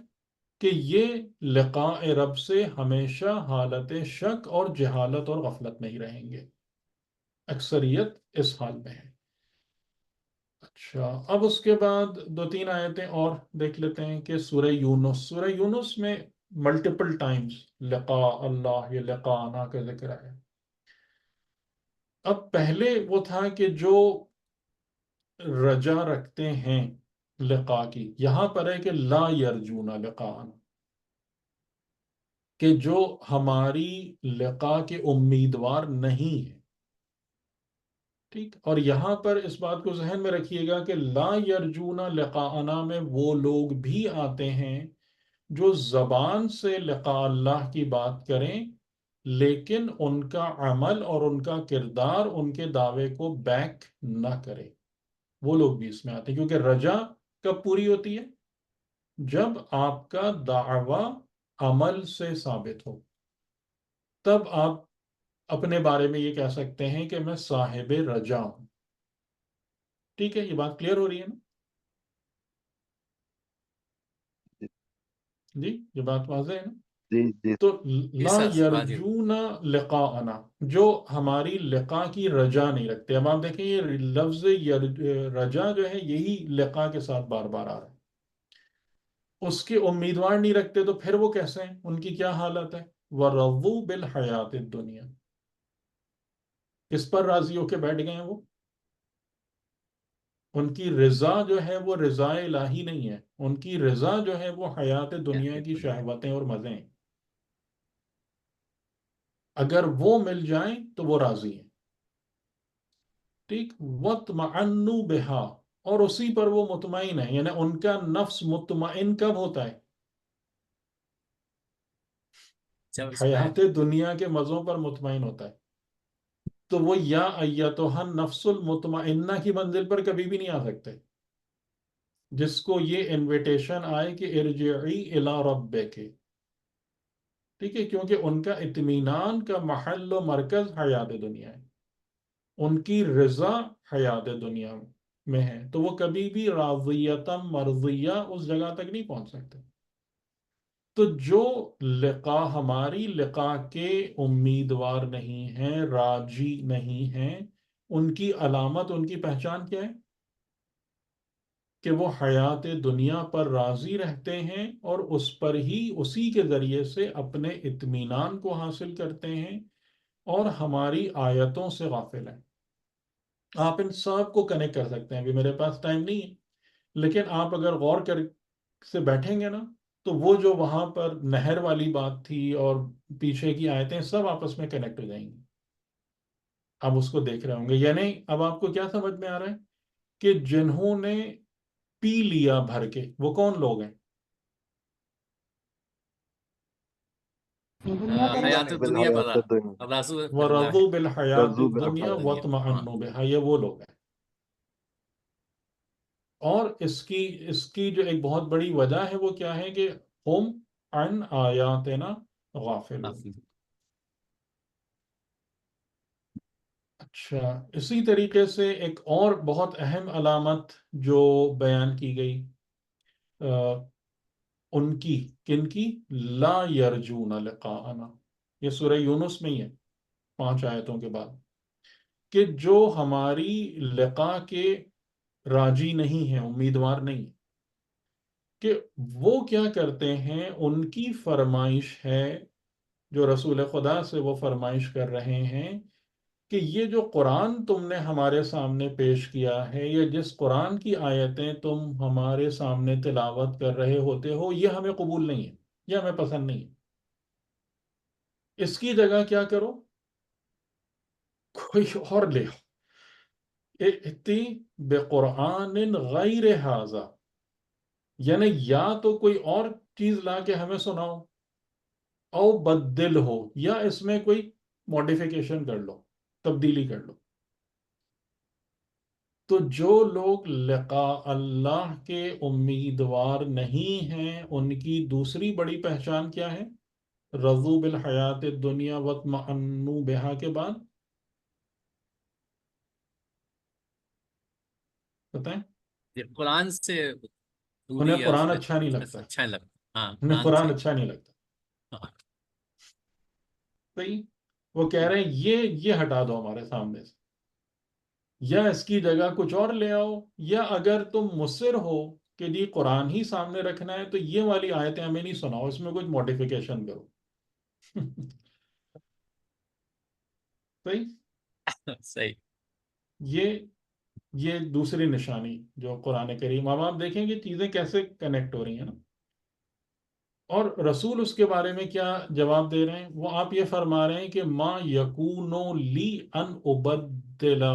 Speaker 1: کہ یہ لقاء رب سے ہمیشہ حالت شک اور جہالت اور غفلت میں ہی رہیں گے، اکثریت اس حال میں ہے۔ اچھا، اب اس کے بعد دو تین آیتیں اور دیکھ لیتے ہیں کہ سورہ یونس میں ملٹیپل ٹائمز لقاء اللہ یا لقاء انا کا ذکر ہے۔ اب پہلے وہ تھا کہ جو رجا رکھتے ہیں لقاء کی، یہاں پر ہے کہ لا یرجون لقاءنا، کہ جو ہماری لقاء کے امیدوار نہیں ہیں، ٹھیک۔ اور یہاں پر اس بات کو ذہن میں رکھیے گا کہ لا یرجون لقاءنا میں وہ لوگ بھی آتے ہیں جو زبان سے لقاء اللہ کی بات کریں، لیکن ان کا عمل اور ان کا کردار ان کے دعوے کو بیک نہ کرے، وہ لوگ بھی اس میں آتے ہیں۔ کیونکہ رجا کب پوری ہوتی ہے؟ جب آپ کا دعویٰ عمل سے ثابت ہو، تب آپ اپنے بارے میں یہ کہہ سکتے ہیں کہ میں صاحب رجا ہوں۔ ٹھیک ہے، یہ بات کلیئر ہو رہی ہے نا؟ جی، یہ بات واضح ہے نا؟
Speaker 9: جی جی
Speaker 1: تو
Speaker 2: جی
Speaker 1: لا
Speaker 2: سر، واضح۔
Speaker 1: یرجون لقاءنا، جو ہماری لقاء کی رجا نہیں رکھتے۔ اب آپ دیکھیں یہ لفظ رجا جو ہے یہی لقاء کے ساتھ بار بار آ رہا ہے۔ اس کے امیدوار نہیں رکھتے تو پھر وہ کیسے ہیں؟ ان کی کیا حالت ہے؟ وَرَضُوا بِالْحَيَاةِ الدُّنْيَا، کس پر راضی ہو کے بیٹھ گئے ہیں وہ؟ ان کی رضا جو ہے وہ رضا الہی نہیں ہے، ان کی رضا جو ہے وہ حیات دنیا کی شہوتیں اور مزے ہیں۔ اگر وہ مل جائیں تو وہ راضی ہیں، ٹھیک۔ وَاطْمَأَنُّوا بِهَا، اور اسی پر وہ مطمئن ہے، یعنی ان کا نفس مطمئن کب ہوتا ہے؟
Speaker 2: جب اس میں
Speaker 1: حیات دنیا کے مزوں پر مطمئن ہوتا ہے۔ تو وہ یا ایتھا النفس المطمئنہ کی منزل پر کبھی بھی نہیں آ سکتے، جس کو یہ انویٹیشن آئے کہ ارجعی الی ربک، ٹھیک ہے، کیونکہ ان کا اطمینان کا محل و مرکز حیات دنیا ہے، ان کی رضا حیات دنیا میں ہے، تو وہ کبھی بھی راضیتم مرضیہ اس جگہ تک نہیں پہنچ سکتے۔ تو جو لقاء ہماری لقاء کے امیدوار نہیں ہیں، راجی نہیں ہیں، ان کی علامت، ان کی پہچان کیا ہے؟ کہ وہ حیات دنیا پر راضی رہتے ہیں اور اس پر ہی، اسی کے ذریعے سے اپنے اطمینان کو حاصل کرتے ہیں اور ہماری آیتوں سے غافل ہیں۔ آپ ان سب کو کنیکٹ کر سکتے ہیں، ابھی میرے پاس ٹائم نہیں ہے، لیکن آپ اگر غور کر سے بیٹھیں گے نا، تو وہ جو وہاں پر نہر والی بات تھی اور پیچھے کی آیتیں سب آپس میں کنیکٹ ہو جائیں گی، آپ اس کو دیکھ رہے ہوں گے۔ یعنی اب آپ کو کیا سمجھ میں آ رہا ہے کہ جنہوں نے پی لیا بھر کے، وہ کون لوگ ہیں؟
Speaker 6: دنیا پر
Speaker 2: حیات دنیا پر
Speaker 9: بالحیات الدنیا
Speaker 2: رضو اللہ
Speaker 1: وَرَضُوا بِالْحَيَاةِ
Speaker 9: رضو
Speaker 1: الدُّنْيَا
Speaker 9: بالحیات
Speaker 1: وَاطْمَأَنُّوا بِهَا، یہ وہ لوگ ہیں۔ اور اس کی جو ایک بہت بڑی وجہ ہے وہ کیا ہے کہ ہم عن آیاتنا غافلون۔ اچھا، اسی طریقے سے ایک اور بہت اہم علامت جو بیان کی گئی ان کی، کن کی؟ لا یرجون لقاءنا، یہ سورہ یونس میں ہی ہے 5 آیتوں کے بعد، کہ جو ہماری لقاء کے راجی نہیں ہیں، امیدوار نہیں، کہ وہ کیا کرتے ہیں، ان کی فرمائش ہے، جو رسول خدا سے وہ فرمائش کر رہے ہیں کہ یہ جو قرآن تم نے ہمارے سامنے پیش کیا ہے، یا جس قرآن کی آیتیں تم ہمارے سامنے تلاوت کر رہے ہوتے ہو، یہ ہمیں قبول نہیں ہے، یہ ہمیں پسند نہیں ہے، اس کی جگہ کیا کرو، کوئی اور لے آؤ، ائتی بقرآن غیر ھذا، یعنی یا تو کوئی اور چیز لا کے ہمیں سناؤ، او بدل ہو، یا اس میں کوئی ماڈیفیکیشن کر لو، تبدیلی کر لو۔ تو جو لوگ لقاء اللہ کے امیدوار نہیں ہیں، ان کی دوسری بڑی پہچان کیا ہے؟ رضو بالحیات الدنیا واطمأنوا بہا کے بعد بتائیں؟
Speaker 2: قرآن سے دوری
Speaker 1: انہیں
Speaker 2: یا اس
Speaker 1: قرآن
Speaker 2: میں
Speaker 1: اچھا نہیں
Speaker 2: اس میں
Speaker 1: لگتا،
Speaker 2: اچھا نہیں لگتا۔
Speaker 9: ہاں
Speaker 1: ہمیں
Speaker 9: قرآن
Speaker 1: قرآن
Speaker 9: سے
Speaker 1: اچھا نہیں لگتا.
Speaker 9: ہاں
Speaker 1: صحیح. وہ کہہ رہے ہیں یہ ہٹا دو ہمارے سامنے سے، یا اس کی جگہ کچھ اور لے آؤ، یا اگر تم مصر ہو کہ جی قرآن ہی سامنے رکھنا ہے تو یہ والی آیتیں ہمیں نہیں سناؤ، اس میں کچھ ماڈیفیکیشن کرو. صحیح.
Speaker 9: صحیح.
Speaker 1: یہ دوسری نشانی جو قرآن کریم، اب آپ دیکھیں کہ چیزیں کیسے کنیکٹ ہو رہی ہیں نا. اور رسول اس کے بارے میں کیا جواب دے رہے ہیں؟ وہ آپ یہ فرما رہے ہیں کہ ما یکونو لی ان ابدلہ.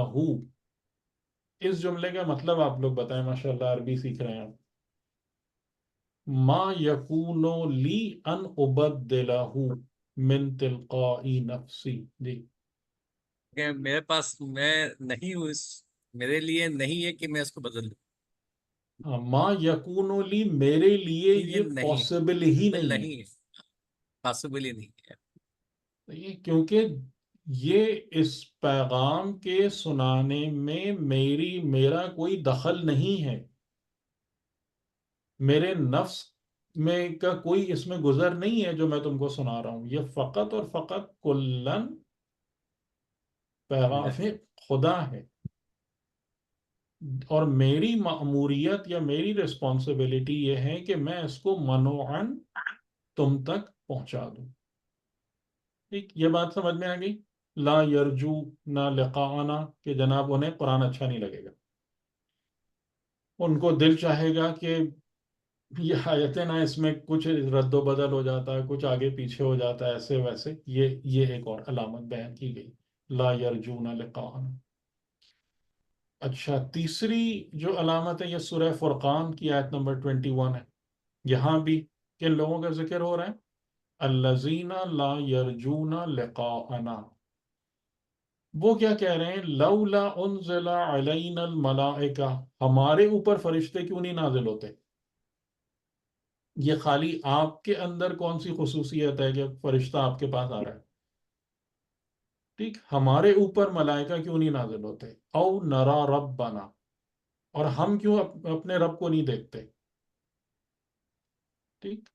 Speaker 1: اس جملے کا مطلب آپ لوگ بتائیں، ماشاءاللہ عربی سیکھ رہے ہیں آپ. ما یکونو لی ان ابدلہ من تلقائی نفسی. جی.
Speaker 9: کہ میرے پاس میں نہیں ہوں، میرے لیے نہیں ہے کہ میں اس کو بدل دوں.
Speaker 1: ما یکونو لی، میرے لیے
Speaker 9: یہ
Speaker 1: یہ
Speaker 9: نہیں
Speaker 1: پاسبل ہی
Speaker 9: بل
Speaker 1: نہیں ہے.
Speaker 9: نہیں ہے، پاسبل ہی نہیں ہے.
Speaker 1: کیونکہ یہ اس پیغام کے سنانے میں میرا کوئی دخل نہیں ہے، میرے نفس میں کا کوئی اس میں گزر نہیں ہے جو میں تم کو سنا رہا ہوں. یہ فقط اور فقط کلن پیغام خدا ہے، اور میری مأموریت یا میری رسپانسبلٹی یہ ہے کہ میں اس کو منوعاً تم تک پہنچا دوں. ٹھیک. یہ بات سمجھ میں آ گئی؟ لا یرجو نہ لقاءنا، کہ جناب انہیں قرآن اچھا نہیں لگے گا، ان کو دل چاہے گا کہ یہ آیتیں نا، اس میں کچھ رد و بدل ہو جاتا ہے، کچھ آگے پیچھے ہو جاتا ہے، ایسے ویسے. یہ ایک اور علامت بیان کی گئی، لا یرجون لقاءنا. اچھا، تیسری جو علامت ہے یہ سورہ فرقان کی آیت نمبر 21 ہے. یہاں بھی کن لوگوں کا ذکر ہو رہا ہے؟ الذین لا یرجون لقاءنا. وہ کیا کہہ رہے ہیں؟ لولا انزل علینا الملائکہ، ہمارے اوپر فرشتے کیوں نہیں نازل ہوتے؟ یہ خالی آپ کے اندر کون سی خصوصیت ہے کہ فرشتہ آپ کے پاس آ رہا ہے؟ ٹھیک. ہمارے اوپر ملائکہ کیوں نہیں نازل ہوتے؟ او نرا ربنا، اور ہم کیوں اپنے رب کو نہیں دیکھتے؟ ٹھیک.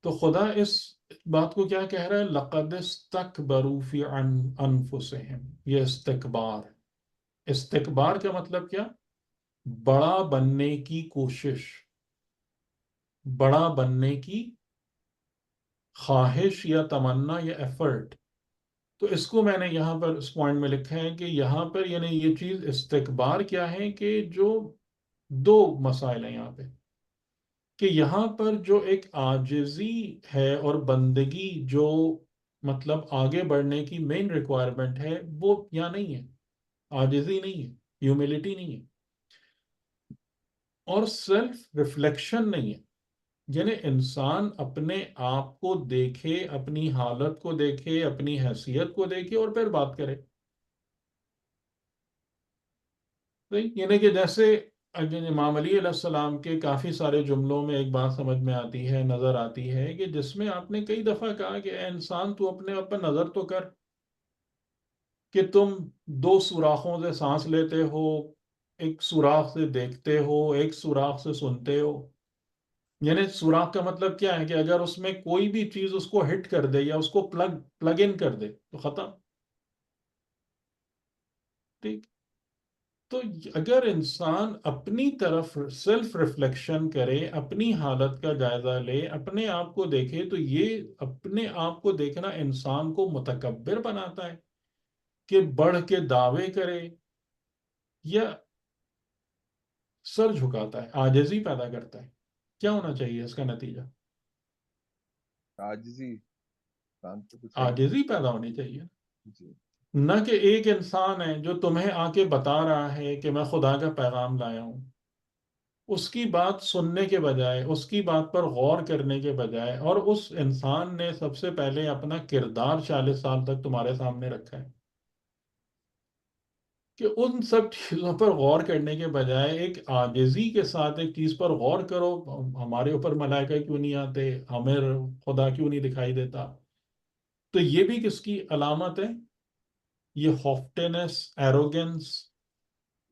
Speaker 1: تو خدا اس بات کو کیا کہہ رہا ہے؟ لقد استکبروا فی انفسہم. یہ استکبار. استکبار کا مطلب کیا؟ بڑا بننے کی کوشش، بڑا بننے کی خواہش یا تمنا یا ایفرٹ. تو اس کو میں نے یہاں پر اس پوائنٹ میں لکھا ہے کہ یہاں پر یعنی یہ چیز استکبار کیا ہے، کہ جو دو مسائل ہیں یہاں پہ، کہ یہاں پر جو ایک عاجزی ہے اور بندگی جو مطلب آگے بڑھنے کی مین ریکوائرمنٹ ہے، وہ یہاں نہیں ہے. عاجزی نہیں ہے، ہیوملٹی نہیں ہے، اور سیلف ریفلیکشن نہیں ہے. یعنی انسان اپنے آپ کو دیکھے، اپنی حالت کو دیکھے، اپنی حیثیت کو دیکھے، اور پھر بات کرے. یعنی کہ جیسے امام علی علیہ السلام کے کافی سارے جملوں میں ایک بات سمجھ میں آتی ہے، نظر آتی ہے، کہ جس میں آپ نے کئی دفعہ کہا کہ اے انسان تو اپنے آپ پر نظر تو کر، کہ تم دو سوراخوں سے سانس لیتے ہو، ایک سوراخ سے دیکھتے ہو، ایک سوراخ سے سنتے ہو. یعنی سوراخ کا مطلب کیا ہے؟ کہ اگر اس میں کوئی بھی چیز اس کو ہٹ کر دے یا اس کو پلگ ان کر دے تو ختم. ٹھیک. تو اگر انسان اپنی طرف سیلف ریفلیکشن کرے، اپنی حالت کا جائزہ لے، اپنے آپ کو دیکھے، تو یہ اپنے آپ کو دیکھنا انسان کو متکبر بناتا ہے کہ بڑھ کے دعوے کرے، یا سر جھکاتا ہے، عاجزی پیدا کرتا ہے. کیا ہونا چاہیے اس کا نتیجہ؟
Speaker 7: عاجزی انسان تو کچھ ہے ہی
Speaker 1: عاجزی پیدا ہونی چاہیے.
Speaker 7: نہیں. جی.
Speaker 1: نہ کہ ایک انسان ہے جو تمہیں آ کے بتا رہا ہے کہ میں خدا کا پیغام لایا ہوں، اس کی بات سننے کے بجائے، اس کی بات پر غور کرنے کے بجائے، اور اس انسان نے سب سے پہلے اپنا کردار 40 سال تک تمہارے سامنے رکھا ہے، کہ ان سب چیزوں پر غور کرنے کے بجائے ایک عاجزی کے ساتھ ایک چیز پر غور کرو. ہمارے اوپر ملائکہ کیوں نہیں آتے؟ ہمیں خدا کیوں نہیں دکھائی دیتا؟ تو یہ بھی کس کی علامت ہے؟ یہ ہوفٹینس، ایروگنس،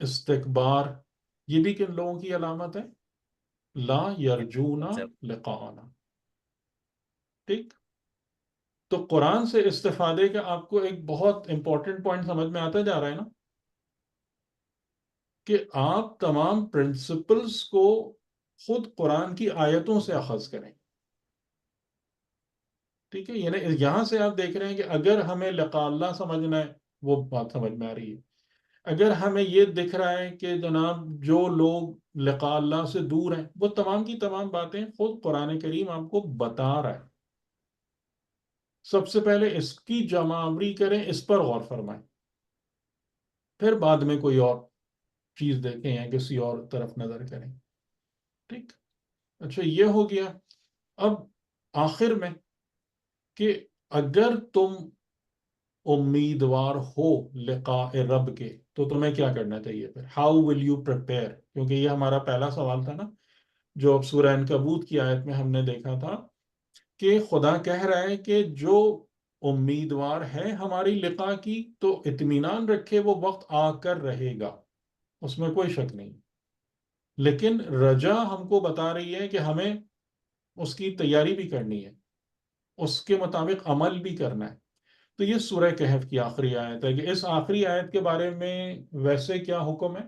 Speaker 1: استکبار، یہ بھی کن لوگوں کی علامت ہے؟ لا یرجون
Speaker 9: جب
Speaker 1: لقاءنا. ٹھیک. تو قرآن سے استفادے کا آپ کو ایک بہت امپورٹنٹ پوائنٹ سمجھ میں آتا جا رہا ہے نا، کہ آپ تمام پرنسپلز کو خود قرآن کی آیتوں سے اخذ کریں. ٹھیک ہے، یعنی یہاں سے آپ دیکھ رہے ہیں کہ اگر ہمیں لقاء اللہ سمجھنا ہے، وہ بات سمجھ میں آ رہی ہے. اگر ہمیں یہ دکھ رہا ہے کہ جناب جو لوگ لقاء اللہ سے دور ہیں، وہ تمام کی تمام باتیں خود قرآن کریم آپ کو بتا رہا ہے. سب سے پہلے اس کی جمع آوری کریں، اس پر غور فرمائیں، پھر بعد میں کوئی اور چیز دیکھیں یا کسی اور طرف نظر کریں. ٹھیک. اچھا، یہ ہو گیا. اب آخر میں کہ اگر تم امیدوار ہو لقاء رب کے تو تمہیں کیا کرنا چاہیے پھر؟ How will you prepare? کیونکہ یہ ہمارا پہلا سوال تھا نا، جو اب سورہ عنکبوت کی آیت میں ہم نے دیکھا تھا کہ خدا کہہ رہا ہے کہ جو امیدوار ہے ہماری لقاء کی تو اطمینان رکھے، وہ وقت آ کر رہے گا، اس میں کوئی شک نہیں. لیکن رجا ہم کو بتا رہی ہے کہ ہمیں اس کی تیاری بھی کرنی ہے، اس کے مطابق عمل بھی کرنا ہے. تو یہ سورہ کہف کی آخری آیت ہے کہ اس آخری آیت کے بارے میں ویسے کیا حکم ہے؟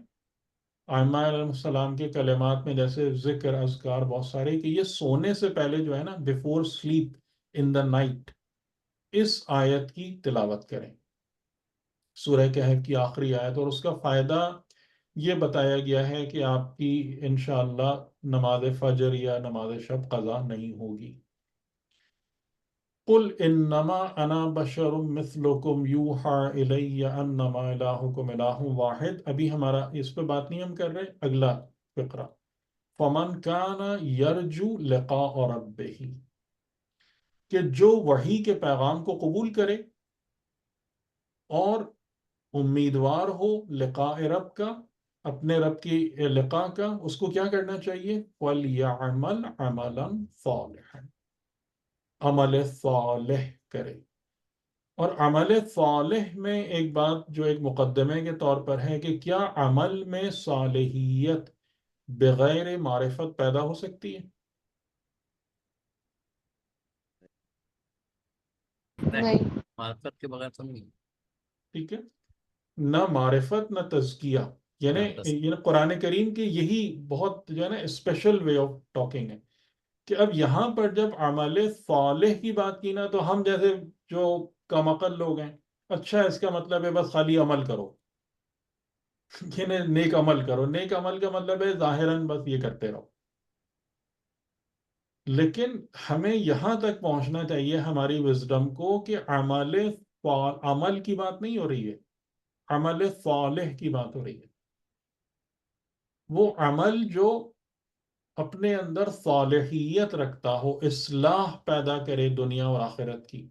Speaker 1: ائمہ علیہ السلام کے کلمات میں جیسے ذکر اذکار بہت سارے کہ یہ سونے سے پہلے جو ہے نا، before sleep in the night, اس آیت کی تلاوت کریں. سورہ کہف کی آخری آیت، اور اس کا فائدہ یہ بتایا گیا ہے کہ آپ کی انشاءاللہ نماز فجر یا نماز شب قضا نہیں ہوگی. قل انما انا بشر مثلکم یوحى الی انما الہکم الہ واحد. ابھی ہمارا اس پہ بات نہیں ہم کر رہے، اگلا فقرہ. فمن کان یرجو لقاء ربہ، کہ جو وحی کے پیغام کو قبول کرے اور امیدوار ہو لقاء رب کا، اپنے رب کی لقاء کا، اس کو کیا کرنا چاہیے؟ وَلْيَعْمَلْ عَمَلًا صَالِحًا، عمل صالح کرے. اور عمل صالح میں ایک بات جو ایک مقدمے کے طور پر ہے کہ کیا عمل میں صالحیت بغیر معرفت پیدا ہو سکتی ہے؟
Speaker 8: نہیں.
Speaker 9: معرفت کے بغیر تو نہیں.
Speaker 1: ٹھیک ہے، نہ معرفت نہ تزکیہ. یعنی
Speaker 9: ہاں بس
Speaker 1: قرآن کریم کی یہی بہت جو ہے نا اسپیشل وے آف ٹاکنگ ہے کہ اب یہاں پر جب عمل صالح کی بات کی نا، تو ہم جیسے جو کم عقل لوگ ہیں، اچھا اس کا مطلب ہے بس خالی عمل کرو، یعنی نیک عمل کرو. نیک عمل کا مطلب ہے ظاہراً بس یہ کرتے رہو. لیکن ہمیں یہاں تک پہنچنا چاہیے ہماری وزڈم کو کہ عمل کی بات نہیں ہو رہی ہے، عمل صالح کی بات ہو رہی ہے. وہ عمل جو اپنے اندر صالحیت رکھتا ہو، اصلاح پیدا کرے دنیا اور آخرت کی.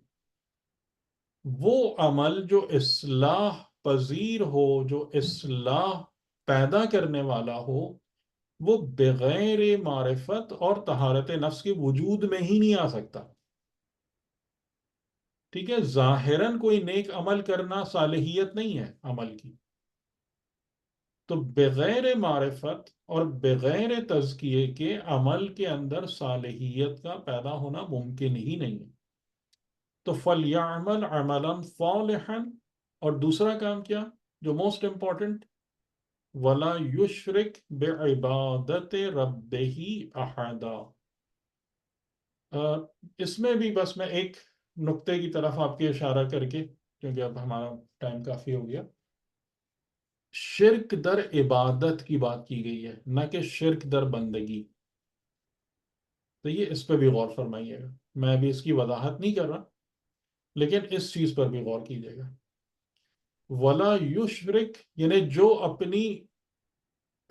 Speaker 1: وہ عمل جو اصلاح پذیر ہو، جو اصلاح پیدا کرنے والا ہو، وہ بغیر معرفت اور طہارت نفس کے وجود میں ہی نہیں آ سکتا. ٹھیک ہے، ظاہراً کوئی نیک عمل کرنا صالحیت نہیں ہے عمل کی. تو بغیر معرفت اور بغیر تزکیے کے عمل کے اندر صالحیت کا پیدا ہونا ممکن ہی نہیں ہے. تو فَلْيَعْمَلْ عَمَلًا صَالِحًا. اور دوسرا کام کیا جو موسٹ امپورٹنٹ؟ وَلَا يُشْرِكْ بِعِبَادَةِ رَبِّهِ أَحَدًا. اس میں بھی بس میں ایک نقطے کی طرف آپ کے اشارہ کر کے، کیونکہ اب ہمارا ٹائم کافی ہو گیا، شرک در عبادت کی بات کی گئی ہے، نہ کہ شرک در بندگی. تو یہ اس پہ بھی غور فرمائیے گا. میں ابھی اس کی وضاحت نہیں کر رہا، لیکن اس چیز پر بھی غور کیجیے گا. ولا یشرک، یعنی جو اپنی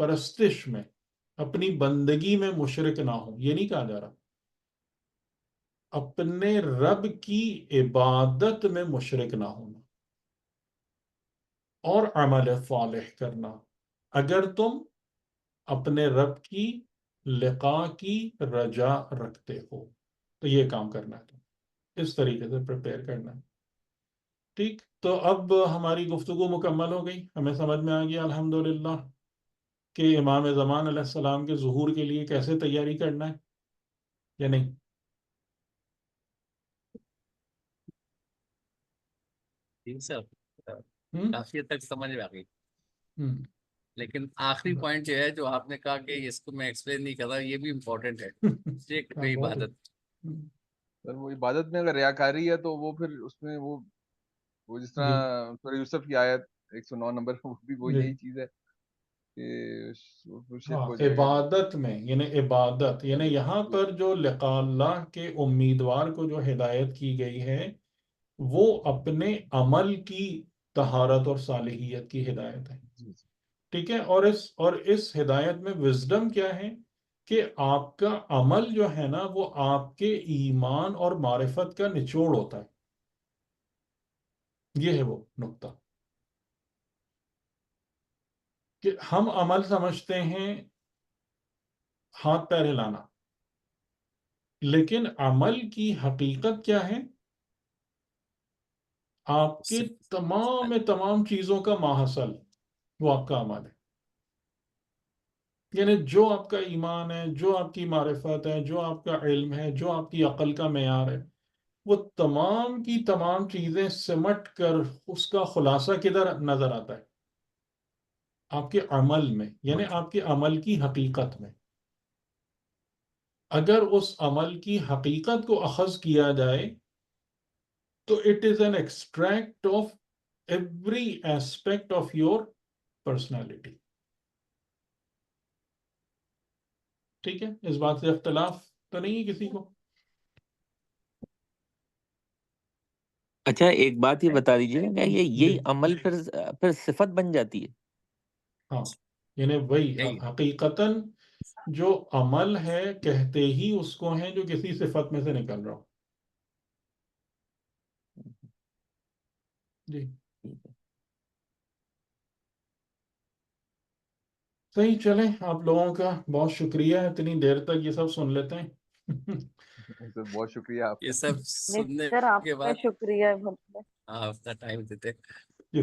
Speaker 1: پرستش میں، اپنی بندگی میں مشرک نہ ہو. یہ نہیں کہا جا رہا اپنے رب کی عبادت میں مشرک نہ ہونا اور عمل صالح کرنا. اگر تم اپنے رب کی لقاء کی رجا رکھتے ہو تو یہ کام کرنا ہے، تم اس طریقے سے پریپیئر کرنا ہے. ٹھیک. تو اب ہماری گفتگو مکمل ہو گئی، ہمیں سمجھ میں آ گیا الحمدللہ کہ امام زمان علیہ السلام کے ظہور کے لیے کیسے تیاری کرنا ہے یا نہیں؟
Speaker 9: جی سر،
Speaker 1: ہم؟
Speaker 9: کافی حد تک سمجھ میں آ گئی،
Speaker 1: ہم۔
Speaker 9: لیکن آخری پوائنٹ جو ہے جو آپ نے کہا کہ اس کو میں ایکسپلین نہیں کر رہا، یہ بھی امپورٹنٹ ہے، یہ
Speaker 1: ہاں، بہت
Speaker 9: عبادت۔
Speaker 1: ہم۔
Speaker 7: سر وہ عبادت میں اگر ریاکاری ہے تو وہ پھر اس میں وہ جس
Speaker 1: جی
Speaker 7: طرح سورہ یوسف کی آیت 109 نمبر وہ بھی وہ
Speaker 1: جی
Speaker 7: یہی چیز ہے کہ وہ شرک
Speaker 1: ہاں،
Speaker 7: ہو جائے گا۔
Speaker 1: عبادت میں یعنی عبادت یعنی یہاں
Speaker 7: جی
Speaker 1: پر جو لقاء اللہ کے امیدوار کو جو ہدایت کی گئی ہے وہ اپنے عمل کی طہارت اور صالحیت کی ہدایت ہے،
Speaker 7: جی
Speaker 1: ٹھیک ہے؟ اور اس ہدایت میں وزڈم کیا ہے کہ آپ کا عمل جو ہے نا وہ آپ کے ایمان اور معرفت کا نچوڑ ہوتا ہے، یہ ہے وہ نقطہ کہ ہم عمل سمجھتے ہیں ہاتھ پیر ہلانا، لیکن عمل کی حقیقت کیا ہے؟ آپ کے تمام چیزوں کا ماحصل وہ آپ کا عمل ہے، یعنی جو آپ کا ایمان ہے، جو آپ کی معرفت ہے، جو آپ کا علم ہے، جو آپ کی عقل کا معیار ہے، وہ تمام کی تمام چیزیں سمٹ کر اس کا خلاصہ کدھر نظر آتا ہے؟ آپ کے عمل میں، یعنی آپ کے عمل کی حقیقت میں۔ اگر اس عمل کی حقیقت کو اخذ کیا جائے تو it is an extract of every aspect of your personality, ٹھیک ہے؟ اس بات سے اختلاف تو نہیں ہے کسی کو؟
Speaker 3: اچھا ایک بات یہ بتا دیجیے گا، کہ یہی
Speaker 1: جی
Speaker 3: عمل پھر صفت بن جاتی ہے؟
Speaker 1: ہاں، یعنی وہی
Speaker 9: یہی
Speaker 1: حقیقتاً جو عمل ہے کہتے ہی اس کو ہیں جو کسی صفت میں سے نکل رہا ہو۔ جی صحیح، چلیں آپ لوگوں کا بہت شکریہ، اتنی دیر تک یہ سب سن لیتے ہیں۔
Speaker 7: سر بہت شکریہ آپ
Speaker 9: یہ
Speaker 7: کا۔
Speaker 9: سب
Speaker 5: نہیں
Speaker 9: سننے
Speaker 5: سر، آپ
Speaker 9: کے
Speaker 5: کا
Speaker 9: بعد
Speaker 5: شکریہ بہت۔
Speaker 9: آپ اپنا ٹائم دیتے،
Speaker 1: جی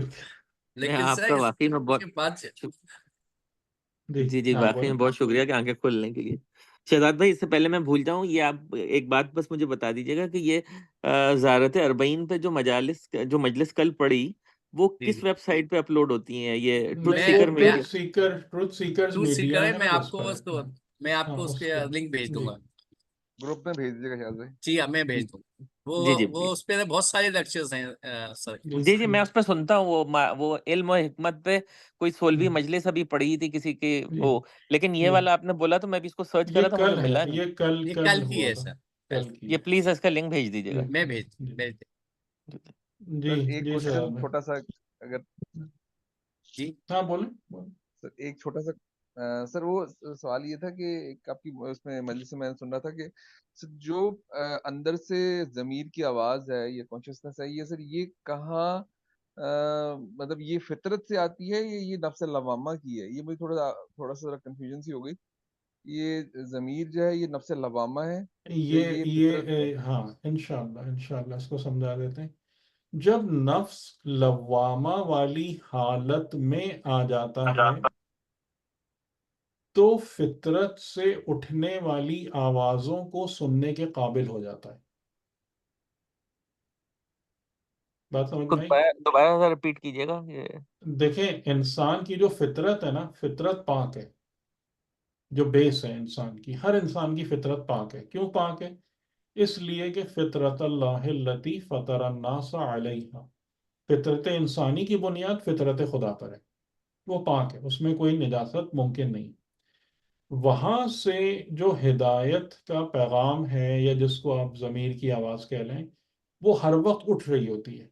Speaker 9: لیکن
Speaker 3: آپ
Speaker 9: سر
Speaker 3: کا
Speaker 9: اس
Speaker 3: واقعی میں بہت
Speaker 9: کے بعد
Speaker 3: جی جی
Speaker 1: ہاں
Speaker 3: واقعی
Speaker 1: بولیں۔
Speaker 3: میں بہت شکریہ کہ آنکھیں کھولنے کے لیے۔ شہزاد بھائی اس سے پہلے میں بھول جاؤں، یہ آپ ایک بات بس مجھے بتا دیجیے گا کہ یہ زیارت اربعین پہ جو مجلس کل پڑی وہ
Speaker 9: جی
Speaker 3: کس ویب سائٹ پہ اپلوڈ ہوتی ہیں؟ یہ ٹروتھ
Speaker 1: نہیں،
Speaker 9: میں
Speaker 1: وہ
Speaker 3: سیکر میڈیا؟
Speaker 1: ٹروتھ سیکرز
Speaker 9: ٹروتھ سیکر
Speaker 1: میڈیا
Speaker 9: ہے،
Speaker 1: ہے
Speaker 9: میں
Speaker 1: نا،
Speaker 9: آپ
Speaker 1: اس
Speaker 9: کو
Speaker 1: پر
Speaker 9: اس کو
Speaker 1: ہاں
Speaker 9: میں آپ
Speaker 1: ہاں
Speaker 9: کو اس کے لنک بھیج دوں
Speaker 1: جی
Speaker 9: گا۔
Speaker 7: گروپ میں بھیج دیجیے گا شاید بھائی۔
Speaker 9: جی ہاں میں بھیج دوں،
Speaker 3: جی جی
Speaker 9: وہ اس پہ بہت سارے لیکچرز ہیں سر۔
Speaker 3: جی جی میں اس پہ سنتا ہوں، وہ علم و حکمت پہ کوئی 16ویں
Speaker 1: ہم،
Speaker 3: مجلس ابھی پڑھی تھی کسی کی
Speaker 1: جی
Speaker 3: وہ، لیکن یہ
Speaker 1: جی
Speaker 3: والا آپ نے بولا تو میں بھی اس کو سرچ
Speaker 1: یہ
Speaker 3: کرا تھا، مجھے
Speaker 1: کل ہے،
Speaker 3: ملا نہیں۔
Speaker 1: یہ کل
Speaker 9: یہ
Speaker 1: کل
Speaker 9: کل کی
Speaker 1: ہوا
Speaker 9: ہے
Speaker 1: تھا،
Speaker 9: سر، کل
Speaker 1: کل
Speaker 9: کی
Speaker 1: کی
Speaker 3: یہ
Speaker 1: ہے۔
Speaker 3: پلیز اس کا لنک بھیج دیجیے گا۔
Speaker 1: جی
Speaker 9: میں بھیج
Speaker 1: جی
Speaker 9: بھیج دیں۔
Speaker 1: جی
Speaker 7: سر ایک
Speaker 1: جی
Speaker 7: کوشچن
Speaker 1: شہزاد بھائی،
Speaker 7: چھوٹا سا، اگر
Speaker 9: جی
Speaker 1: ہاں بولیں۔
Speaker 7: سر ایک چھوٹا سا سر وہ سوال یہ تھا کہ ایک آپ کی اس میں مجلس میں سن رہا تھا کہ سر جو اندر سے ضمیر کی آواز ہے، یہ کانشیسنس ہے، یہ سر یہ کہاں مطلب یہ فطرت سے آتی ہے یا یہ نفس لوامہ کی ہے؟ یہ مجھے تھوڑا سا کنفیوژن سی ہو گئی۔ یہ ضمیر جو ہے یہ نفس لوامہ ہے یا یہ فطرت ہے؟
Speaker 1: ہاں انشاءاللہ اس کو سمجھا دیتے ہیں۔ جب نفس لوامہ والی حالت میں آ جاتا ہے تو فطرت سے اٹھنے والی آوازوں کو سننے کے قابل ہو جاتا ہے۔ بات سمجھ میں آئی؟
Speaker 3: دوبارہ رپیٹ کیجیے گا یہ۔
Speaker 1: دیکھیں انسان کی جو فطرت ہے نا، فطرت پاک ہے، جو بیس ہے انسان کی، ہر انسان کی فطرت پاک ہے۔ کیوں پاک ہے؟ اس لیے کہ فطرت اللہ التی فطر الناس علیہا، فطرت انسانی کی بنیاد فطرت خدا پر ہے، وہ پاک ہے، اس میں کوئی نجاست ممکن نہیں۔ وہاں سے جو ہدایت کا پیغام ہے یا جس کو آپ ضمیر کی آواز کہہ لیں، وہ ہر وقت اٹھ رہی ہوتی ہے،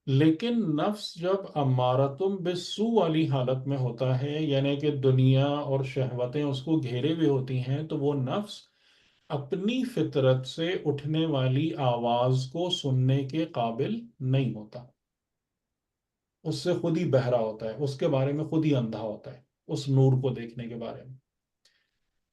Speaker 1: لیکن نفس جب امارتم بالسوء والی حالت میں ہوتا ہے، یعنی کہ دنیا اور شہوتیں اس کو گھیرے ہوئے ہوتی ہیں، تو وہ نفس اپنی فطرت سے اٹھنے والی آواز کو سننے کے قابل نہیں ہوتا، اس سے خود ہی بہرا ہوتا ہے، اس کے بارے میں خود ہی اندھا ہوتا ہے، اس نور کو دیکھنے کے بارے میں۔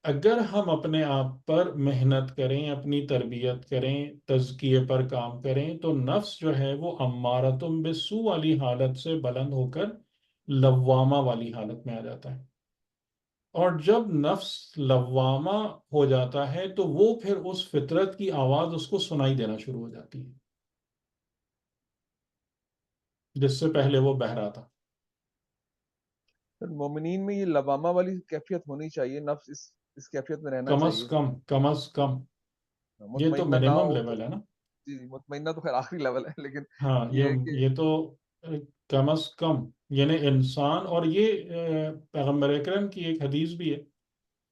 Speaker 1: اگر ہم اپنے آپ پر محنت کریں، اپنی تربیت کریں، تزکیے پر کام کریں، تو نفس جو ہے وہ امارتم بالسوء والی حالت سے بلند ہو کر لوامہ والی حالت میں آ جاتا ہے. اور جب نفس لوامہ ہو جاتا ہے تو وہ پھر اس فطرت کی آواز اس کو سنائی دینا شروع ہو جاتی ہے جس سے پہلے وہ بہرا تھا.
Speaker 7: سر مومنین میں یہ لوامہ والی کیفیت ہونی چاہیے، نفس اس کیفیت میں رہنا چاہیے.
Speaker 1: کم از کم یہ تو
Speaker 7: مطمئنہ نہ
Speaker 1: منیمم
Speaker 7: ہو تو
Speaker 1: لیول ہے نا.
Speaker 7: جی مطمئنہ تو خیر آخری لیول ہے، لیکن
Speaker 1: ہاں
Speaker 7: یہ ہے کہ
Speaker 1: یہ تو کم از کم، یعنی انسان، اور یہ پیغمبر اکرم کی ایک حدیث بھی ہے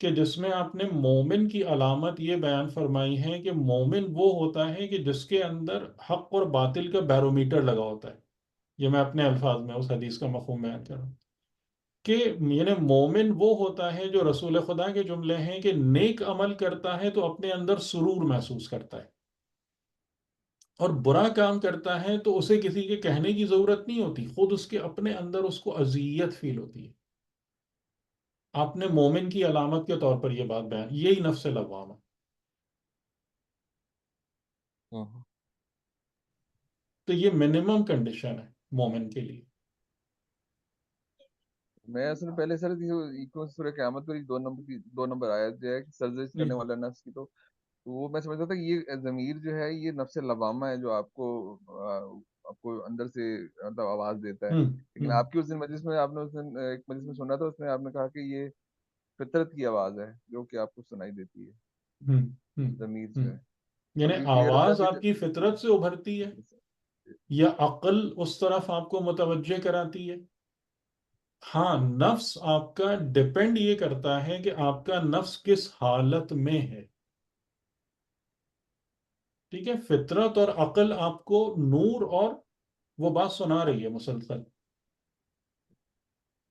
Speaker 1: کہ جس میں آپ نے مومن کی علامت یہ بیان فرمائی ہے کہ مومن وہ ہوتا ہے کہ جس کے اندر حق اور باطل کا بیرومیٹر لگا ہوتا ہے. یہ میں اپنے الفاظ میں اس حدیث کا مفہوم بیان کر رہا ہوں کہ یعنی مومن وہ ہوتا ہے جو رسول خدا کے جملے ہیں کہ نیک عمل کرتا ہے تو اپنے اندر سرور محسوس کرتا ہے، اور برا کام کرتا ہے تو اسے کسی کے کہنے کی ضرورت نہیں ہوتی، خود اس کے اپنے اندر اس کو اذیت فیل ہوتی ہے. آپ نے مومن کی علامت کے طور پر یہ بات بیان، یہی نفس لوامہ. تو یہ منیمم کنڈیشن ہے مومن کے لیے.
Speaker 7: میں اصل میں پہلے سر سورہ قیامت پر 2 نمبر آیت جو ہے سرزش کرنے والا نفس کی، تو وہ میں سمجھتا تھا کہ یہ ضمیر جو ہے یہ نفس لوامہ ہے جو آپ کو اندر سے مطلب آواز دیتا ہے. لیکن آپ کی اس دن مجلس میں، آپ نے اس دن ایک مجلس میں سنا تھا، اس میں آپ نے کہا کہ یہ فطرت کی آواز ہے جو کہ آپ کو سنائی دیتی ہے، ضمیر جو ہے.
Speaker 1: یعنی
Speaker 7: اب یہ رہا
Speaker 1: آواز
Speaker 7: کہ
Speaker 1: آپ کی فطرت سے ابھرتی ہے یا عقل اس طرف آپ کو متوجہ کراتی ہے. ہاں، نفس آپ کا ڈیپینڈ یہ کرتا ہے کہ آپ کا نفس کس حالت میں ہے. ٹھیک ہے، فطرت اور عقل آپ کو نور اور وہ بات سنا رہی ہے مسلسل.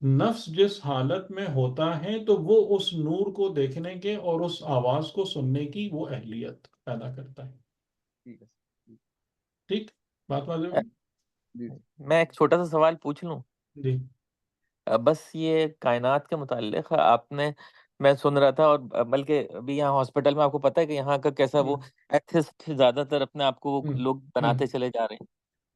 Speaker 1: نفس جس حالت میں ہوتا ہے تو وہ اس نور کو دیکھنے کے اور اس آواز کو سننے کی وہ اہلیت پیدا کرتا ہے.
Speaker 7: ٹھیک ہے.
Speaker 1: ٹھیک، بات واضح ہوئی؟
Speaker 7: جی
Speaker 3: میں ایک چھوٹا سا سوال پوچھ لوں؟
Speaker 1: جی
Speaker 3: بس یہ کائنات کے متعلق آپ نے، میں سن رہا تھا، اور بلکہ ابھی یہاں ہاسپٹل میں آپ کو پتہ ہے کہ یہاں کا کیسا وہ ایتھسٹ زیادہ تر اپنے آپ کو وہ لوگ بناتے چلے جا رہے ہیں.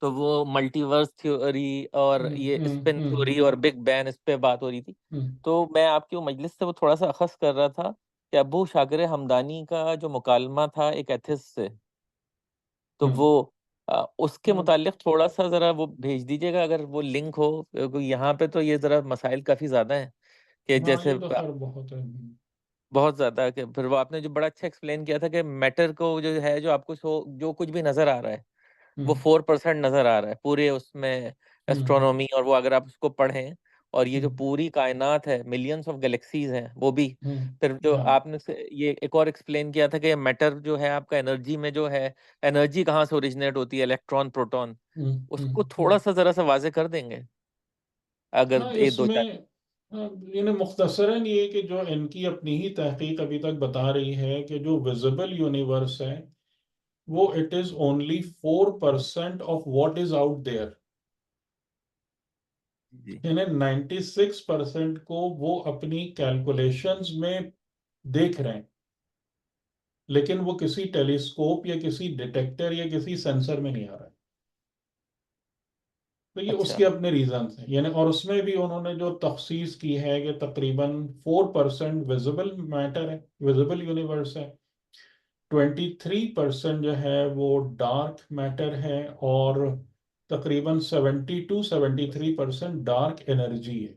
Speaker 3: تو وہ ملٹی ورس تھیوری اور یہ اسپن تھیوری اور بگ بین، اس پہ بات ہو رہی تھی. تو میں آپ کی مجلس سے وہ تھوڑا سا اخذ کر رہا تھا کہ ابو شاکر حمدانی کا جو مکالمہ تھا ایک ایتھسٹ سے، تو وہ اس کے متعلق تھوڑا سا ذرا وہ بھیج دیجیے گا اگر وہ لنک ہو. یہاں پہ تو یہ ذرا مسائل کافی زیادہ ہیں کہ
Speaker 1: ہاں،
Speaker 3: جیسے
Speaker 1: یہ تو خیر بہت ہے.
Speaker 3: بہت زیادہ کہ پھر وہ آپ نے جو بڑا اچھا ایکسپلین کیا تھا کہ میٹر کو جو ہے، جو آپ کو جو کچھ بھی نظر آ رہا ہے وہ 4% نظر آ رہا ہے پورے اس میں ایسٹرونومی. اور وہ اگر آپ اس کو پڑھیں، اور یہ جو پوری کائنات ہے، ملینس آف گلیکسیز ہیں وہ بھی. پھر جو آپ نے یہ ایک اور ایکسپلین کیا تھا کہ میٹر جو ہے آپ کا انرجی میں جو ہے، انرجی کہاں سے اوریجنیٹ ہوتی ہے، الیکٹران، پروٹون. اس کو تھوڑا سا ذرا سا واضح کر دیں گے اگر
Speaker 1: ہاں،
Speaker 3: یہ
Speaker 1: اس
Speaker 3: دو
Speaker 1: میں
Speaker 3: چار.
Speaker 1: یعنی مختصراً یہ کہ جو ان کی اپنی ہی تحقیق ابھی تک بتا رہی ہے کہ جو ویزیبل یونیورس ہے وہ it is only 4% of what is out there. یعنی 96% کو وہ اپنی کیلکولیشنز میں دیکھ رہے ہیں، لیکن وہ کسی ٹیلیسکوپ یا کسی ڈیٹیکٹر یا کسی سینسر میں نہیں آ رہا ہے. تو یہ اس
Speaker 3: اچھا،
Speaker 1: کے اپنے ریزنس ہیں. یعنی اور اس میں بھی انہوں نے جو تخصیص کی ہے کہ تقریباً 4% ویزیبل میٹر ہے، ویزیبل یونیورس ہے، 23% جو ہے وہ ڈارک میٹر ہے، اور تقریباً 72-73% ڈارک انرجی ہے.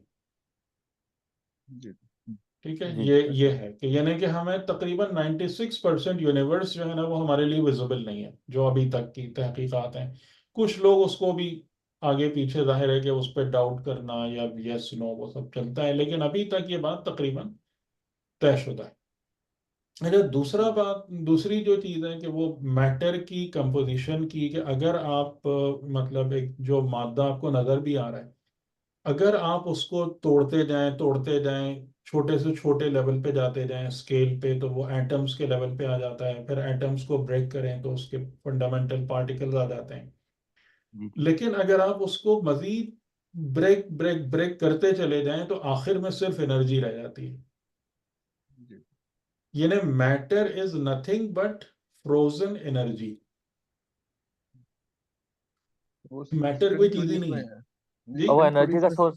Speaker 1: ٹھیک ہے، یہ ہے کہ یعنی کہ ہمیں تقریباً 96% یونیورس جو ہے نا وہ ہمارے لیے ویزیبل نہیں ہے جو ابھی تک کی تحقیقات ہیں. کچھ لوگ اس کو بھی آگے پیچھے ظاہر ہے کہ اس پہ ڈاؤٹ کرنا یا یس نو وہ سب چلتا ہے، لیکن ابھی تک یہ بات تقریباً طے شدہ ہے. اچھا، دوسری جو چیز ہے کہ وہ میٹر کی کمپوزیشن کی، کہ اگر آپ مطلب ایک جو مادہ آپ کو نظر بھی آ رہا ہے، اگر آپ اس کو توڑتے جائیں چھوٹے سے چھوٹے لیول پہ جاتے جائیں اسکیل پہ، تو وہ ایٹمز کے لیول پہ آ جاتا ہے. پھر ایٹمز کو بریک کریں تو اس کے فنڈامنٹل پارٹیکلز آ جاتے ہیں. لیکن اگر آپ اس کو مزید بریک کرتے چلے جائیں تو آخر میں صرف انرجی رہ جاتی ہے. یعنی matter is nothing but frozen energy. Matter کوئی چیز ہی نہیں ہے. جی
Speaker 3: وہ انرجی کا سورس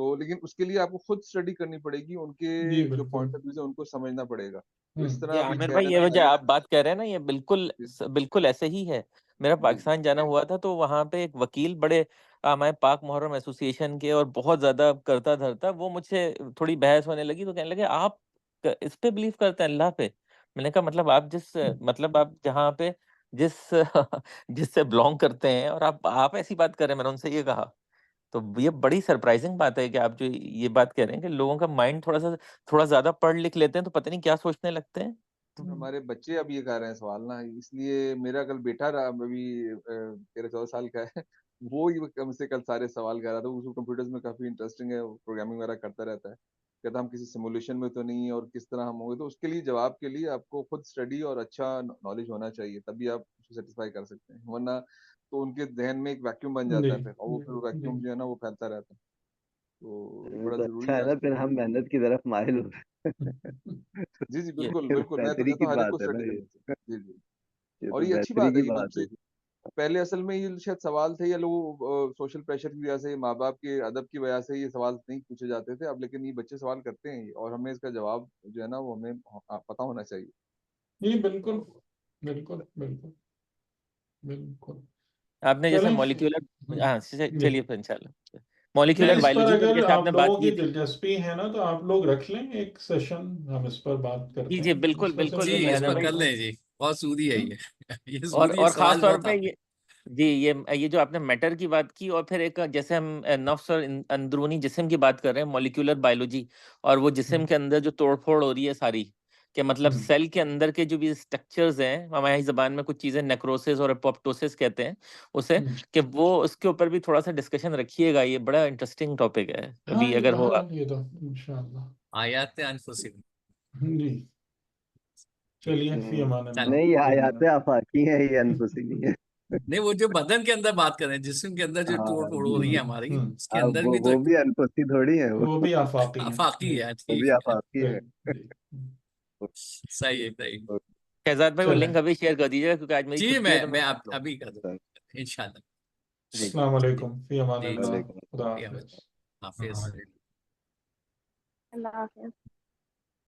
Speaker 7: تو لیکن اس کے لیے آپ کو خود اسٹڈی کرنی پڑے گی, ان کے
Speaker 1: جی
Speaker 7: جو
Speaker 1: بالکل.
Speaker 7: پوائنٹ آف ویو ہے ان کو سمجھنا پڑے گا. تو اس
Speaker 1: ہوں.
Speaker 7: طرح
Speaker 3: یہ
Speaker 7: ابھی
Speaker 3: عامر
Speaker 7: کہہ
Speaker 3: بھائی
Speaker 7: رہے
Speaker 3: یہ
Speaker 7: نا
Speaker 3: جو آپ بات کہہ رہے ہیں نا یہ بالکل
Speaker 7: جی
Speaker 3: بالکل ایسے ہی ہے. میرا
Speaker 7: جی
Speaker 3: پاکستان جانا ہوا تھا تو وہاں پہ ایک وکیل بڑے ہمارے پاک محرم ایسوسی ایشن کے اور بہت زیادہ کرتا دھرتا, وہ مجھ سے تھوڑی بحث ہونے لگی تو کہنے لگے آپ اس پہ بلیو کرتے ہیں اللہ پہ. میں نے کہا مطلب آپ مطلب آپ جہاں پہ جس جس سے بلونگ کرتے ہیں اور آپ ایسی بات کر رہے ہیں. میں نے ان سے یہ کہا تو یہ بڑی سرپرائزنگ بات ہے کہ آپ جو یہ بات کہہ رہے ہیں کہ لوگوں کا مائنڈ تھوڑا زیادہ پڑھ لکھ لیتے ہیں تو پتہ نہیں کیا سوچنے لگتے ہیں.
Speaker 7: ہمارے بچے اب یہ کر رہے ہیں سوال نا, اس لیے میرا کل بیٹا رہا ابھی 13-14 سال کا ہے, وہ ہی کم سے کل سارے سوال کر رہا تھا. اس کو کمپیوٹرز میں کافی انٹرسٹنگ ہے, پروگرامنگ وغیرہ کرتا رہتا ہے. کہتا ہم کسی سیمولیشن میں تو نہیں اور کس طرح ہم ہوں گے. تو اس کے لیے جواب کے لیے آپ کو خود اسٹڈی اور اچھا نالج ہونا چاہیے, تبھی آپ اس کو سیٹسفائی کر سکتے ہیں, ورنہ تو ان کے ذہن میں ایک ویکیوم بن جاتا
Speaker 1: جی
Speaker 7: ہے پھر, اور وہ پھر
Speaker 1: جی.
Speaker 7: ویکیوم جو ہے نا وہ پھیلتا رہتا ہے. تو بڑا
Speaker 10: تو
Speaker 7: ضروری
Speaker 10: اچھا
Speaker 7: ہے
Speaker 10: ہے
Speaker 7: آج
Speaker 10: نا,
Speaker 7: کے
Speaker 10: پھر
Speaker 7: دور
Speaker 10: ہم
Speaker 7: میں.
Speaker 10: محنت کی طرف مائل ہو رہے
Speaker 7: جی جی
Speaker 3: یہ
Speaker 7: بالکل
Speaker 10: ہیں.
Speaker 7: بالکل, میں تو
Speaker 10: بہتری
Speaker 7: کہتا
Speaker 10: کی
Speaker 7: ہوں ہر ایک کو
Speaker 10: بات ہے نا
Speaker 7: اسٹڈی
Speaker 10: یہ,
Speaker 7: کرنی چاہیے. جی جی.
Speaker 10: یہ
Speaker 7: اور
Speaker 10: تو
Speaker 7: یہ اچھی
Speaker 10: بہتری
Speaker 7: بات ہے,
Speaker 10: کی
Speaker 7: یہ
Speaker 10: بات ہے.
Speaker 7: پہلے اصل میں یہ شاید سوال تھے, یا لوگ سوشل پریشر کی وجہ سے, ماں باپ کے ادب کی وجہ سے یہ سوال نہیں پوچھے جاتے تھے. اب لیکن یہ بچے سوال کرتے ہیں, اور ہمیں اس کا جواب جو ہے نا وہ ہمیں پتا ہونا چاہیے.
Speaker 1: جی بالکل بالکل بالکل بالکل.
Speaker 3: آپ نے جیسے
Speaker 1: چلیں.
Speaker 3: مولیکولر, ہاں
Speaker 1: جی
Speaker 3: چلیے پھر انشاءاللہ
Speaker 1: نہیں,
Speaker 3: مولیکولر
Speaker 1: اس پر
Speaker 3: بایولوجی پر
Speaker 1: اگر
Speaker 3: جیسے آپ
Speaker 1: آپ
Speaker 3: نے بات
Speaker 1: لوگوں کی
Speaker 3: کی تھی.
Speaker 1: دلچسپی ہے نا تو آپ لوگ رکھ لیں ایک سیشن, ہم اس پر بات
Speaker 3: جی
Speaker 1: کرتے
Speaker 3: جی
Speaker 1: ہیں.
Speaker 3: بالکل
Speaker 1: ڈسکشن
Speaker 3: بالکل
Speaker 9: جی
Speaker 1: کرنے
Speaker 9: اس
Speaker 1: سے
Speaker 3: حیدر
Speaker 9: پر
Speaker 3: بھائی.
Speaker 9: کر
Speaker 1: بہت.
Speaker 9: لیں جی, بہت ضروری ہے یہ
Speaker 3: اور
Speaker 9: ضروری
Speaker 3: خاص
Speaker 9: سوال
Speaker 3: طور
Speaker 9: بہت
Speaker 3: پہ
Speaker 9: آتے
Speaker 3: یہ جی یہ جو آپ نے میٹر کی بات کی, اور پھر ایک جیسے ہم نفس اور اندرونی جسم کی بات کر رہے ہیں, مولیکولر بایولوجی, اور وہ جسم کے اندر جو توڑ پھوڑ ہو رہی ہے ساری, کہ مطلب سیل کے اندر کے جو بھی اسٹرکچرز ہیں, ہماری زبان میں کچھ چیزیں نیکروسس اور اپوپٹوسس کہتے ہیں اسے, کہ وہ اس کے اوپر بھی تھوڑا سا ڈسکشن رکھیے گا. یہ بڑا انٹرسٹنگ ٹاپک ہے,
Speaker 1: ہاں
Speaker 3: ابھی
Speaker 1: یہ
Speaker 3: اگر ہوگا.
Speaker 1: بہرحال یہ تو انشاءاللہ.
Speaker 9: آیات انفسکم.
Speaker 1: جی چلیے, فی امان اللہ.
Speaker 10: نہیں, یہ
Speaker 1: فی امان
Speaker 10: آیات
Speaker 1: اللہ.
Speaker 10: آفاقی ہیں, یہ انفسی نہیں ہے.
Speaker 9: نہیں وہ جو بدن کے اندر بات کر رہے ہیں, جسم کے اندر جو توڑ
Speaker 10: ہاں
Speaker 9: پھوڑ
Speaker 10: جی
Speaker 9: ہو رہی
Speaker 10: جی,
Speaker 9: ہے ہماری, اس کے
Speaker 10: اب
Speaker 9: اندر بھی تو
Speaker 10: وہ بھی انفسی تھوڑی ہے,
Speaker 1: وہ بھی آفاقی ہیں.
Speaker 9: آفاقی
Speaker 1: جی
Speaker 9: ہے.
Speaker 10: وہ بھی
Speaker 9: ٹھیک ہے,
Speaker 10: آفاقی ہے.
Speaker 1: جی.
Speaker 9: صحیح ہے صحیح.
Speaker 3: شہزاد بھائی وہ
Speaker 1: چلیں.
Speaker 3: لنک ابھی شیئر کر دیجیے گا, کیونکہ آج میری
Speaker 9: جی
Speaker 3: چھٹی ہے تو
Speaker 9: میں
Speaker 3: میں
Speaker 9: ابھی کر دوں انشاءاللہ.
Speaker 10: جی
Speaker 1: السلام علیکم, فی امان
Speaker 9: جی
Speaker 1: اللہ.
Speaker 10: وعلیکم
Speaker 1: خدا
Speaker 9: جی
Speaker 1: حافظ.
Speaker 9: حافظ.
Speaker 5: اللہ حافظ.